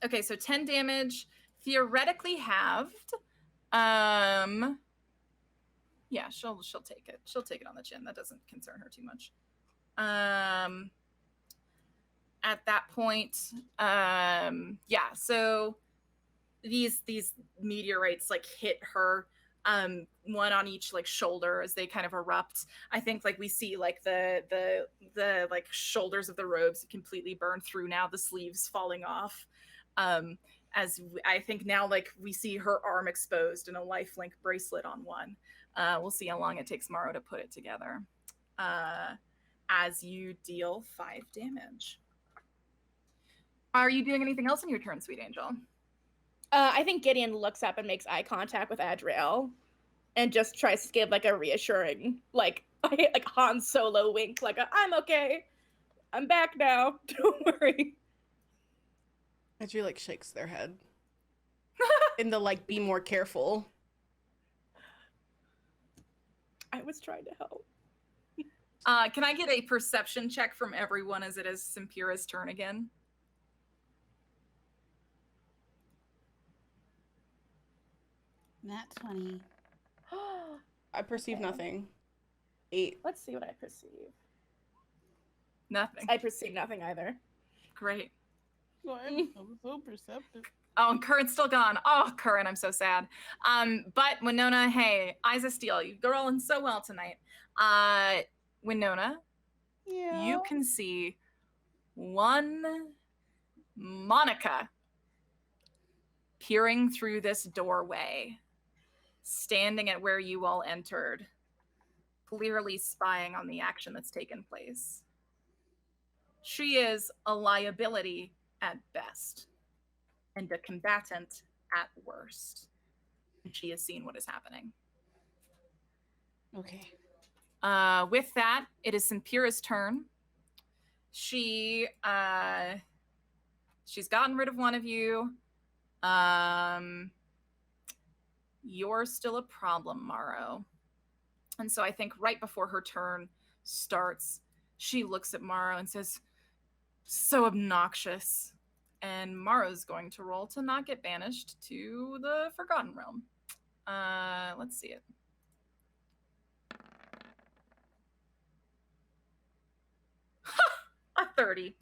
Okay, so 10 damage, theoretically halved. Yeah, she'll take it. She'll take it on the chin. That doesn't concern her too much. At that point, yeah, so these meteorites like hit her, one on each like shoulder as they kind of erupt. I think like we see like the like shoulders of the robes completely burned through now, the sleeves falling off. As I think now like we see her arm exposed and a lifelink bracelet on one. We'll see how long it takes Morrow to put it together. As you deal 5 damage. Are you doing anything else in your turn, Sweet Angel? I think Gideon looks up and makes eye contact with Adriel and just tries to give like a reassuring, like Han Solo wink, like I'm okay. I'm back now. Don't worry. Adriel like shakes their head. In the like, be more careful. I was trying to help. Can I get a perception check from everyone as it is Simpira's turn again? Nat 20. I perceive nothing. 8. Let's see what I perceive. Nothing. I perceive nothing either. Great. I'm so perceptive. Oh, and Curran's still gone. Oh, Curran, I'm so sad. But Winona, hey, eyes of steel, you're rolling so well tonight. Winona, Yeah. you can see one Monica peering through this doorway, standing at where you all entered, clearly spying on the action that's taken place. She is a liability at best and a combatant at worst. And she has seen what is happening. Okay. With that, it is Simpira's turn. She's gotten rid of one of you. You're still a problem, Morrow. And so I think right before her turn starts, she looks at Morrow and says, so obnoxious. And Morrow's going to roll to not get banished to the Forgotten Realm. Let's see it. A 30.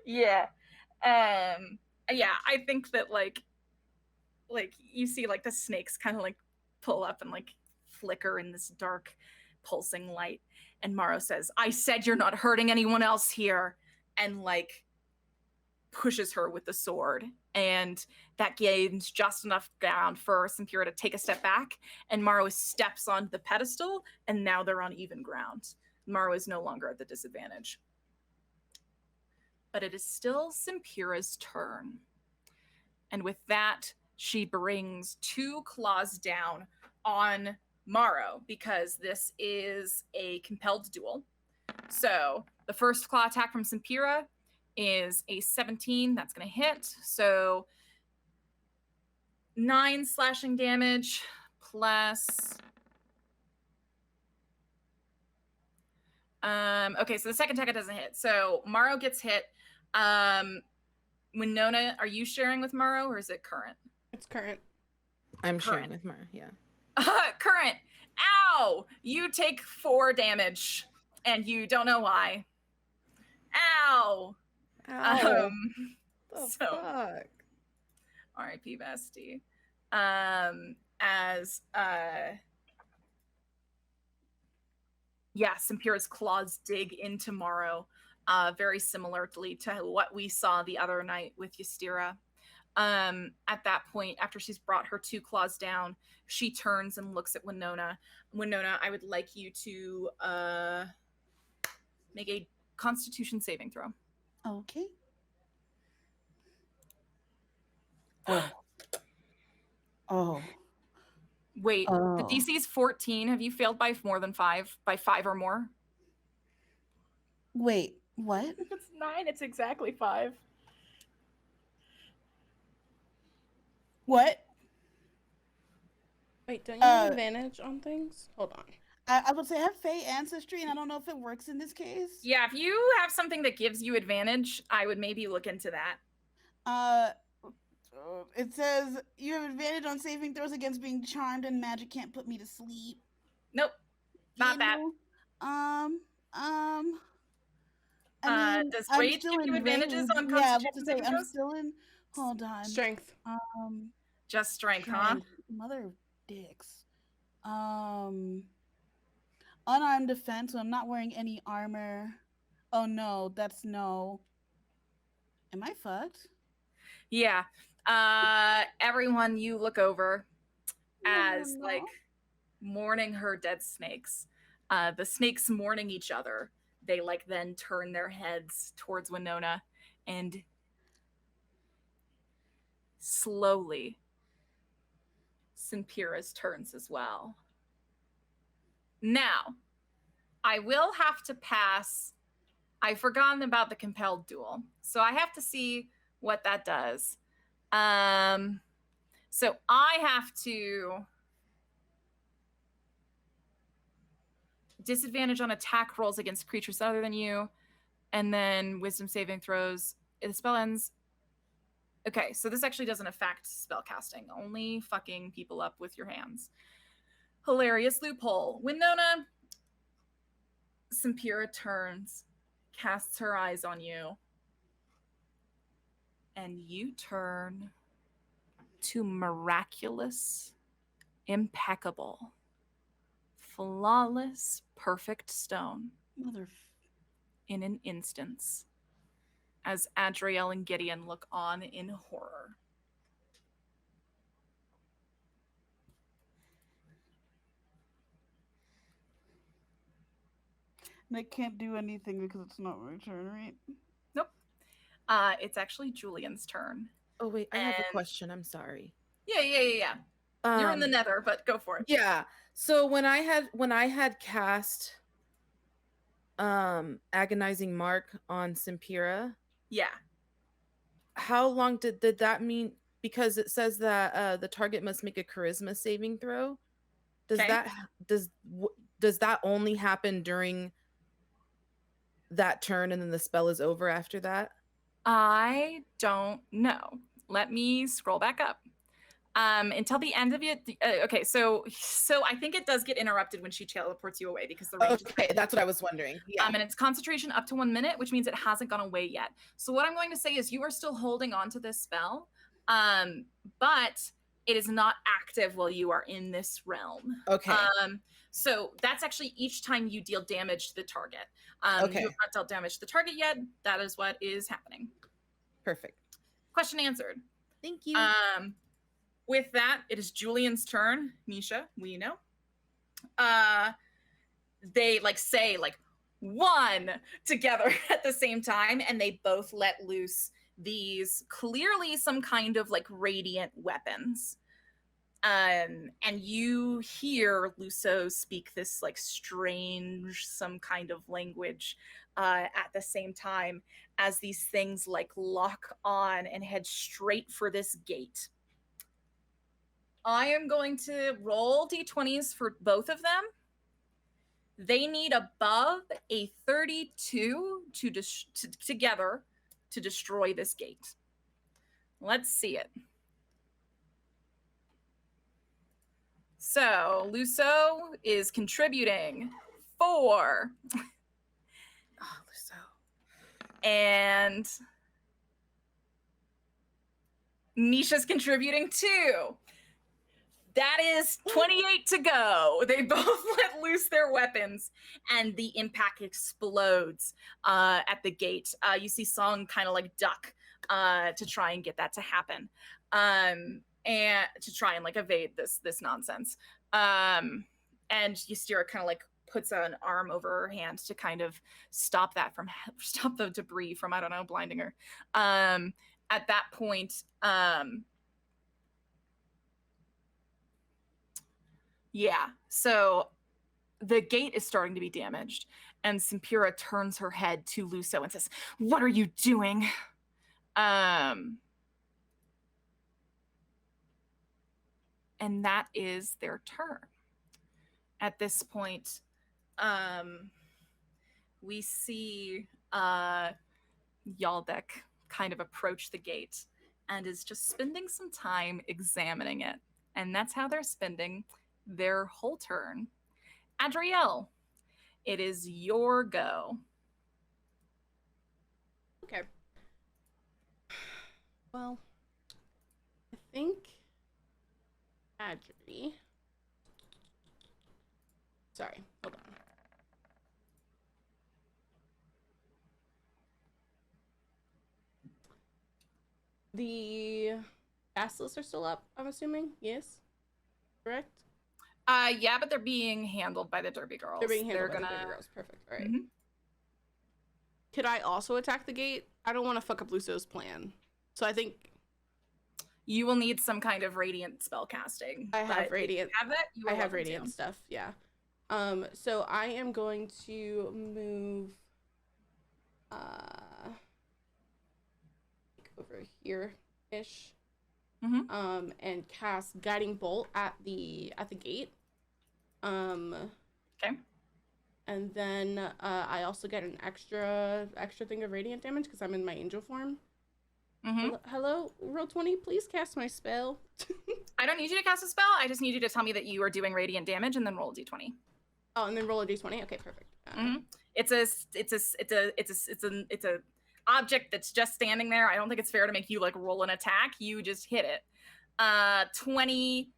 Yeah. Yeah, I think that like you see like the snakes kind of like pull up and like flicker in this dark pulsing light, and Morrow says, I said you're not hurting anyone else here, and like pushes her with the sword, and that gains just enough ground for Simpira to take a step back, and Morrow steps onto the pedestal, and now they're on even ground. Morrow is no longer at the disadvantage. But it is still Simpira's turn. And with that, she brings 2 claws down on Morrow, because this is a compelled duel. So the first claw attack from Simpira is a 17. That's going to hit. So 9 slashing damage plus... okay, so the second attack doesn't hit. So Morrow gets hit. Winona, are you sharing with Morrow, or is it Current? It's current. I'm sharing Current. with Mara, yeah. Current. Ow! You take 4 damage, and you don't know why. Ow. Ow. The So fuck? R.I.P. Bestie. As Sampira's claws dig into Morrow, very similarly to what we saw the other night with Ystira. At that point, after she's brought her 2 claws down, she turns and looks at Winona. Winona, I would like you to make a Constitution saving throw. Okay. Oh. Oh. Wait, the Oh. DC is 14. Have you failed by more than 5? By 5 or more? Wait, what? If it's 9, it's exactly 5. What? Wait, don't you have advantage on things? Hold on. I would say I have Fey ancestry, and I don't know if it works in this case. Yeah, if you have something that gives you advantage, I would maybe look into that. It says you have advantage on saving throws against being charmed, and magic can't put me to sleep. Nope, not that. I mean, Does I'm rage still give you in advantages range. on Yeah, I was Constitution about to say saving I'm throws? still in. Hold on. Strength. Just strength, huh? Strength. Mother of dicks. Unarmed defense, so I'm not wearing any armor. Oh no, that's no. Am I fucked? Yeah. Everyone you look over as No. like mourning her dead snakes. The snakes mourning each other. They like then turn their heads towards Winona and slowly Sampira's turns as well. Now, I will have to pass. I've forgotten about the compelled duel, so I have to see what that does. So I have to disadvantage on attack rolls against creatures other than you, and then wisdom saving throws. If the spell ends. Okay, so this actually doesn't affect spell casting, only fucking people up with your hands. Hilarious loophole. Winona, Sampira turns, casts her eyes on you, and you turn to miraculous, impeccable, flawless, perfect stone Mother. in an instance, as Adriel and Gideon look on in horror. And I can't do anything because it's not my turn, right? Nope. It's actually Julian's turn. Oh wait, I have a And- question. I'm sorry. Yeah. You're in the nether, but go for it. Yeah. So when I had cast agonizing mark on Sampira, Yeah. how long did that mean? Because it says that the target must make a charisma saving throw. Does Okay. does that only happen during that turn and then the spell is over after that? I don't know. Let me scroll back up. Until the end of it. Okay, so I think it does get interrupted when she teleports you away because the range is Okay, that's what I was wondering. Yeah. and it's concentration up to 1 minute, which means it hasn't gone away yet. So what I'm going to say is you are still holding on to this spell, but it is not active while you are in this realm. Okay. So that's actually each time you deal damage to the target. Okay. You have not dealt damage to the target yet. That is what is happening. Perfect. Question answered. Thank you. With that, it is Julian's turn. Nisha, we know. They like say like 1 together at the same time, and they both let loose these clearly some kind of like radiant weapons. And you hear Luso speak this like strange, some kind of language at the same time as these things like lock on and head straight for this gate. I am going to roll d20s for both of them. They need above a 32 together to destroy this gate. Let's see it. So Luso is contributing 4. Oh, so And Misha's contributing 2. That is 28 to go. They both let loose their weapons, and the impact explodes at the gate. You see Song kind of like duck to try and get that to happen, and to try and like evade this nonsense. And Ystera kind of like puts an arm over her hand to kind of stop the debris from, I don't know, blinding her. At that point, yeah, so the gate is starting to be damaged, and Simpura turns her head to Luso and says, "What are you doing?" And that is their turn. At this point, we see Yaldek kind of approach the gate and is just spending some time examining it. And that's how they're spending their whole turn. Adrielle, it is your go. Okay. Well, I think Adri. Sorry, hold on. The basilisks are still up, I'm assuming? Yes? Correct? Yeah, but they're being handled by the Derby Girls. They're being handled by the Derby Girls. Perfect. All right. Mhm. Could I also attack the gate? I don't want to fuck up Luso's plan. So I think You will need some kind of radiant spell casting. I have but radiant. If you have that, you are I have welcome radiant to. stuff, yeah. So I am going to move over here-ish. Mhm. And cast Guiding Bolt at the gate. Okay. And then I also get an extra thing of radiant damage because I'm in my angel form. Hello, roll 20, please cast my spell. I don't need you to cast a spell. I just need you to tell me that you are doing radiant damage and then roll a d20. Oh, and then roll a d20. Okay, perfect. It's a object that's just standing there. I don't think it's fair to make you like roll an attack. You just hit it. 20.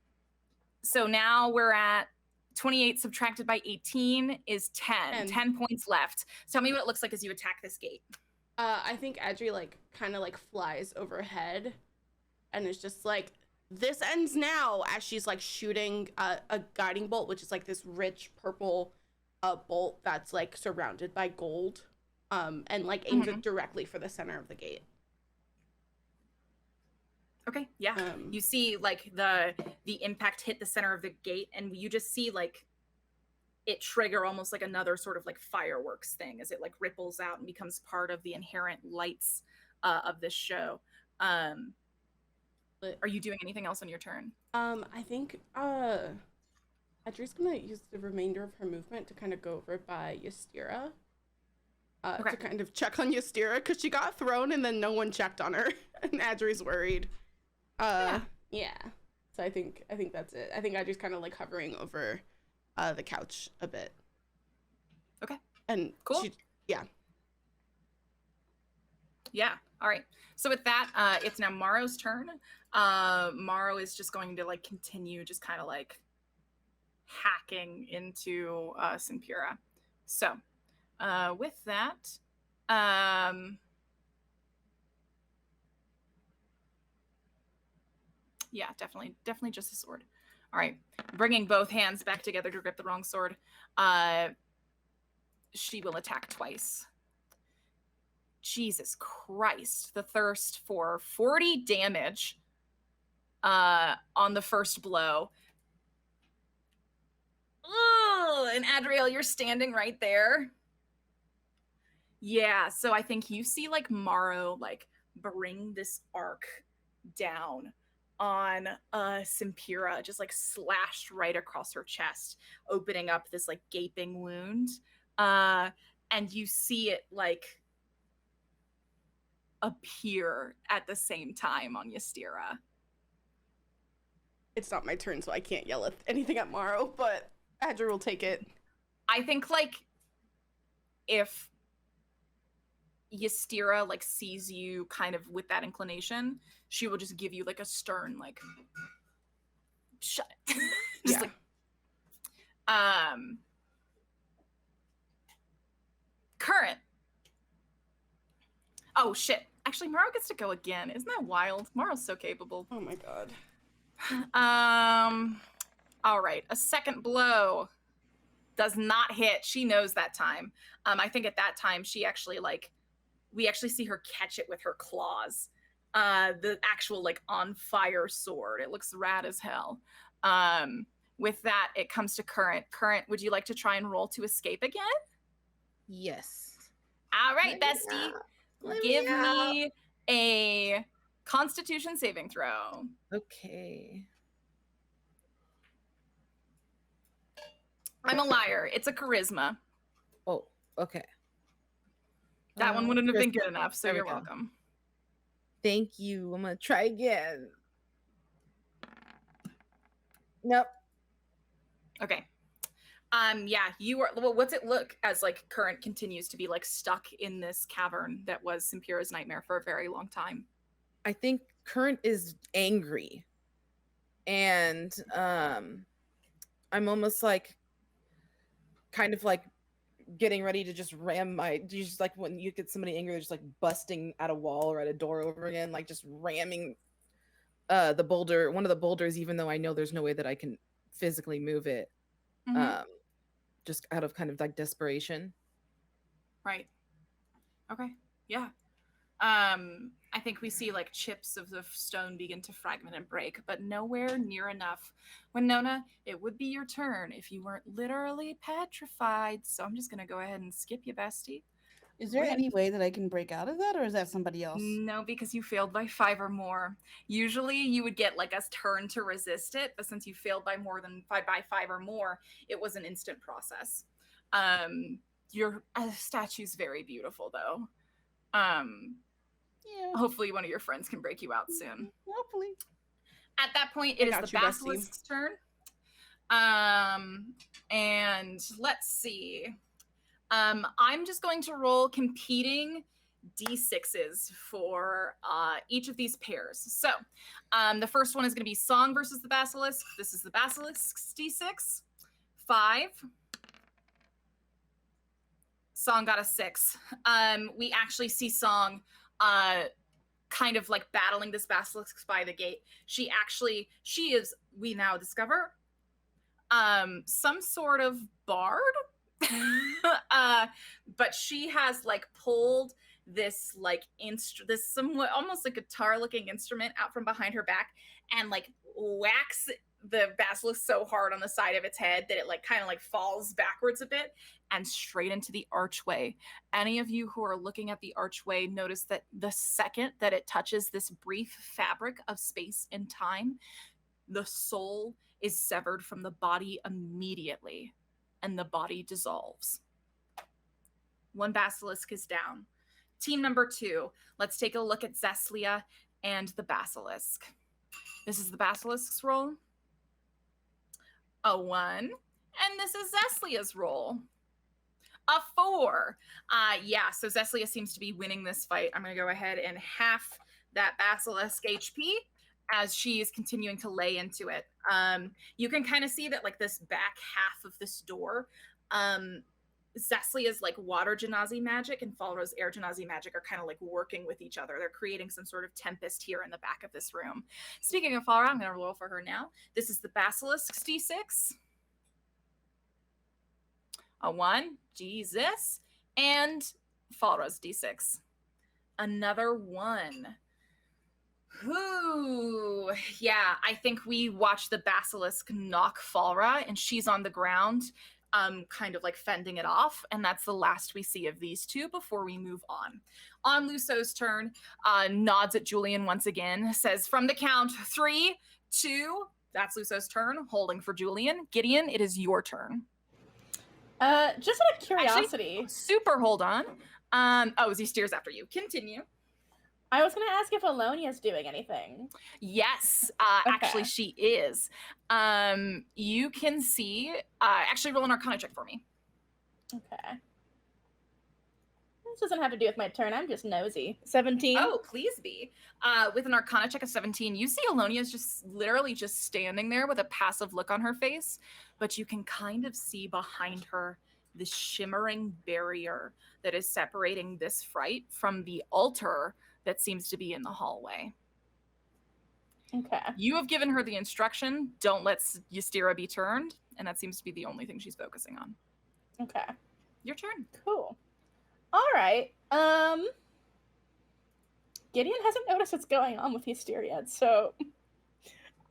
So now we're at 28 subtracted by 18 is 10. 10 points left. So tell me what it looks like as you attack this gate. I think Adri like kind of like flies overhead and is just like, this ends now, as she's like shooting a guiding bolt, which is like this rich purple bolt that's like surrounded by gold, and like aims it directly for the center of the gate. Okay, yeah. You see like the impact hit the center of the gate, and you just see like it trigger almost like another sort of like fireworks thing as it like ripples out and becomes part of the inherent lights of this show. Are you doing anything else on your turn? I think Adri's gonna use the remainder of her movement to kind of go over by Ystera. To kind of check on Ystera because she got thrown and then no one checked on her and Adri's worried. Yeah. So I think that's it. I think Adri's kind of like hovering over the couch a bit. Okay. And cool. Yeah. All right. So with that, it's now Maro's turn. Maro is just going to like continue just kind of like hacking into Simpura. So with that, yeah, definitely just a sword. All right, bringing both hands back together to grip the wrong sword. She will attack twice. Jesus Christ, the thirst for 40 damage on the first blow. Ugh, and Adrielle, you're standing right there. Yeah, so I think you see like Maro like bring this arc down on Simpura, just like slashed right across her chest, opening up this like gaping wound. And you see it like appear at the same time on Ystera. It's not my turn, so I can't yell at anything at Maro, but Adri will take it. I think like if Ystira like sees you kind of with that inclination, she will just give you like a stern like shut it. Just like Current. Oh shit. Actually, Morrow gets to go again. Isn't that wild? Morrow's so capable. Oh my god. All right. A second blow does not hit. She knows that time. I think at that time she actually like, we actually see her catch it with her claws. The actual like on fire sword. It looks rad as hell. With that, it comes to Current. Current, would you like to try and roll to escape again? Yes. All right, bestie. Give me a Constitution saving throw. Okay. I'm a liar. It's a charisma. Oh, okay. That one wouldn't have been good charisma. enough, so There we you're go. welcome. Thank you. I'm gonna try again. Nope. Okay. Yeah, you are. Well, what's it look as like Current continues to be like stuck in this cavern that was Simpira's nightmare for a very long time? I think Current is angry, and I'm almost like, kind of like getting ready to just ram my. Just like when you get somebody angry, they're just like busting at a wall or at a door over again, like just ramming the boulder, one of the boulders, even though I know there's no way that I can physically move it. Mhm. Just out of kind of like desperation. Right. Okay. Yeah. I think we see like chips of the stone begin to fragment and break, but nowhere near enough. Winona, it would be your turn if you weren't literally petrified. So I'm just gonna go ahead and skip you, bestie. Is there Rip. any way that I can break out of that, or is that somebody else? No, because you failed by 5 or more. Usually you would get like a turn to resist it, but since you failed by more than 5 or more, it was an instant process. Your statue's very beautiful though. Yeah, Hopefully one of your friends can break you out soon. hopefully. At that point, it is got the you, bestie. basilisk's turn. And let's see. I'm just going to roll competing D6s for each of these pairs. So the first one is going to be Song versus the Basilisk. This is the Basilisk's D6. 5. Song got a 6. We actually see Song kind of like battling this basilisk by the gate. She is, we now discover, some sort of bard. But she has like pulled this like this somewhat almost like guitar looking instrument out from behind her back and like whacks the basilisk so hard on the side of its head that it like kind of like falls backwards a bit and straight into the archway. Any of you who are looking at the archway notice that the second that it touches this brief fabric of space and time, the soul is severed from the body immediately and the body dissolves. One basilisk is down. Team number 2, let's take a look at Zeslia and the basilisk. This is the basilisk's roll. A 1. And this is Zeslia's roll. A 4. Yeah, so Zeslia seems to be winning this fight. I'm going to go ahead and half that basilisk HP as she is continuing to lay into it. You can kind of see that like this back half of this door, Zeslia's like water genasi magic and Falra's air genasi magic are kind of like working with each other. They're creating some sort of tempest here in the back of this room. Speaking of Falra, I'm going to roll for her now. This is the basilisk's D6. A 1, Jesus, and Falra's D6. Another 1. Ooh, yeah, I think we watch the basilisk knock Falra, and she's on the ground, kind of like fending it off, and that's the last we see of these two before we move on. On Luso's turn, nods at Julian once again, says from the count 3, 2, that's Luso's turn, holding for Julian. Gideon, it is your turn. Just out of curiosity, Actually, super hold on. Oh, he steers after you. Continue. I was gonna ask if Alonia's doing anything. Yes, Okay. actually she is. You can see, actually roll an Arcana check for me. Okay. This doesn't have to do with my turn. I'm just nosy. 17. Oh, please be. With an Arcana check of 17, you see Alonia's just literally just standing there with a passive look on her face, but you can kind of see behind her the shimmering barrier that is separating this fright from the altar that seems to be in the hallway. Okay. You have given her the instruction, don't let Ystera be turned, and that seems to be the only thing she's focusing on. Okay. Your turn. Cool. All right. Gideon hasn't noticed what's going on with Hysteria, so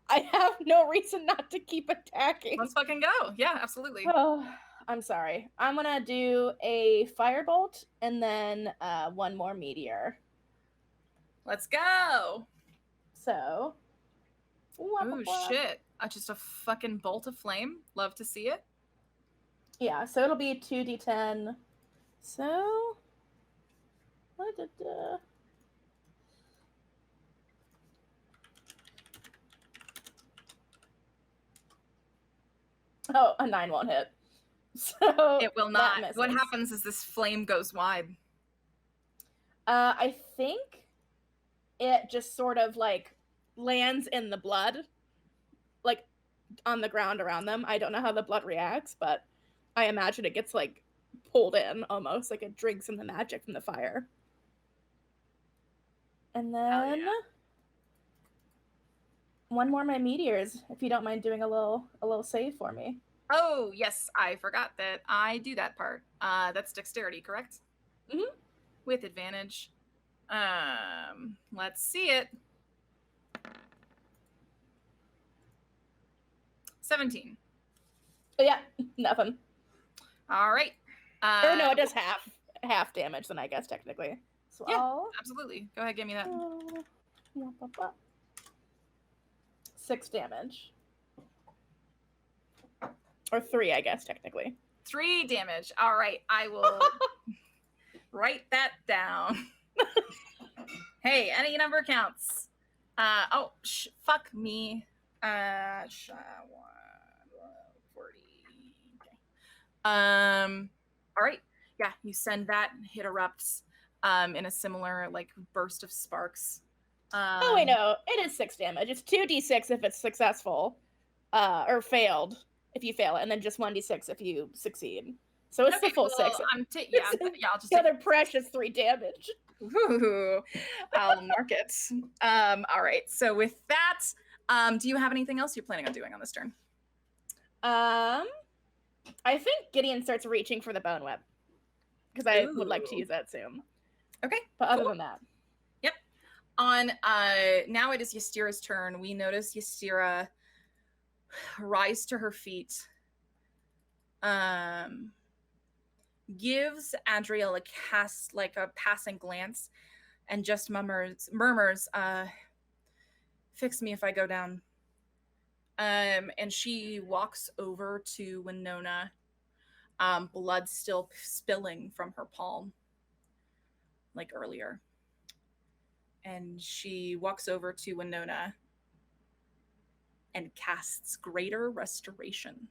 I have no reason not to keep attacking. Let's fucking go. Yeah, absolutely. Oh, I'm sorry. I'm gonna do a firebolt and then one more meteor. Let's go. So. Oh shit! Just a fucking bolt of flame. Love to see it. Yeah, so it'll be 2d10. So. What did Oh, a 9 won't hit. So it will not. What happens is this flame goes wide. I think it just sort of like lands in the blood, like on the ground around them. I don't know how the blood reacts, but I imagine it gets like pulled in almost, like it drinks in the magic from the fire. And then one more of my meteors, if you don't mind doing a little save for me. Oh yes, I forgot that I do that part. That's dexterity, correct? Mm-hmm. With advantage. Let's see it. 17. Oh, yeah, nothing. All right. Or no, it does half damage then, I guess, technically. So yeah, absolutely. Go ahead, give me that. 6 damage. Or 3, I guess, technically. 3 damage. All right, I will write that down. Hey, any number counts. Fuck me. 40. Okay. All right. Yeah, you send that. It erupts in a similar like burst of sparks. Oh wait, no, it is 6 damage. It's 2d6 if it's successful, or failed if you fail it, and then just 1d6 if you succeed. So it's the full 6. I'll just the other precious 3 damage. Ooh, I'll mark it. All right. So with that, do you have anything else you're planning on doing on this turn? I think Gideon starts reaching for the bone web because I would like to use that soon. Okay. But other than that, yep. On now it is Ystera's turn. We notice Ystera rise to her feet. Gives Adriel a passing glance and just murmurs, fix me if I go down. And she walks over to Winona, blood still spilling from her palm, like earlier. And she walks over to Winona and casts Greater Restoration.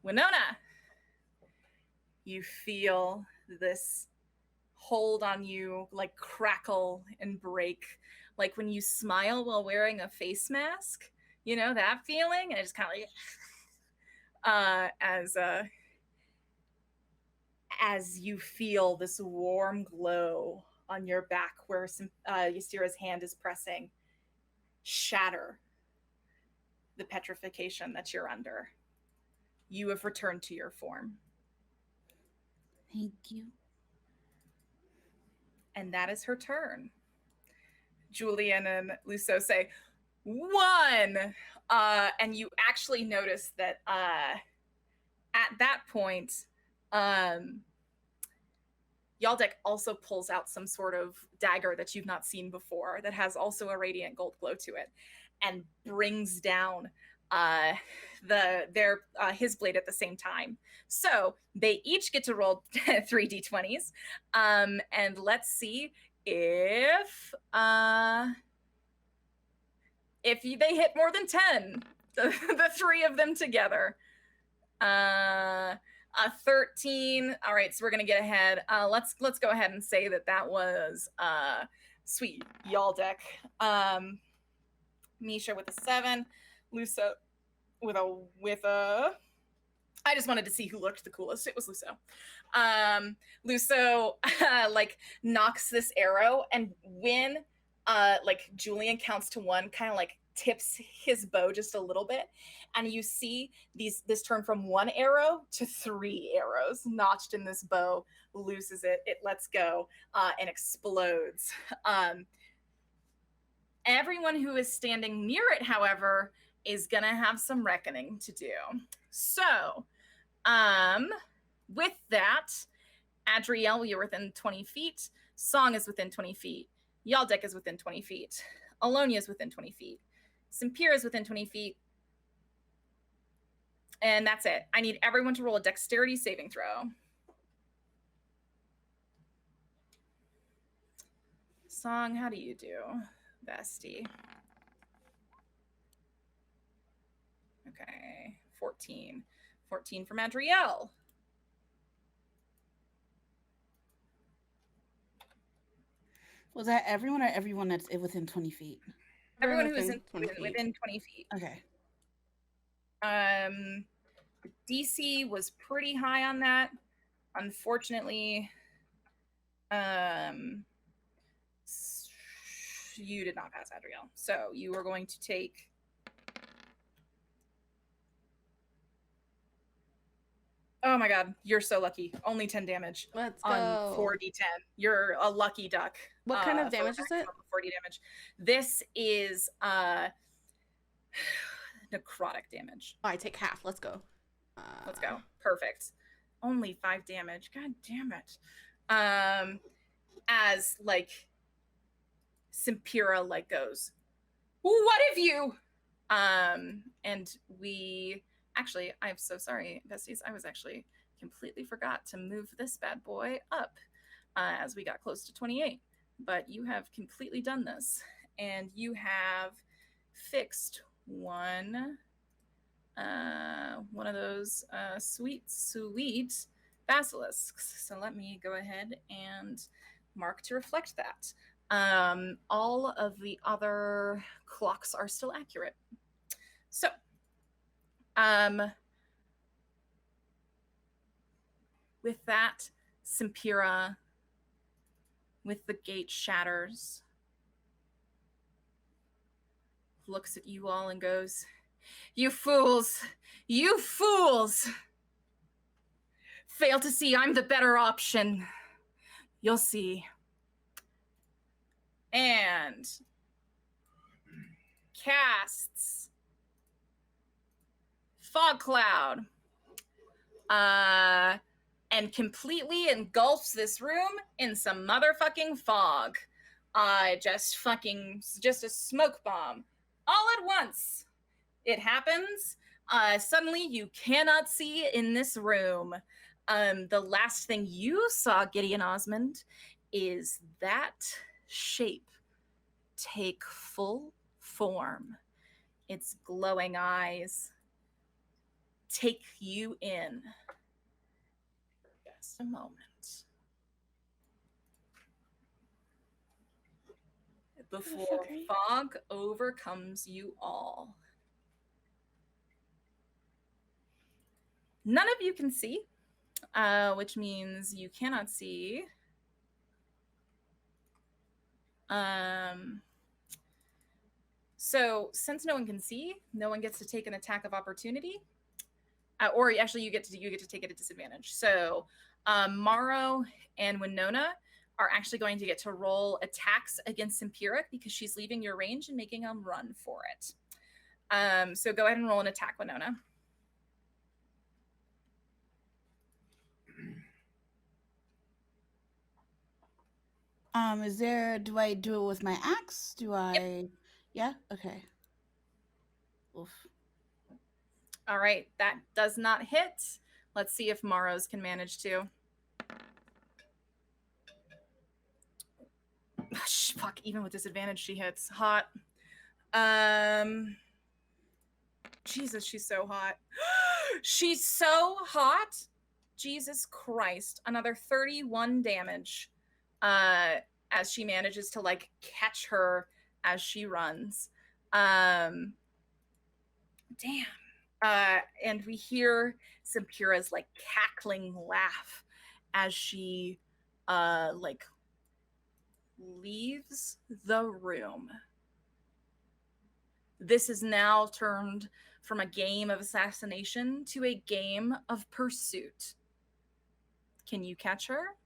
Winona, you feel this hold on you like crackle and break, like when you smile while wearing a face mask, you know that feeling, and it just kind of like as you feel this warm glow on your back where Ystera's hand is pressing shatter the petrification that you're under. You have returned to your form. Thank you. And that is her turn. Julian and Lusso say, 1! And you actually notice that at that point, Yaldek also pulls out some sort of dagger that you've not seen before that has also a radiant gold glow to it and brings down his blade at the same time. So they each get to roll 3 d20s, and let's see if they hit more than 10, the 3 of them together. 13. All right, so we're gonna get ahead. Let's go ahead and say that was sweet y'all deck. Misha with a 7, Luso with a. I just wanted to see who looked the coolest. It was Luso. Luso like knocks this arrow, and when like Julian counts to 1, kind of like tips his bow just a little bit, and you see this turn from 1 arrow to 3 arrows notched in this bow. Looses it, it lets go, and explodes. Everyone who is standing near it, however, is gonna have some reckoning to do. So with that, Adriel, you're within 20 feet. Song is within 20 feet. Yaldek is within 20 feet. Alonia is within 20 feet. Simpira is within 20 feet. And that's it. I need everyone to roll a dexterity saving throw. Song, how do you do, bestie? Okay, 14. 14 from Adriel. Was that everyone or everyone that's within 20 feet? Everyone who is within 20 feet. within 20 feet. Okay. DC was pretty high on that. Unfortunately, you did not pass, Adriel. So you are going to take... Oh my god, you're so lucky. Only 10 damage. Let's on go. 4d10. You're a lucky duck. What kind of damage is it? 40 damage. This is necrotic damage. Oh, I take half. Let's go. Let's go. Perfect. Only 5 damage. God damn it. As like Simpira like goes, what have you? And we actually, I'm so sorry, besties. I was actually completely forgot to move this bad boy up as we got close to 28. But you have completely done this, and you have fixed one of those sweet basilisks. So let me go ahead and mark to reflect that. All of the other clocks are still accurate. So, with that, Simpira, with the gate shatters, looks at you all and goes, "You fools! You fools! Fail to see I'm the better option. You'll see." And casts Fog Cloud, and completely engulfs this room in some motherfucking fog. Just a smoke bomb. All at once. It happens. Suddenly you cannot see in this room. The last thing you saw, Gideon Osmond, is that shape take full form. Its glowing eyes take you in. Just a moment. Before fog overcomes you all. None of you can see, which means you cannot see. So since no one can see, no one gets to take an attack of opportunity. Or actually, you get to take it at disadvantage. So Maro and Winona are actually going to get to roll attacks against Simpira because she's leaving your range and making them run for it. So go ahead and roll an attack, Winona. Do I do it with my axe? Yep. Yeah? Okay. Oof. All right, that does not hit. Let's see if Maro's can manage to. Fuck, even with disadvantage, she hits. Hot. Jesus, she's so hot. She's so hot Jesus Christ, another 31 damage as she manages to like catch her as she runs. Damn. And we hear Simpura's like cackling laugh as she like leaves the room. This is now turned from a game of assassination to a game of pursuit. Can you catch her?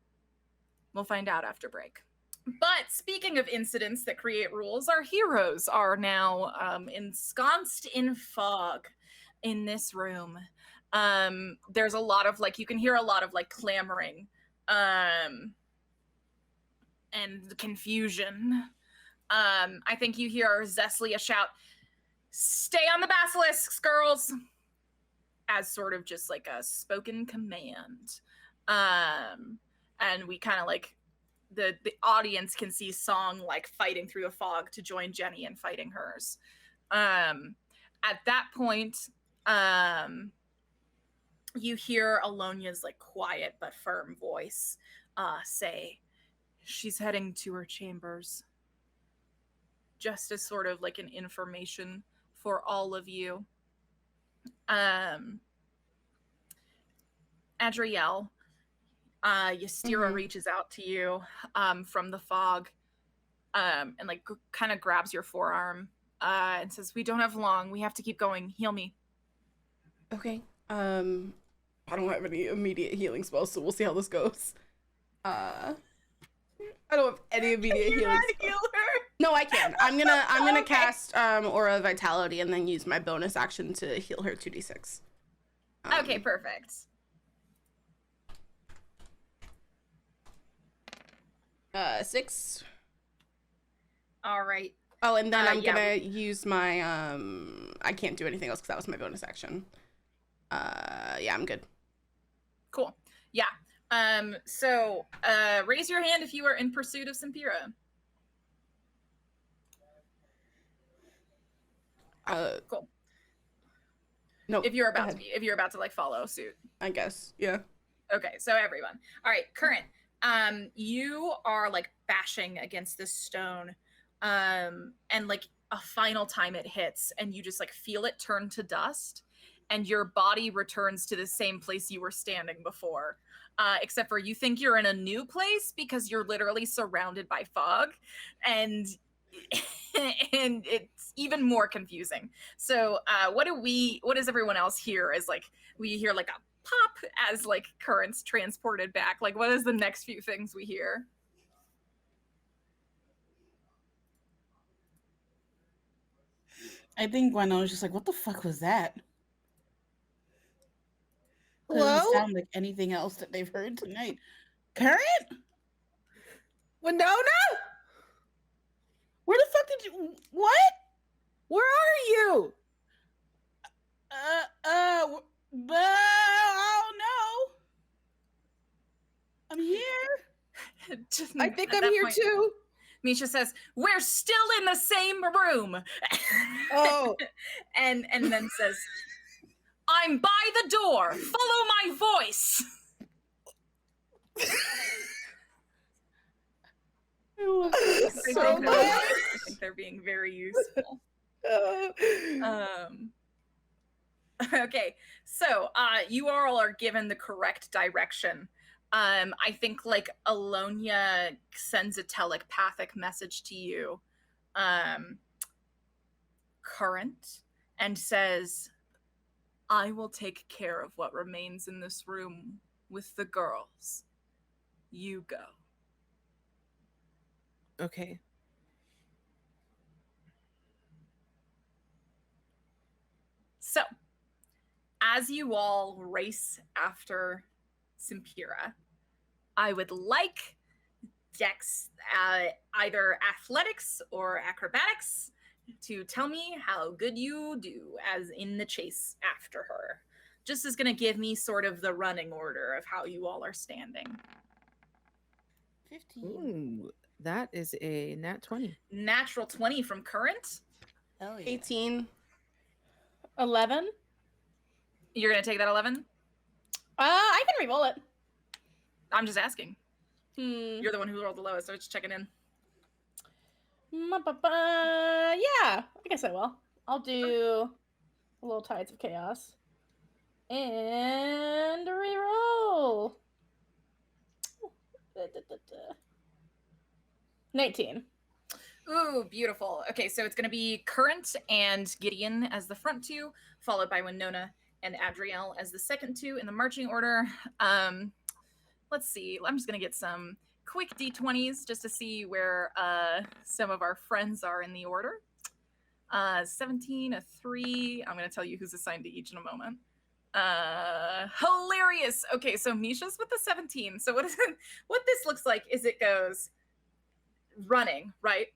We'll find out after break. But speaking of incidents that create rules, our heroes are now ensconced in fog in this room. There's a lot of like, you can hear a lot of like clamoring and confusion. I think you hear Zeslia shout, "Stay on the basilisks, girls," as sort of just like a spoken command. And we kind of like, the audience can see Song like fighting through the fog to join Jenny in fighting hers. At that point, you hear Alonia's like quiet but firm voice say, "She's heading to her chambers." Just as sort of like an information for all of you. Adrielle, Ystera reaches out to you from the fog and like kind of grabs your forearm and says, "We don't have long. We have to keep going. Heal me." Okay. I don't have any immediate healing spells, so we'll see how this goes. I don't have any immediate healing spells. No, I can. I'm gonna Okay. cast Aura of Vitality and then use my bonus action to heal her 2d6. Okay, perfect. 6. All right. Oh, and then I'm yeah, gonna use my I can't do anything else because that was my bonus action. Yeah, I'm good. Cool. Yeah. So raise your hand if you are in pursuit of Simpira. Cool. No. If you're go about to ahead. be, if you're about to like follow suit. I guess. Yeah. Okay, so everyone. All right, Current. You are like bashing against this stone, and like a final time it hits, and you just like feel it turn to dust, and your body returns to the same place you were standing before, except for you think you're in a new place because you're literally surrounded by fog, and and it's even more confusing. So, what does everyone else hear as like we hear like a pop as like Current's transported back? Like, what is the next few things we hear? I think Gwen was just like, "What the fuck was that?" Hello? Doesn't sound like anything else that they've heard tonight. Current? Winona? Where the fuck did you? What? Where are you? But I don't know. I'm here. Just I think at I'm that here point, too. Misha says, "We're still in the same room," Oh, and then says, "I'm by the door. Follow my voice." so good. I think they're being very useful. Okay, so you all are given the correct direction. I think like Alonia sends a telepathic message to you, Current, and says, "I will take care of what remains in this room with the girls. You go." okay. So, as you all race after Simpira, I would like Dex, either athletics or acrobatics, to tell me how good you do as in the chase after her. Just is going to give me sort of the running order of how you all are standing. 15. Ooh, that is a nat 20. Natural 20 from Current. Hell yeah. 18. 11. You're going to take that 11? I can re-roll it. I'm just asking. Hmm. You're the one who rolled the lowest, so it's checking in. Yeah, I guess I will. I'll do a little Tides of Chaos. And re-roll. 19. Ooh, beautiful. Okay, so it's going to be Current and Gideon as the front two, followed by Winona and Adriel as the second two in the marching order. Let's see. I'm just going to get some quick D20s just to see where some of our friends are in the order. 17, a 3. I'm going to tell you who's assigned to each in a moment. Hilarious. Okay, so Misha's with the 17. So what this looks like is it goes running, right?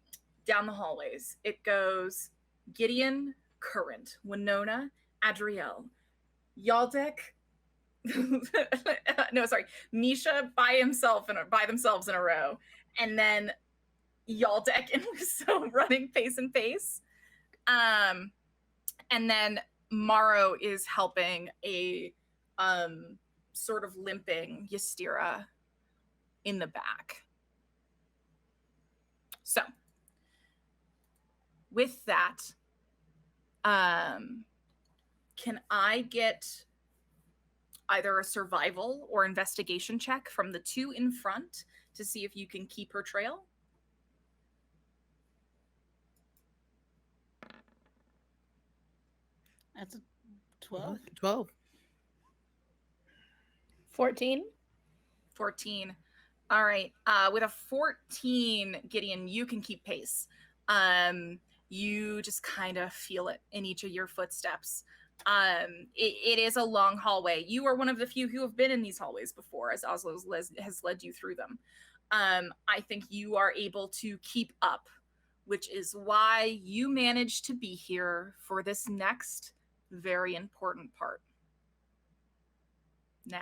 Down the hallways. It goes Gideon, Current, Winona, Adriel, Yaldek. No, sorry, Misha by themselves in a row, and then Yaldek and Lusso running face and face. And then Morrow is helping a sort of limping Ystira in the back. So with that, can I get either a survival or investigation check from the two in front to see if you can keep her trail? That's a 12. 12. 14. 14. All right. With a 14, Gideon, you can keep pace. You just kind of feel it in each of your footsteps. It is a long hallway. You are one of the few who have been in these hallways before, as Oslo has led you through them. I think you are able to keep up, which is why you managed to be here for this next very important part. Now,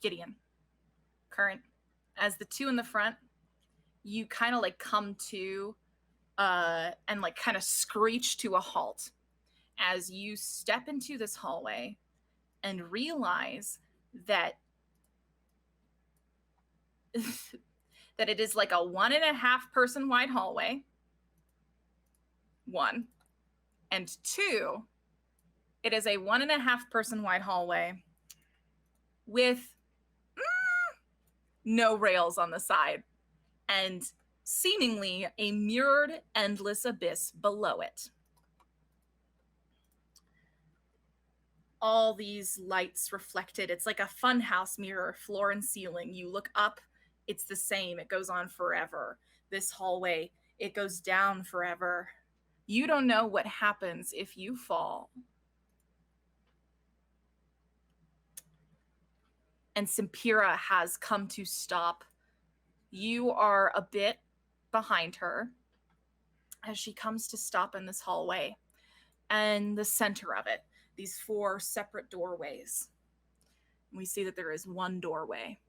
Gideon, Current, as the two in the front, you kind of like come to and like kind of screech to a halt as you step into this hallway and realize that that it is like a 1.5 person wide hallway. 1. And 2, it is a 1.5 person wide hallway with no rails on the side and seemingly a mirrored endless abyss below it. All these lights reflected. It's like a funhouse mirror, floor and ceiling. You look up, it's the same. It goes on forever. This hallway, it goes down forever. You don't know what happens if you fall. And Simpira has come to stop. You are a bit behind her as she comes to stop in this hallway. And the center of it, these 4 separate doorways. We see that there is one doorway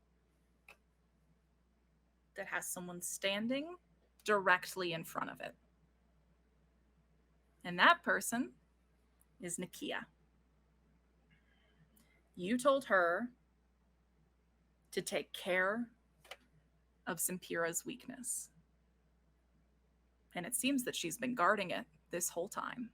that has someone standing directly in front of it. And that person is Nakia. You told her to take care of Simpira's weakness. And it seems that she's been guarding it this whole time.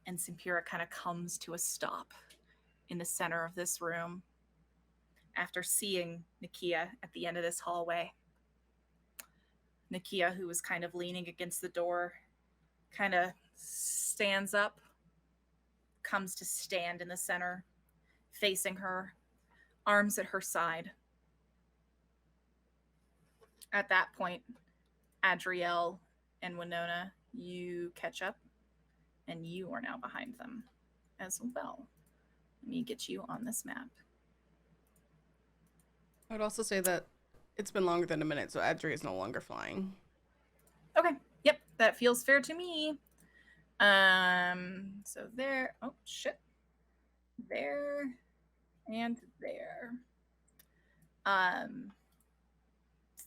And Simpira kind of comes to a stop in the center of this room after seeing Nakia at the end of this hallway. Nakia, who was kind of leaning against the door, kind of stands up, comes to stand in the center, facing her, arms at her side. At that point, Adriel and Winona, you catch up, and you are now behind them as well. Let me get you on this map. I would also say that it's been longer than a minute, so Adri is no longer flying. Okay, yep, that feels fair to me. So there, oh shit. There and there.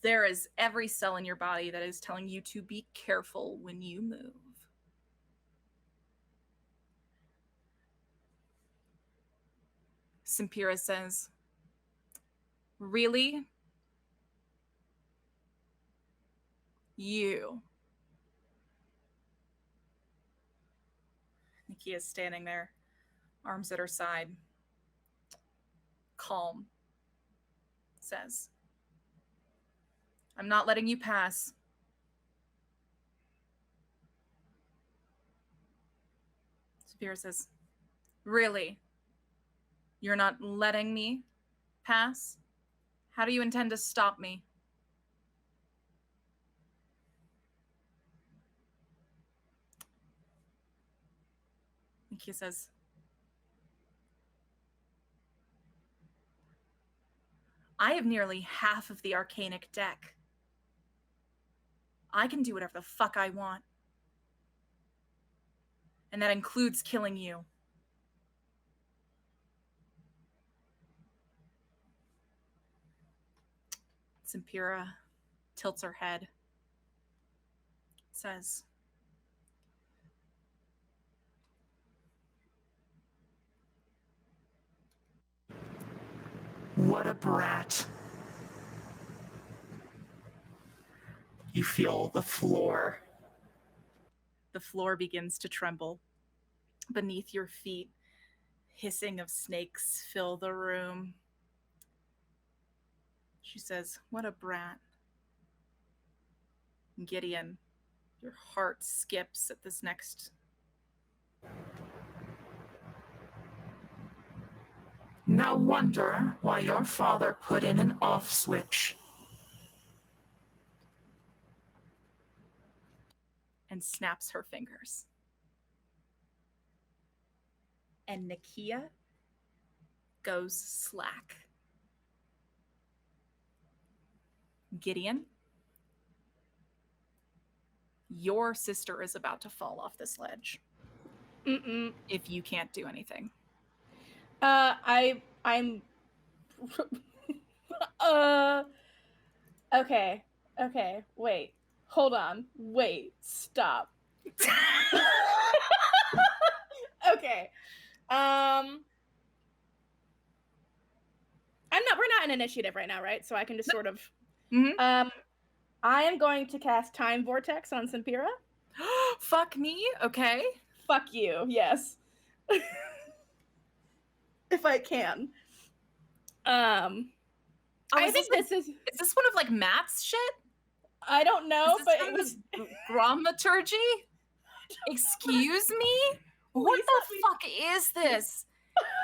There is every cell in your body that is telling you to be careful when you move. Simpira says, really? You? Nikia's standing there, arms at her side. Calm. Says, I'm not letting you pass. Sapphira says, really? You're not letting me pass? How do you intend to stop me? Nikia says, I have nearly half of the arcanic deck. I can do whatever the fuck I want. And that includes killing you. Simpira tilts her head. Says, what a brat. You feel the floor. the floor begins to tremble beneath your feet. Hissing of snakes fill the room. She says, what a brat. Gideon, your heart skips at this next. No wonder why your father put in an off switch. And snaps her fingers. And Nikia goes slack. Gideon, your sister is about to fall off this ledge. If you can't do anything. I'm okay, wait, hold on, wait, stop. Okay, we're not in initiative right now, right? So I can just sort of, I am going to cast Time Vortex on Simpira. Fuck me, okay. Fuck you, yes. If I can. I think this is this one of like Matt's shit? I don't know, but it was dramaturgy? Excuse me? What the fuck is this?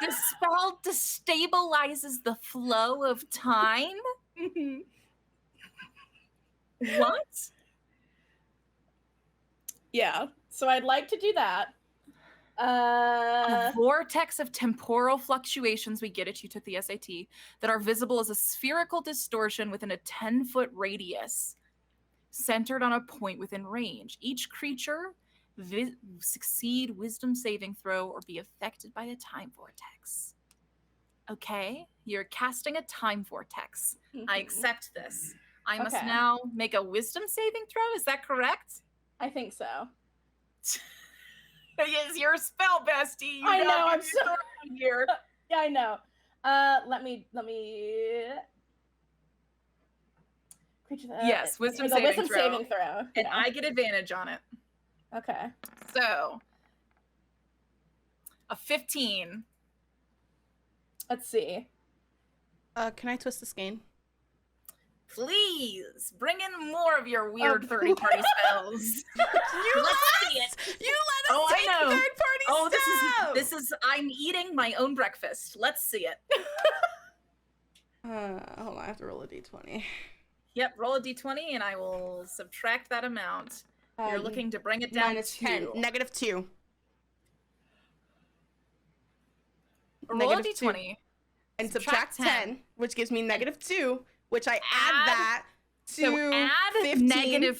The spell destabilizes the flow of time? What? Yeah, so I'd like to do that. A vortex of temporal fluctuations, we get it, you took the SAT, that are visible as a spherical distortion within a 10-foot radius, centered on a point within range. Each creature succeed wisdom saving throw or be affected by the time vortex. Okay, you're casting a time vortex. I accept this. I must now make a wisdom saving throw, is that correct? I think so. It's your spell, bestie. I know, I'm so here. Yeah, I know. Let me yes, wisdom saving throw. And yeah. I get advantage on it. Okay. So, a 15. Let's see. Can I twist the skein? Please bring in more of your weird third-party spells. Let's see it. You let us take third-party stuff. This is. I'm eating my own breakfast. Let's see it. Hold on, I have to roll a d20. Yep, roll a d20, and I will subtract that amount. You're looking to bring it down to 10. -2. Roll a d20. And subtract 10, which gives me -2. Which I add that to so add 15.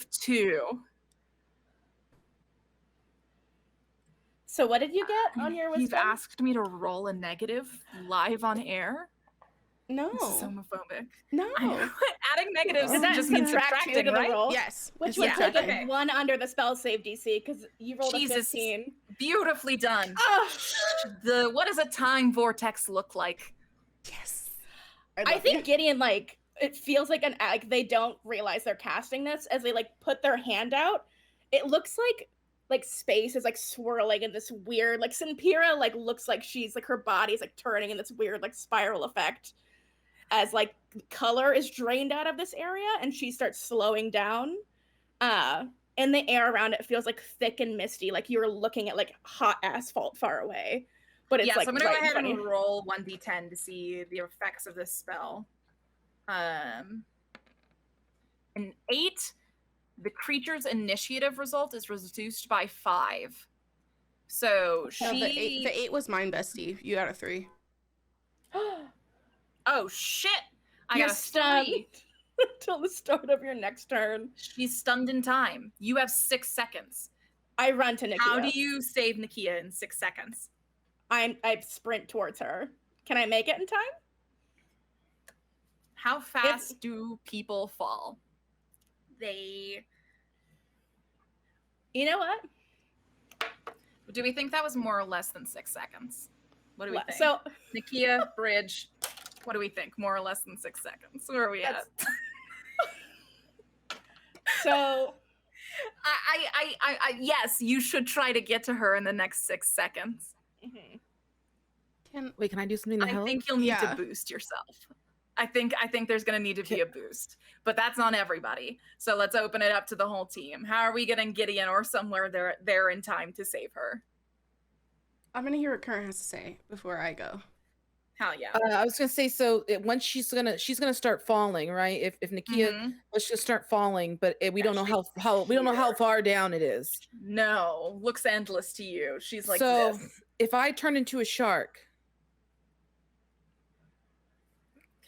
So -2. what did you get on your wisdom? You've asked me to roll a negative live on air? No. This is homophobic. No. I know. Adding negatives Does that just means subtract 2 subtracting, to the right? roll? Yes. Which it's would take subtracting. it 1 under the spell save DC because you rolled Jesus. a 15. Beautifully done. Oh, What does a time vortex look like? Yes. I think Gideon, like, it feels like they don't realize they're casting this as they, like, put their hand out. It looks like space is, like, swirling in this weird, like, Synpira, like, looks like she's, like, her body's, like, turning in this weird, like, spiral effect as, like, color is drained out of this area and she starts slowing down. And the air around it feels, like, thick and misty, like you're looking at, like, hot asphalt far away. But it's, like, so I'm gonna right go in ahead front of and you. roll 1d10 to see the effects of this spell. An 8. The creature's initiative result is reduced by 5. So No, she. the 8 was mine, bestie. You got a 3. Oh shit! I You're got a stunned 3. until the start of your next turn. She's stunned in time. You have 6 seconds. I run to Nikia. How do you save Nikia in 6 seconds? I sprint towards her. Can I make it in time? How fast do people fall? They. You know what? Do we think that was more or less than 6 seconds? What do we think? So Nikia, Bridge, what do we think? More or less than 6 seconds? Where are we at? so Yes, you should try to get to her in the next 6 seconds. Wait, can I do something to I help? think you'll need Yeah. to boost yourself. I think there's going to need to be a boost, but that's on everybody. So let's open it up to the whole team. How are we getting Gideon or somewhere there in time to save her? I'm gonna hear what Current has to say before I go. Hell yeah. I was gonna say, so once she's gonna start falling, right? If Nikia, Mhm. let's just start falling, but we don't know She's how we don't know how here. far down it is. No, looks endless to you. She's like So this. if I turn into a shark,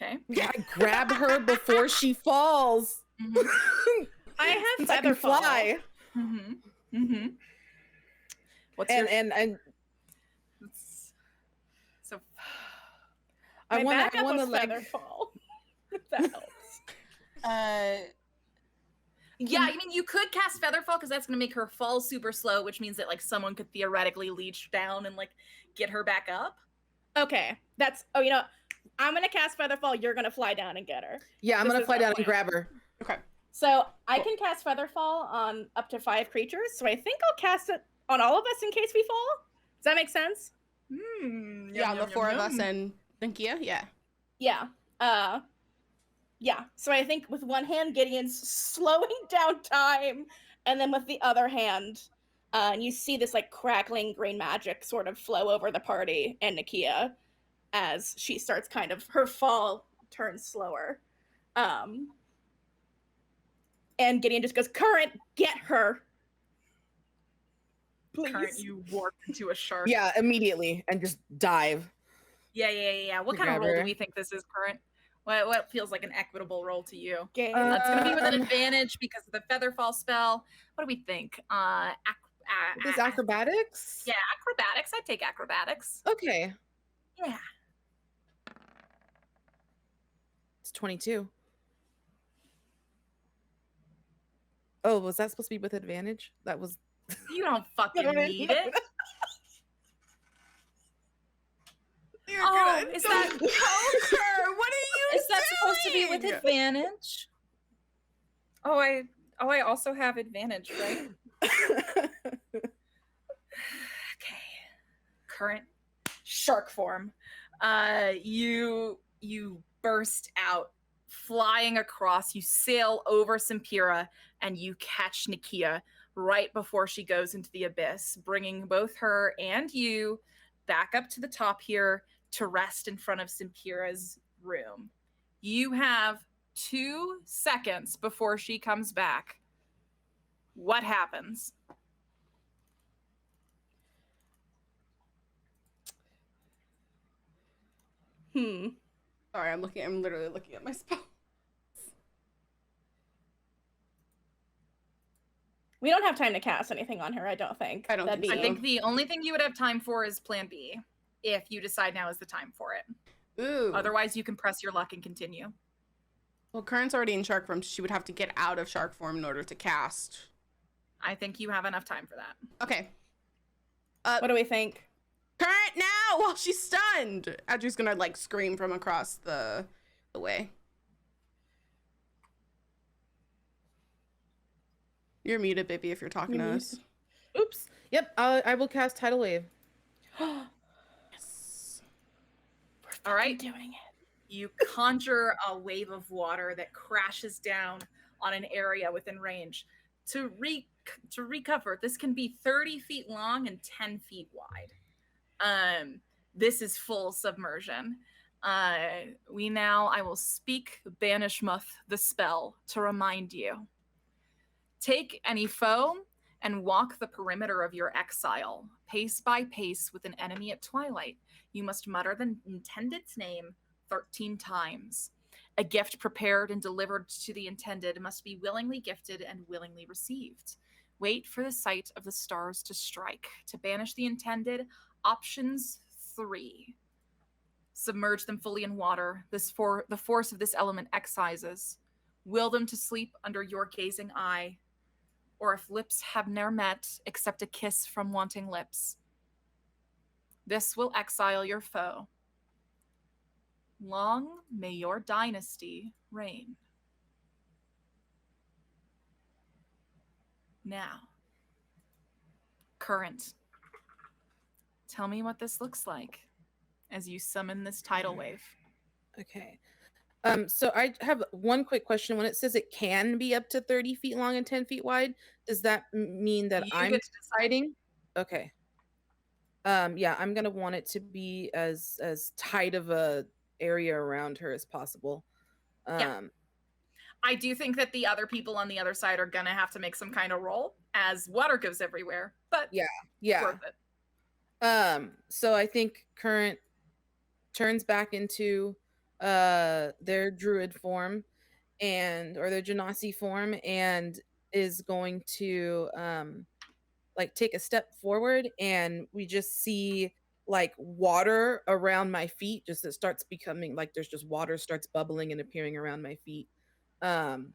Okay. I grab her before she falls. Mhm. I have Since I can feather fly. Mhm. Mhm. What's And so I My want backup to was like feather fall. If that helps. yeah, I mean you could cast Featherfall because that's gonna make her fall super slow, which means that like someone could theoretically leech down and like get her back up. Okay, I'm gonna cast Featherfall. You're gonna fly down and get her. yeah, I'm This gonna is fly my down plan. and grab her. Okay. So I can cast Featherfall on up to 5 creatures. So I think I'll cast it on all of us in case we fall. Does that make sense? Yeah, the 4 of us and Nikia. Yeah. Yeah. Yeah. So I think with one hand, Gideon's slowing down time, and then with the other hand, and you see this like crackling green magic sort of flow over the party and Nikia as she starts kind of her fall turns slower. And Gideon just goes, "Current, get her, please." Current, you warp into a shark. Yeah, immediately and just dive. Yeah. What To kind of grab roll do her. we think this is, Current? What feels like an equitable roll to you? Okay. That's gonna be with an Um, advantage because of the Featherfall spell. What do we think? Is acrobatics? Yeah, acrobatics. I'd take acrobatics. Okay. Yeah. It's 22. Oh, was that supposed to be with advantage? That was. You don't fucking need it. Oh, is that Poker! What are you is that supposed to be with doing? advantage? Oh, I also have advantage, right? Okay. Current shark form. You burst out, flying across. You sail over Synpira, and you catch Nikia right before she goes into the abyss, bringing both her and you back up to the top here to rest in front of Synpira's room. You have 2 seconds before she comes back. What happens? Sorry, I'm literally looking at my spell. We don't have time to cast anything on her, I don't think. I don't think I so. think the only thing you would have time for is plan B, if you decide now is the time for it. Ooh. Otherwise, you can press your luck and continue. Well, Current's already in shark form, so she would have to get out of shark form in order to cast. I think you have enough time for that. Okay. What do we think? Current now while she's stunned. Audrey's gonna like scream from across the way. You're muted, baby, if you're talking to us. Oops. Yep. I will cast Tidal Wave. Yes. All right. Doing it. You conjure a wave of water that crashes down on an area within range. To recover, this can be 30 feet long and 10 feet wide. This is full submersion. I will speak Banishmuth the spell to remind you. Take any foe and walk the perimeter of your exile, pace by pace with an enemy at twilight. You must mutter the intended's name 13 times. A gift prepared and delivered to the intended must be willingly gifted and willingly received. Wait for the sight of the stars to strike. To banish the intended, options 3. Submerge them fully in water. The force of this element excises. Will them to sleep under your gazing eye. Or if lips have ne'er met, accept a kiss from wanting lips. This will exile your foe. Long may your dynasty reign. Now, Current, tell me what this looks like as you summon this tidal wave. Okay. So I have one quick question. When it says it can be up to 30 feet long and 10 feet wide, does that mean that You I'm get to decide. deciding? Okay. Yeah, I'm gonna want it to be as tight of a area around her as possible. Yeah. I do think that the other people on the other side are gonna have to make some kind of roll as water goes everywhere, but yeah. worth it. So I think Current turns back into their druid form or their genasi form and is going to like take a step forward, and we just see like water around my feet. Just it starts becoming like there's just water starts bubbling and appearing around my feet. And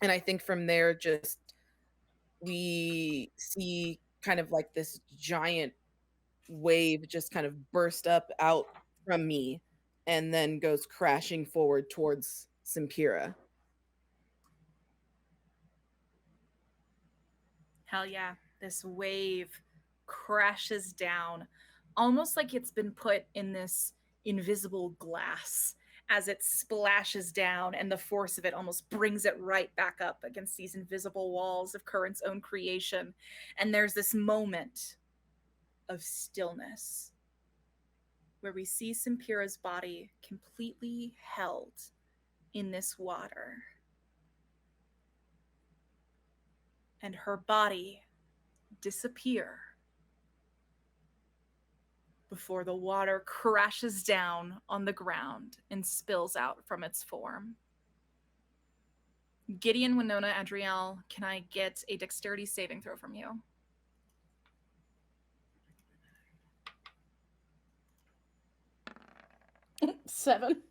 I think from there just we see kind of like this giant wave just kind of burst up out from me and then goes crashing forward towards Simpira. Hell yeah. This wave crashes down, almost like it's been put in this invisible glass as it splashes down, and the force of it almost brings it right back up against these invisible walls of Current's own creation. And there's this moment of stillness where we see Simpira's body completely held in this water. And her body disappear before the water crashes down on the ground and spills out from its form. Gideon, Winona, Adriel, can I get a dexterity saving throw from you? Seven.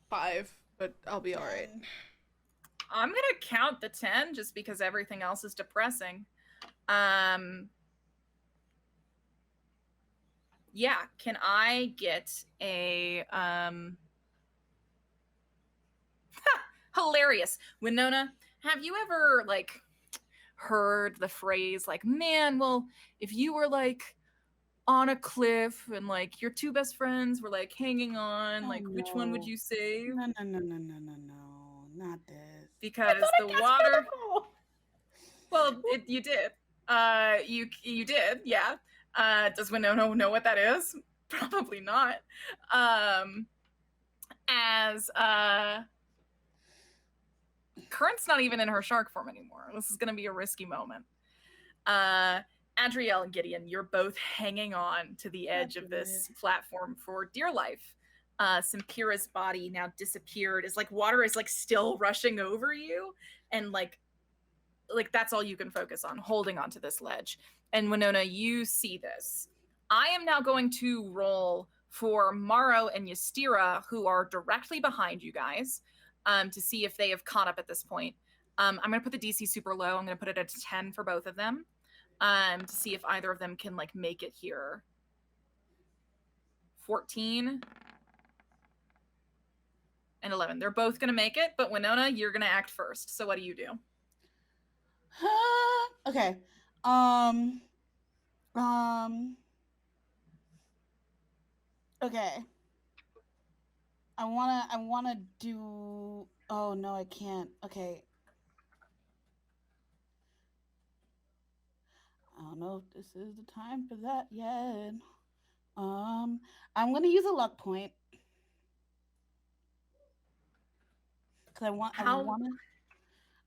5, but I'll be all right. I'm gonna count the 10 just because everything else is depressing. Yeah, can I get a hilarious. Winona, have you ever like heard the phrase like, man, well, if you were like on a cliff and like your two best friends were like hanging on, like which one would you save? No, not this. Because the water. Well, you did. You did, yeah. Does Winona know what that is? Probably not. As Current's not even in her shark form anymore. This is going to be a risky moment. Adriel and Gideon, you're both hanging on to the edge of this platform for dear life. Simpira's body now disappeared as like water is like still rushing over you, and like that's all you can focus on, holding onto this ledge. And Winona, you see this. I am now going to roll for Morrow and Ystira, who are directly behind you guys, to see if they have caught up at this point. I'm going to put the DC super low. I'm going to put it at 10 for both of them, to see if either of them can like make it here. 14 and 11. They're both going to make it, but Winona, you're going to act first. So what do you do? Okay. Okay. I wanna do. Oh no, I can't. Okay. I don't know if this is the time for that yet. I'm gonna use a luck point. Cause I wanna.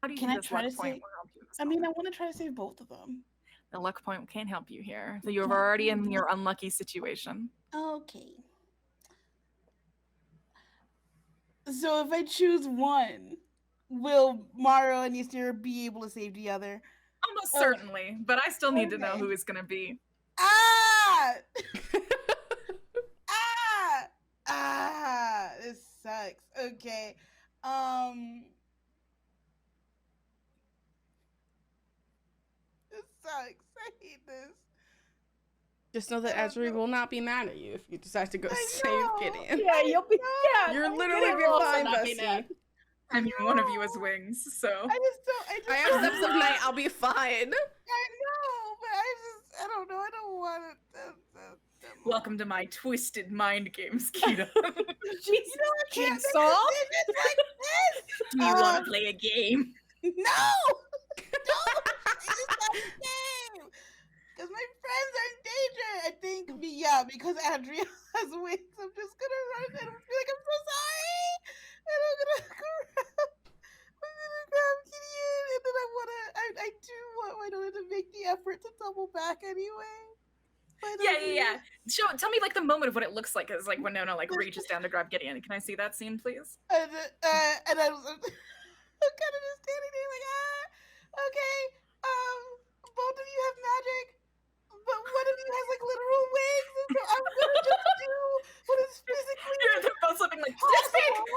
How do you Can do I this try luck to point save? will help you this I mean, I moment? want to try to save both of them. The luck point can't help you here. So you're already in your unlucky situation. Okay. So if I choose one, will Maro and Ystir be able to save the other? Almost certainly, but I still need to know Okay. who it's going to be. Ah! This sucks. Okay. This sucks. I hate this. Just know that Ezri will not be mad at you if you decide to go I save know. Gideon. Yeah, you'll be. Yeah, You're Gideon literally will also fine, not be bestie. mad. I mean, one of you has wings, so. I just don't. I have steps of night. I'll be fine. I know, but I don't know. I don't want it. Welcome to my twisted mind games, Keto. Jesus, Jigsaw. It's like this. Do you want to play a game? No. It's just not a game. Because my friends are in danger. I think, yeah, because Adria has wings. I'm just gonna run and be like, I'm so sorry. And I'm gonna grab Gideon, and then I do want Winona to make the effort to double back anyway. Yeah. Tell me like the moment of what it looks like as like Winona like reaches down to grab Gideon. Can I see that scene, please? And I was I'm kind of just standing there like, okay, both of you have magic, but one of you has like literal wings, and so I'm gonna just do what is physically They're both slipping like, just speak! I'm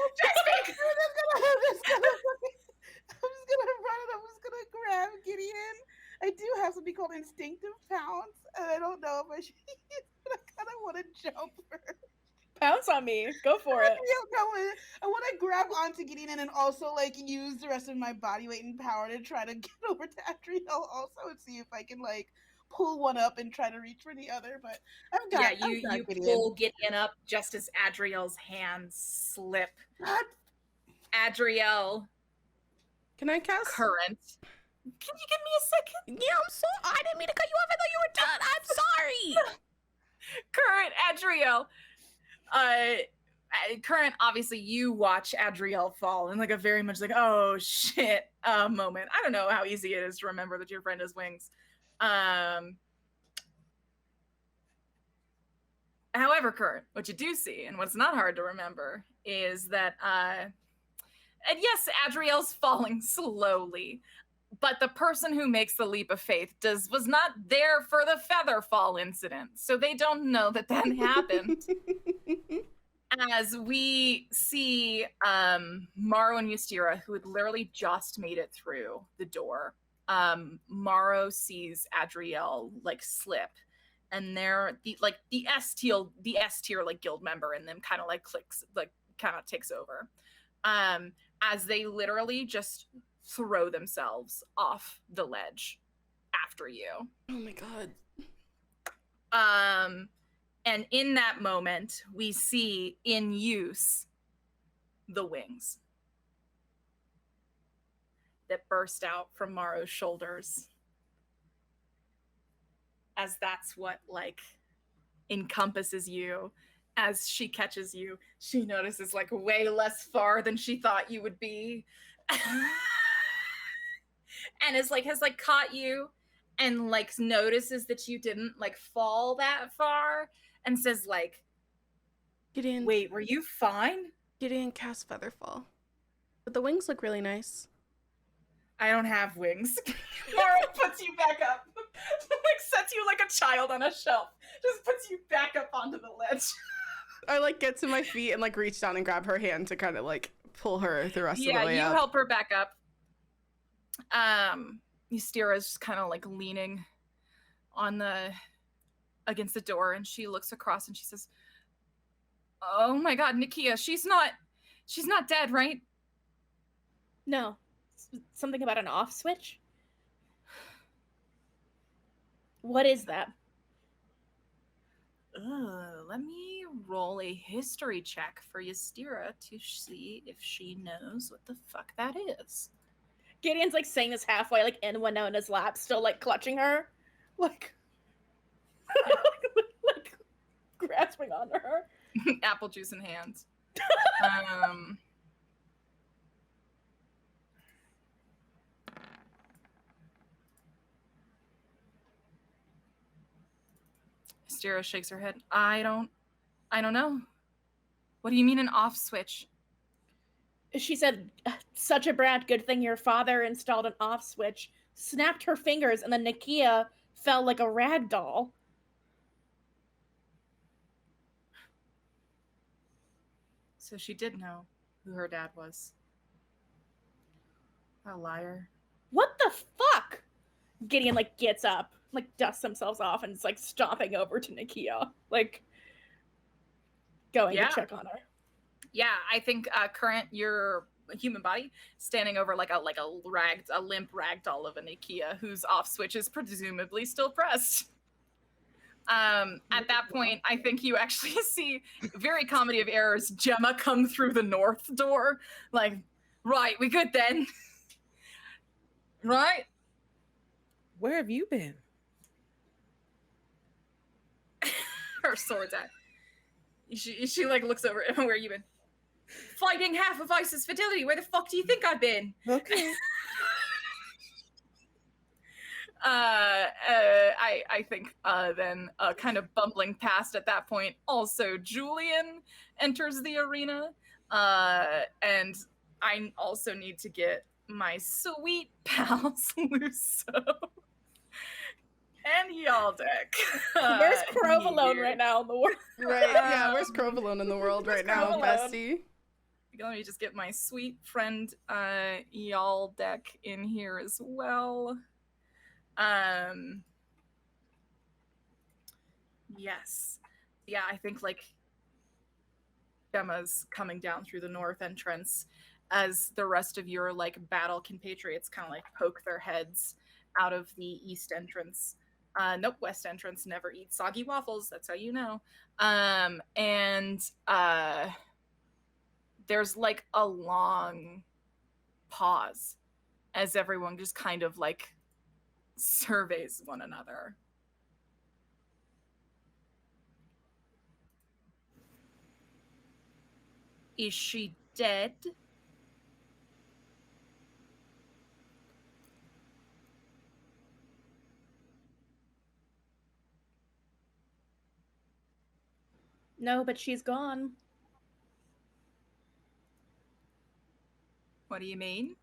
just gonna run and I'm just gonna grab Gideon. I do have something called instinctive pounce, and I don't know if I should use it, but I kind of want to jump her. Pounce on me. Go for it. I want to grab onto Gideon and then also like use the rest of my body weight and power to try to get over to Adriel also and see if I can like pull one up and try to reach for the other. But I've got you Gideon. pull Gideon up just as Adriel's hands slip. Adriel, Can I cast current. Can you give me a second? Yeah, I'm so. I didn't mean to cut you off. I thought you were done. I'm sorry. Current Adriel. Current, obviously, you watch Adriel fall in like a very much like, oh shit, moment. I don't know how easy it is to remember that your friend has wings. However, Current, what you do see, and what's not hard to remember, is that, and yes, Adriel's falling slowly, but the person who makes the leap of faith was not there for the feather fall incident, so they don't know that happened. As we see Morrow and Ystira, who had literally just made it through the door, Morrow sees Adriel like slip, and they're the S tier like guild member in them kind of like clicks, like kind of takes over, as they literally just throw themselves off the ledge after you. Oh my god. And in that moment, we see in use the wings that burst out from Morrow's shoulders. As that's what, like, encompasses you. As she catches you, she notices, like, way less far than she thought you would be. And has caught you and, like, notices that you didn't, like, fall that far. And says, like, Gideon. Wait, were you fine? Gideon cast Featherfall. But the wings look really nice. I don't have wings. Morrow puts you back up. Like, sets you like a child on a shelf. Just puts you back up onto the ledge. I like get to my feet and like reach down and grab her hand to kind of like pull her the rest of the way you up. help her back up. Ystera's just kind of like leaning on against the door, and she looks across and she says, "Oh my God, Nakia, she's not dead, right?" No. Something about an off switch? What is that? Let me roll a history check for Ystera to see if she knows what the fuck that is. Gideon's like saying this halfway, like in Winona's lap, still like clutching her. Like, like grasping onto her. Apple juice in hand. Ystera shakes her head. I don't know. What do you mean an off switch? She said, such a brat, good thing your father installed an off switch, snapped her fingers, and then Nakia fell like a rag doll. So she did know who her dad was. A liar. What the fuck? Gideon like gets up, like dusts himself off, and is like stomping over to Nakia, like going to check on her. Yeah, I think current your human body standing over like a limp ragdoll of a Nakia whose off switch is presumably still pressed. At that point, I think you actually see very comedy of errors. Gemma come through the north door, like, right, we good then, right? Where have you been? Her sword's out. She like looks over. Where you been? Fighting half of Ice's fertility. Where the fuck do you think I've been? Okay. I think then kind of bumbling past at that point, also Julian enters the arena, and I also need to get my sweet pals Luso and Yaldek. Where's Provolone right now in the world? Right, yeah, where's Provolone in the world right now, Provolone? bestie? Let me just get my sweet friend Yaldek in here as well. Yes. Yeah, I think like Gemma's coming down through the north entrance as the rest of your like battle compatriots kind of like poke their heads out of the east entrance. Nope, west entrance never eats soggy waffles, that's how you know. And there's like a long pause as everyone just kind of like surveys one another. Is she dead? No, but she's gone. What do you mean?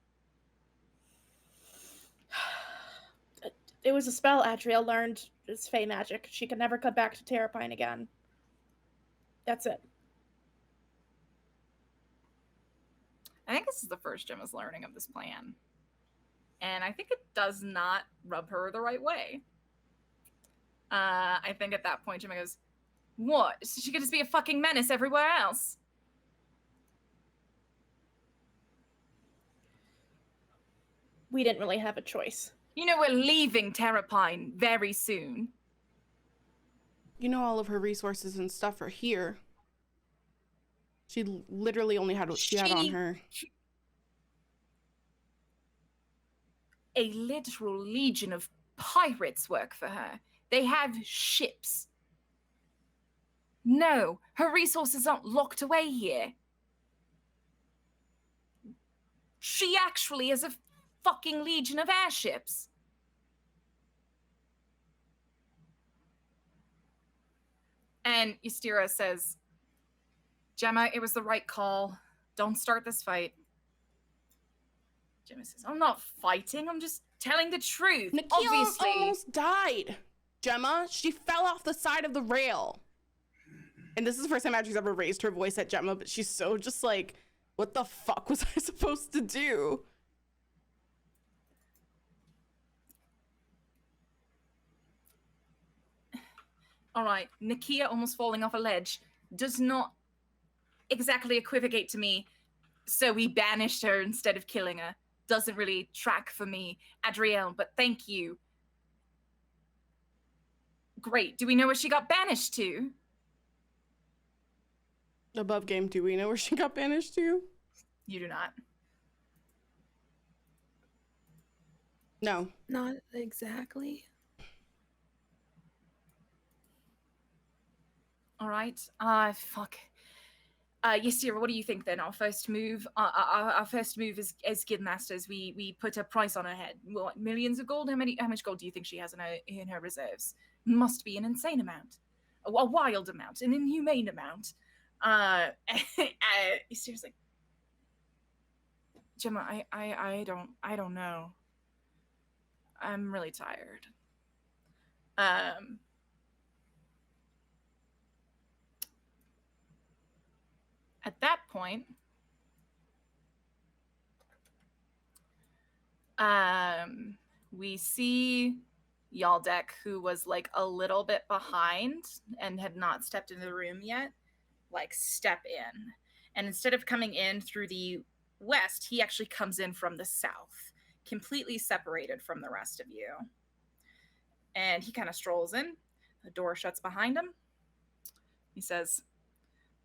It was a spell Adriel learned. It's Fey magic. She could never come back to Terrapine again. That's it. I think this is the first Gemma's learning of this plan. And I think it does not rub her the right way. I think at that point Gemma goes, what? So she could just be a fucking menace everywhere else? We didn't really have a choice. You know, we're leaving Terrapine very soon. You know, all of her resources and stuff are here. She literally only had what she had on her. A literal legion of pirates work for her. They have ships. No, her resources aren't locked away here. She actually has a fucking legion of airships. And Ystera says, Gemma, it was the right call. Don't start this fight. Gemma says, I'm not fighting. I'm just telling the truth. Nakia Obviously. almost died. Gemma, she fell off the side of the rail. And this is the first time Adri's ever raised her voice at Gemma, but she's so just like, what the fuck was I supposed to do? All right, Nakia almost falling off a ledge does not exactly equivocate to me, so we banished her instead of killing her. Doesn't really track for me, Adrielle, but thank you. Great. Do we know where she got banished to? Above game, do we know where she got banished to? You do not. No. Not exactly. All right. Fuck. Ysira, what do you think then? Our first move, our first move as guildmasters, we put a price on her head. What, millions of gold? How much gold do you think she has in her reserves? Must be an insane amount, a wild amount, an inhumane amount. Ysira's like, Gemma, I don't know. I'm really tired. At that point, we see Yaldek, who was like a little bit behind and had not stepped into the room yet, like step in. And instead of coming in through the west, he actually comes in from the south, completely separated from the rest of you. And he kind of strolls in. The door shuts behind him. He says,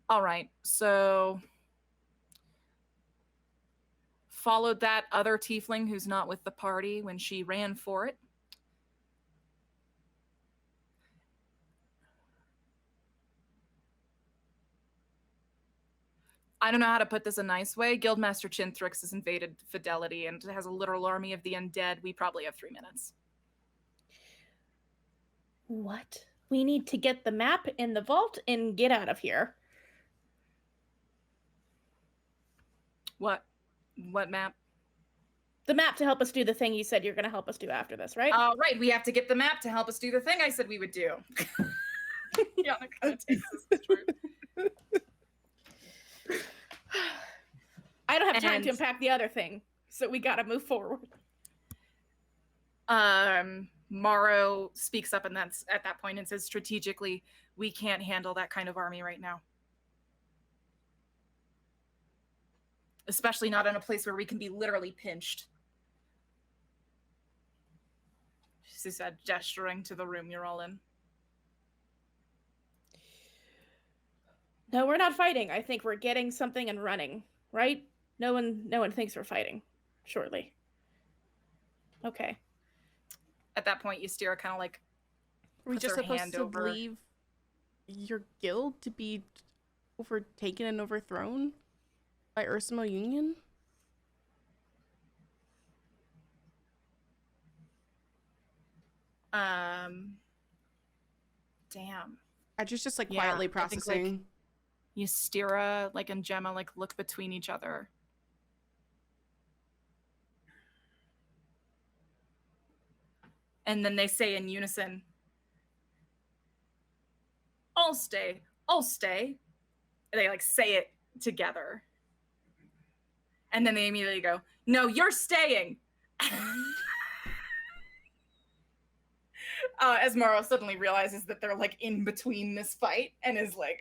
all right, so followed that other tiefling who's not with the party when she ran for it. I don't know how to put this a nice way. Guildmaster Chinthryx has invaded Fidelity and has a literal army of the undead. We probably have 3 minutes. What? We need to get the map in the vault and get out of here. What map? The map to help us do the thing you said you're going to help us do after this, right? Right, we have to get the map to help us do the thing I said we would do. Yeah, that kind of takes us to truth. I don't have time to unpack the other thing, so we got to move forward. Morrow speaks up, and that's at that point and says, strategically, we can't handle that kind of army right now. Especially not in a place where we can be literally pinched. She said, gesturing to the room you're all in. No, we're not fighting. I think we're getting something and running, right? No one thinks we're fighting, shortly. Okay. At that point, Ystira kind of like Are we puts just her supposed hand to over. leave your guild to be overtaken and overthrown by Ursimo Union? Damn. Adri's just like Yeah, quietly I think, processing. Ystira, like, and Gemma, like, look between each other. And then they say in unison, I'll stay. I'll stay. And they, like, say it together. And then they immediately go, no, you're staying. As Morrow suddenly realizes that they're, like, in between this fight and is like,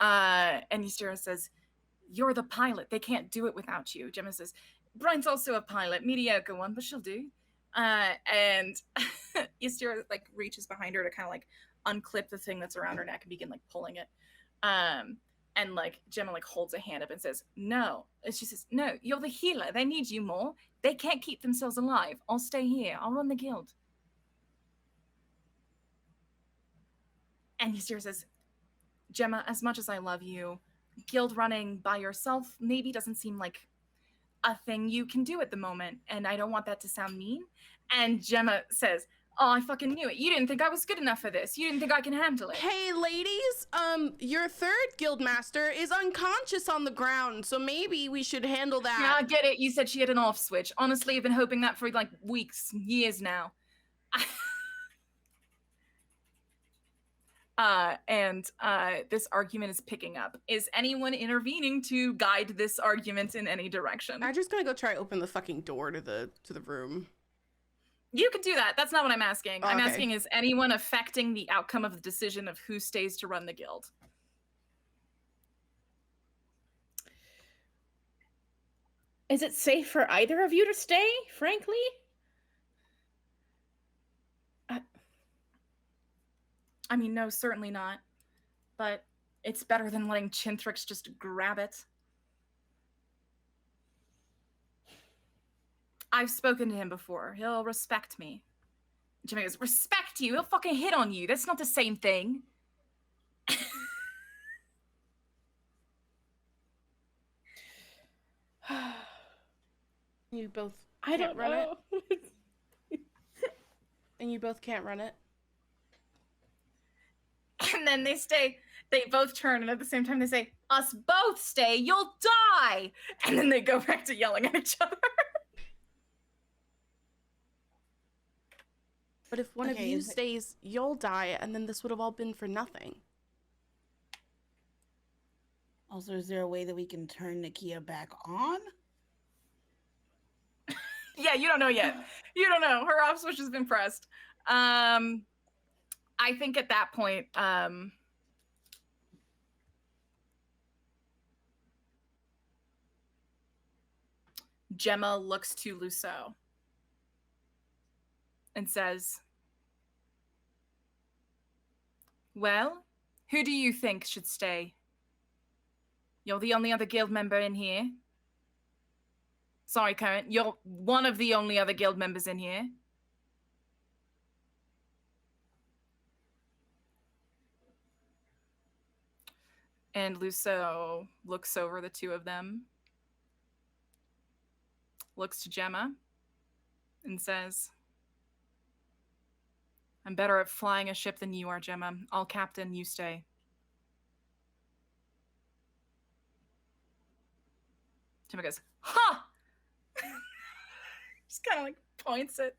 and Ystira says, you're the pilot. They can't do it without you. Gemma says, Brian's also a pilot. Mediocre one, but she'll do. And Ystira, like, reaches behind her to kind of, like, unclip the thing that's around her neck and begin, like, pulling it. And, like, Gemma, like, holds a hand up and says, no. And she says, no, you're the healer. They need you more. They can't keep themselves alive. I'll stay here. I'll run the guild. And Ystira says, Gemma, as much as I love you, guild running by yourself maybe doesn't seem like a thing you can do at the moment. And I don't want that to sound mean. And Gemma says, oh, I fucking knew it. You didn't think I was good enough for this. You didn't think I can handle it. Hey, ladies, your third guildmaster is unconscious on the ground, so maybe we should handle that. Yeah, I get it. You said she had an off switch. Honestly, I've been hoping that for like weeks, years now. and this argument is picking up. Is anyone intervening to guide this argument in any direction? I'm just gonna go try to open the fucking door to the room. You can do that. That's not what I'm asking. Oh, I'm okay. asking, is anyone affecting the outcome of the decision of who stays to run the guild? Is it safe for either of you to stay, frankly? I mean, no, certainly not. But it's better than letting Chintrix just grab it. I've spoken to him before. He'll respect me. Jimmy goes, respect you? He'll fucking hit on you. That's not the same thing. You both I can't don't run know. it, and you both can't run it. And then they both turn, and at the same time they say, us both stay, you'll die! And then they go back to yelling at each other. But if one of Okay, you is it- stays, you'll die, and then this would have all been for nothing. Also, is there a way that we can turn Nakia back on? Yeah, you don't know yet. You don't know. Her off switch has been pressed. I think at that point, Gemma looks to Luceau and says, well, who do you think should stay? You're the only other guild member in here. Sorry, Current. You're one of the only other guild members in here. And Luceau looks over the two of them, looks to Gemma, and says, I'm better at flying a ship than you are, Gemma. I'll captain, you stay. Gemma goes, huh! Just kind of like points it.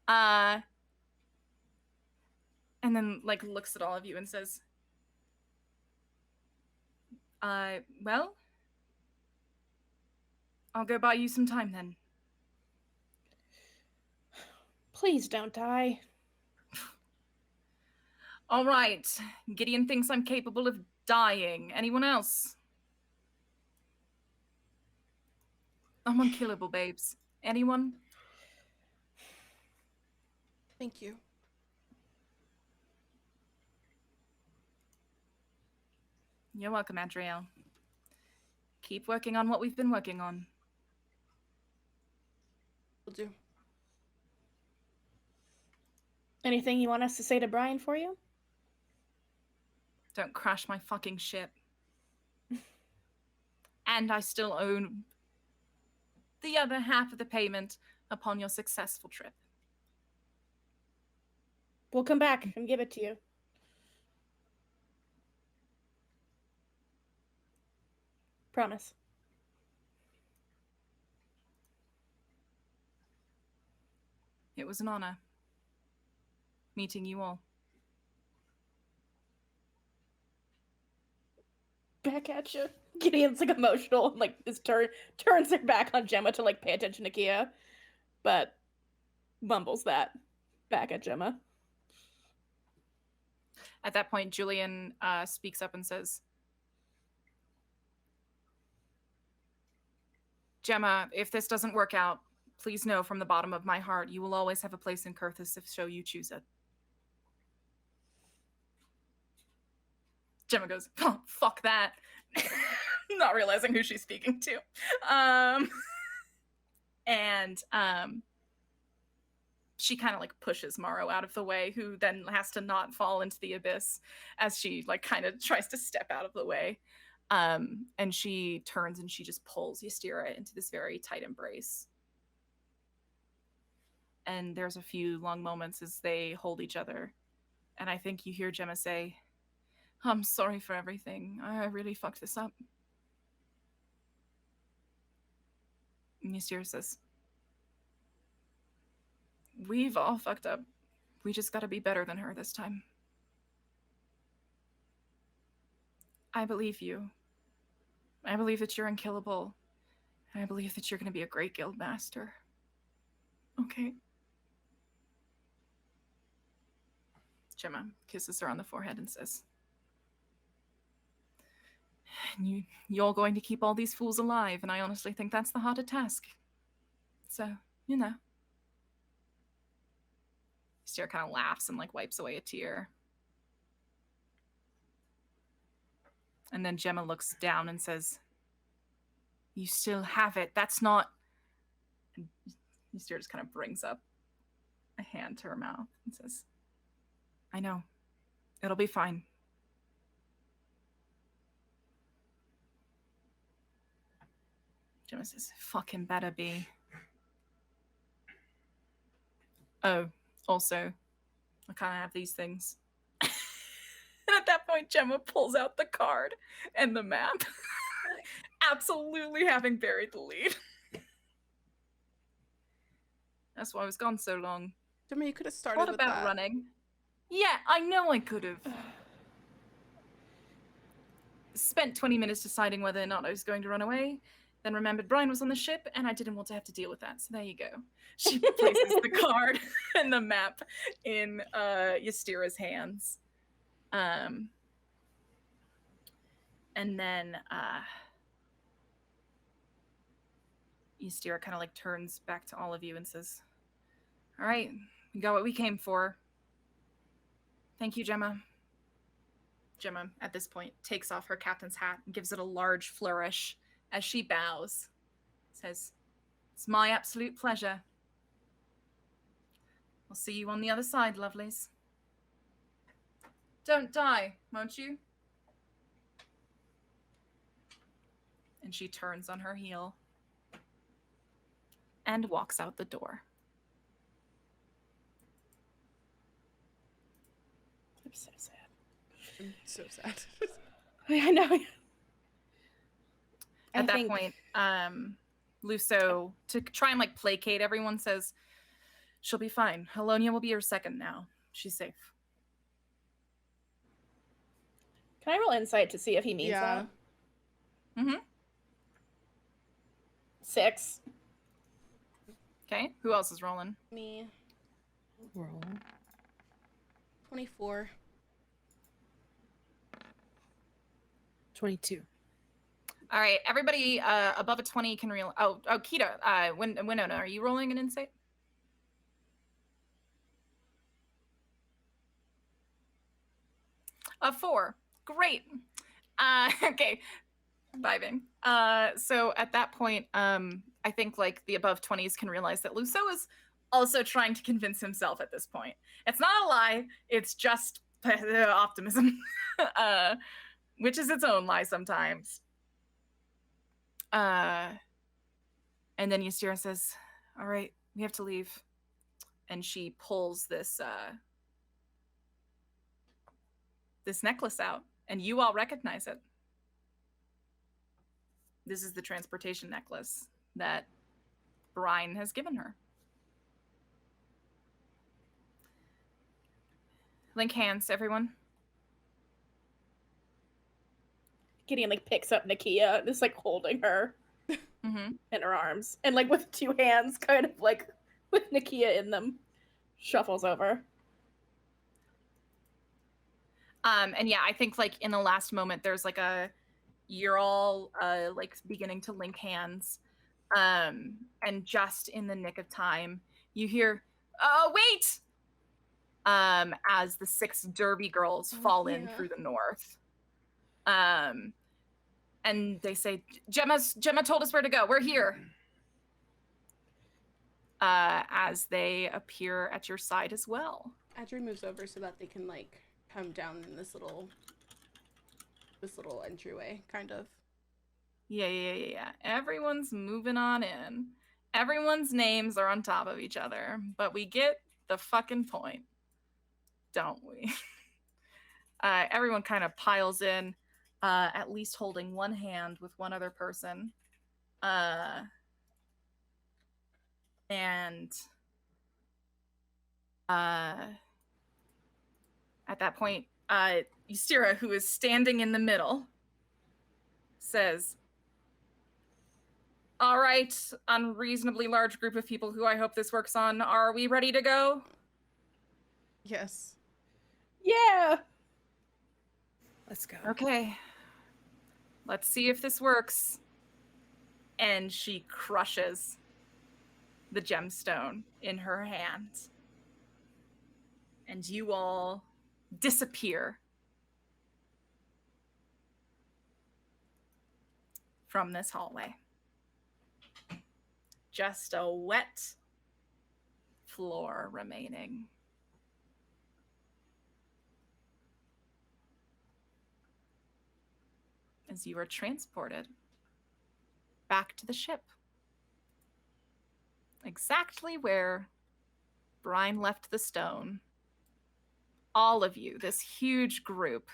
And then like looks at all of you and says, well, I'll go buy you some time then. Please don't die. All right. Gideon thinks I'm capable of dying. Anyone else? I'm unkillable, babes. Anyone? Thank you. You're welcome, Adriel. Keep working on what we've been working on. Will do. Anything you want us to say to Brian for you? Don't crash my fucking ship. And I still own the other half of the payment upon your successful trip. We'll come back and give it to you. Promise. It was an honor meeting you all. Back at you. Gideon's like emotional and like turns their back on Gemma to like pay attention to Kia, but mumbles that back at Gemma. At that point, Julian speaks up and says, Gemma, if this doesn't work out, please know from the bottom of my heart, you will always have a place in Kurthus if so you choose it. Gemma goes, oh, fuck that. Not realizing who she's speaking to. And she kind of like pushes Morrow out of the way, who then has to not fall into the abyss as she like kind of tries to step out of the way. And she turns and she just pulls Ystira into this very tight embrace. And there's a few long moments as they hold each other. And I think you hear Gemma say, I'm sorry for everything. I really fucked this up. And Ystira says, we've all fucked up. We just gotta be better than her this time. I believe you. I believe that you're unkillable. And I believe that you're going to be a great guild master. Okay. Gemma kisses her on the forehead and says, you're going to keep all these fools alive, and I honestly think that's the harder task. So, you know. Ystera kind of laughs and like wipes away a tear. And then Gemma looks down and says, you still have it. That's not... And Ystera just kind of brings up a hand to her mouth and says, I know. It'll be fine. Gemma says, fucking better be. Oh, also, I kind of have these things. And at that point, Gemma pulls out the card and the map. Absolutely having buried the lead. That's why I was gone so long. Gemma, you could have started What with about that. running? Yeah, I know I could have. Spent 20 minutes deciding whether or not I was going to run away, then remembered Brian was on the ship, and I didn't want to have to deal with that, so there you go. She places the card and the map in Ystera's hands. And then Ystera kind of like turns back to all of you and says, all right, we got what we came for. Thank you, Gemma. Gemma, at this point, takes off her captain's hat and gives it a large flourish as she bows. Says, it's my absolute pleasure. I'll see you on the other side, lovelies. Don't die, won't you? And she turns on her heel and walks out the door. I'm so sad. I'm so sad. I know. At that point, Luso, to try and like placate everyone, says, she'll be fine. Helonia will be your second now. She's safe. Can I roll insight to see if he means Yeah. that? Mm-hmm. 6. Okay, who else is rolling? Me. Roll. 24. 22. All right, everybody above a 20 can real. Oh, Kita, Winona, are you rolling an insight? A 4. Great. Okay, vibing. So at that point, I think like the above 20s can realize that Luso is also trying to convince himself at this point. It's not a lie. It's just optimism, which is its own lie sometimes. And then Ystera says, all right, we have to leave. And she pulls this this necklace out, and you all recognize it. This is the transportation necklace that Brian has given her. Link hands, everyone. Gideon like picks up Nakia, just like holding her Mm-hmm. in her arms, and like with 2 hands, kind of like with Nakia in them, shuffles over. And yeah, I think like in the last moment, there's like you're all like beginning to link hands. And just in the nick of time, you hear, oh, wait! As the 6 Derby girls fall in through the north. And they say, Gemma told us where to go. We're here. As they appear at your side as well. Adri moves over so that they can like come down in this little entryway, kind of. Yeah. Everyone's moving on in. Everyone's names are on top of each other, but we get the fucking point, don't we? Everyone kind of piles in, at least holding one hand with one other person. And at that point, Ystera, who is standing in the middle, says, all right, unreasonably large group of people who I hope this works on, are we ready to go? Yes. Yeah. Let's go. Okay. Let's see if this works. And she crushes the gemstone in her hand. And you all disappear from this hallway. Just a wet floor remaining. As you are transported back to the ship. Exactly where Brian left the stone. All of you, this huge group,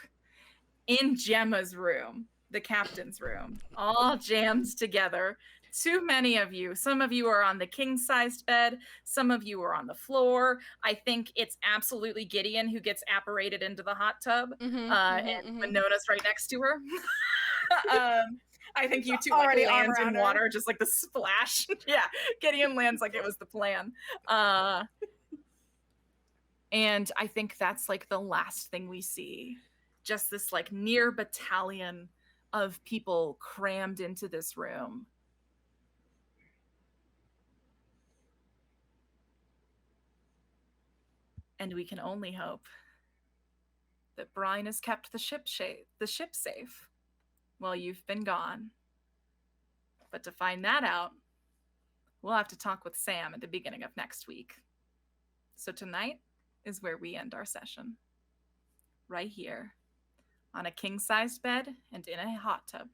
in Gemma's room, the captain's room, all jammed together. Too many of you. Some of you are on the king-sized bed. Some of you are on the floor. I think it's absolutely Gideon who gets apparated into the hot tub, and Winona's right next to her. I think you two Already land arm in around her. water, just like the splash. Yeah, Gideon lands like it was the plan. And I think that's like the last thing we see. Just this like near battalion of people crammed into this room. And we can only hope that Brian has kept the ship safe while you've been gone. But to find that out, we'll have to talk with Sam at the beginning of next week. So tonight is where we end our session. Right here, on a king-sized bed and in a hot tub.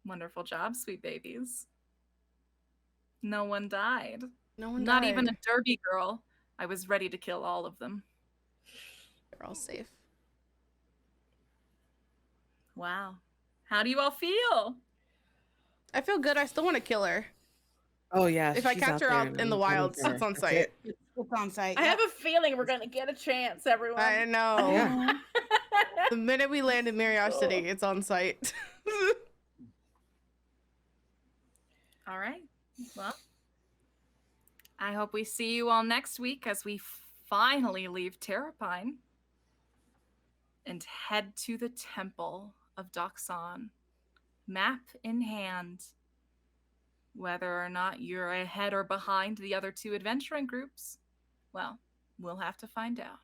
Wonderful job, sweet babies. No one died. No one Not died. even a derby girl. I was ready to kill all of them. They're all safe. Wow. How do you all feel? I feel good. I still want to kill her. Oh yeah. If I she's catch her there out and in the I'm wilds, there. it's on That's site. it. It's on site. I have a feeling we're gonna get a chance, everyone. I know. Yeah. The minute we land in Marriott City, it's on site. All right. Well, I hope we see you all next week as we finally leave Terrapine and head to the Temple of Doxon, map in hand. Whether or not you're ahead or behind the other two adventuring groups, well, we'll have to find out.